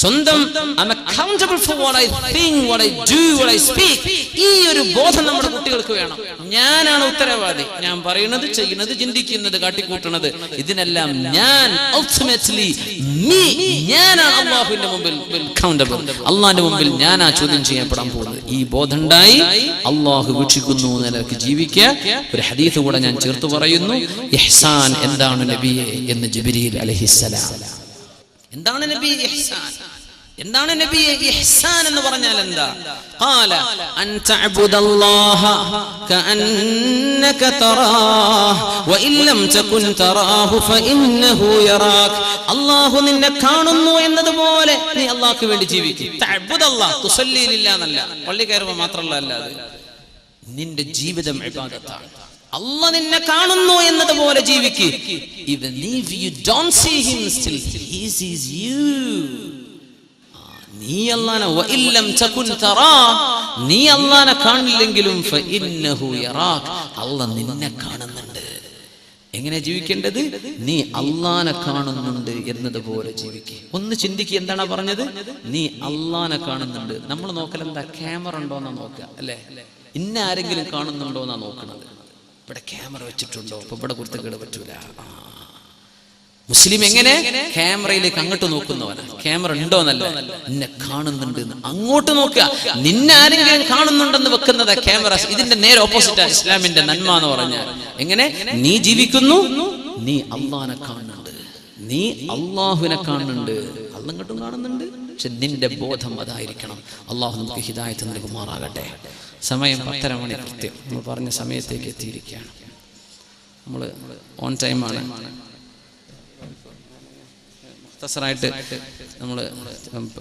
സ്വന്തം I'm accountable for what I think, what I do, what I speak. ഈ ഒരു ബോധം നമ്മുടെ കുട്ടികൾക്ക് വേണം. ഞാനാണ് ഉത്തരവാദി, ഞാൻ പറയുന്നത്, ചെയ്യുന്നത്, ചിന്തിക്കുന്നത്, കാട്ടിക്കൂട്ടുന്നത്, ഇതിനെല്ലാം ഞാൻ ultimately me, ഞാനാണ് അല്ലാഹുവിന്റെ മുമ്പിൽ accountable. അല്ലാഹുവിന്റെ മുമ്പിൽ ഞാനാ ചോദ്യം ചെയ്യപ്പെടാൻ പോകുന്നത്. ഈ ബോധം ഉണ്ടായി അല്ലാഹു വീക്ഷിക്കുന്നു എന്നതിലേക്ക് ജീവിക്കുക. ഒരു ഹദീസ് കൂടെ ഞാൻ ചേർത്ത് പറയുന്നു. ഇഹ്സാൻ എന്താണ് നബിയെ എന്ന് ജിബ്രീൽ അലൈഹിസ്സലാം. എന്താണ് നബി ഇഹ്സാൻ എന്താണ് നബിയെ ഇഹ്സാൻ എന്ന് പറഞ്ഞാൽ എന്താ? ഖാല അൻ തഅബുദല്ലാഹ കഅന്നക തറാഹ് വഇൻ ലം തകുൻ തറാഹു ഫഇന്നഹു യറാക്. അല്ലാഹു നിന്നെ കാണുന്നു എന്നതുപോലെ നീ അല്ലാഹുവിന് വേണ്ടി ജീവിക്കുക. തഅബുദല്ലാഹ് തുസല്ലി ലില്ലാഹ് എന്നല്ല, പള്ളി കയറുമ്പോൾ മാത്രമല്ല, അല്ലാതെ നിന്റെ ജീവിതം ഇബാദത്താണ്. അല്ലാഹ് നിന്നെ കാണുന്നു എന്നതുപോലെ ജീവിക്കുക. Even if you don't see him, still he sees you. നീ അല്ലാഹനെ വഇല്ലം തകുൻ തറാ, നീ അല്ലാഹനെ കാണില്ലെങ്കിലും ഫഇന്നഹു യറാക്, അല്ലാഹ് നിന്നെ കാണുന്നുണ്ട്. എങ്ങനെ ജീവിക്കേണ്ടത്? നീ അല്ലാഹനെ കാണുന്നുണ്ട് എന്നതുപോലെ ജീവിക്കുക. ഒന്ന് ചിന്തിക്കുക, എന്താണ് പറഞ്ഞത്? നീ അല്ലാഹനെ കാണുന്നുണ്ട്. നമ്മൾ നോക്കൽ എന്താ? ക്യാമറ ഉണ്ടോന്നാ നോക്കുക, അല്ലേ? ഇന്ന ആരെങ്കിലും കാണുന്നുണ്ടോന്നാ നോക്കുന്നത്. ഇവിടെ ക്യാമറ വെച്ചിട്ടുണ്ടോ? ഇപ്പൊ ഇവിടെ കുരുത്തക്കേട് പറ്റൂല. മുസ്ലിം എങ്ങനെ? ക്യാമറയിലേക്ക് അങ്ങോട്ട് നോക്കുന്നവനാ. ക്യാമറ ഉണ്ടോന്നല്ല, നിന്നെ കാണുന്നുണ്ട് അങ്ങോട്ട് നോക്കുക. നിന്നെ ആരെങ്കിലും കാണുന്നുണ്ടെന്ന് വെക്കുന്നത് ക്യാമറ. ഇതിന്റെ നേരെ ഓപ്പോസിറ്റാ ഇസ്ലാമിന്റെ നന്മ എന്ന് പറഞ്ഞാൽ. എങ്ങനെ? നീ ജീവിക്കുന്നു, നീ അള്ളാഹിനെ കാണുന്നുണ്ട്, നീ അള്ളാഹുവിനെ കാണുന്നുണ്ട്. അള്ളാഹ് ഇങ്ങോട്ടും കാണുന്നുണ്ട്, പക്ഷെ നിന്റെ ബോധം അതായിരിക്കണം. അള്ളാഹു നമുക്ക് ഹിദായത്ത് നൽകുമാറാകട്ടെ. സമയം 10:30 മണി കൃത്യം. നമ്മൾ പറഞ്ഞ സമയത്തേക്ക് എത്തിയിരിക്കുകയാണ്. നമ്മൾ ഓൺ ടൈമാണ്. ായിട്ട് നമ്മൾ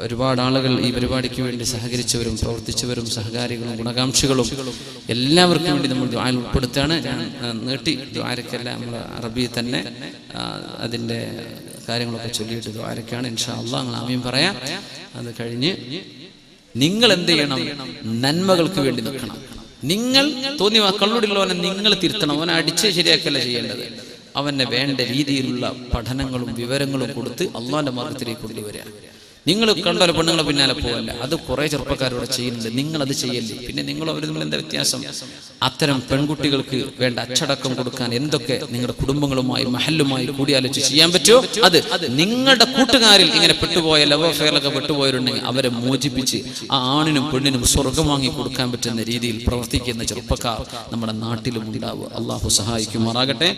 ഒരുപാട് ആളുകൾ ഈ പരിപാടിക്ക് വേണ്ടി സഹകരിച്ചവരും പ്രവർത്തിച്ചവരും സഹകാരികളും ഗുണകാംക്ഷികളും എല്ലാവർക്കും വേണ്ടി നമ്മൾ ദുആയിൽ ഉൾപ്പെടുത്തുകയാണ്. ഞാൻ നീട്ടി ദുആരക്കല്ല, നമ്മൾ അറബി തന്നെ അതിൻ്റെ കാര്യങ്ങളൊക്കെ ചൊല്ലിയിട്ട് ദുആരക്കാണ്. ഇൻഷാ അല്ലാഹ് നിങ്ങൾ ആമീൻ പറയാം. അത് കഴിഞ്ഞ് നിങ്ങൾ എന്ത് ചെയ്യണം? നന്മകൾക്ക് വേണ്ടി നിൽക്കണം. നിങ്ങൾ തോന്നിയ കള്ളുടിയുള്ളവനെ നിങ്ങൾ തിരുത്തണം. അവനെ അടിച്ച് ശരിയാക്കല്ല ചെയ്യേണ്ടത്. അവന് വേണ്ട രീതിയിലുള്ള പഠനങ്ങളും വിവരങ്ങളും കൊടുത്ത് അള്ളാന്റെ മാർഗത്തിലേക്ക് കൊണ്ടുവരിക. നിങ്ങൾ കണ്ടോലെ പെണ്ണുങ്ങളെ പിന്നാലെ പോവല്ല. അത് കുറെ ചെറുപ്പക്കാരോട് ചെയ്യുന്നുണ്ട്. നിങ്ങൾ അത് ചെയ്യല്ലേ. പിന്നെ നിങ്ങൾ അവർ തമ്മിൽ എന്താ വ്യത്യാസം? അത്തരം പെൺകുട്ടികൾക്ക് വേണ്ട അച്ചടക്കം കൊടുക്കാൻ എന്തൊക്കെ നിങ്ങളുടെ കുടുംബങ്ങളുമായി മഹല്ലുമായി കൂടിയാലോചിച്ച് ചെയ്യാൻ പറ്റുമോ അത് നിങ്ങളുടെ കൂട്ടുകാരിൽ ഇങ്ങനെ പെട്ടുപോയ ലവ് അഫെയറിലൊക്കെ പെട്ടുപോയിട്ടുണ്ടെങ്കിൽ അവരെ മോചിപ്പിച്ച് ആ ആണിനും പെണ്ണിനും സ്വർഗം വാങ്ങി കൊടുക്കാൻ പറ്റുന്ന രീതിയിൽ പ്രവർത്തിക്കുന്ന ചെറുപ്പക്കാർ നമ്മുടെ നാട്ടിലും ഉണ്ടാവുക. അള്ളാഹു സഹായിക്കുമാറാകട്ടെ.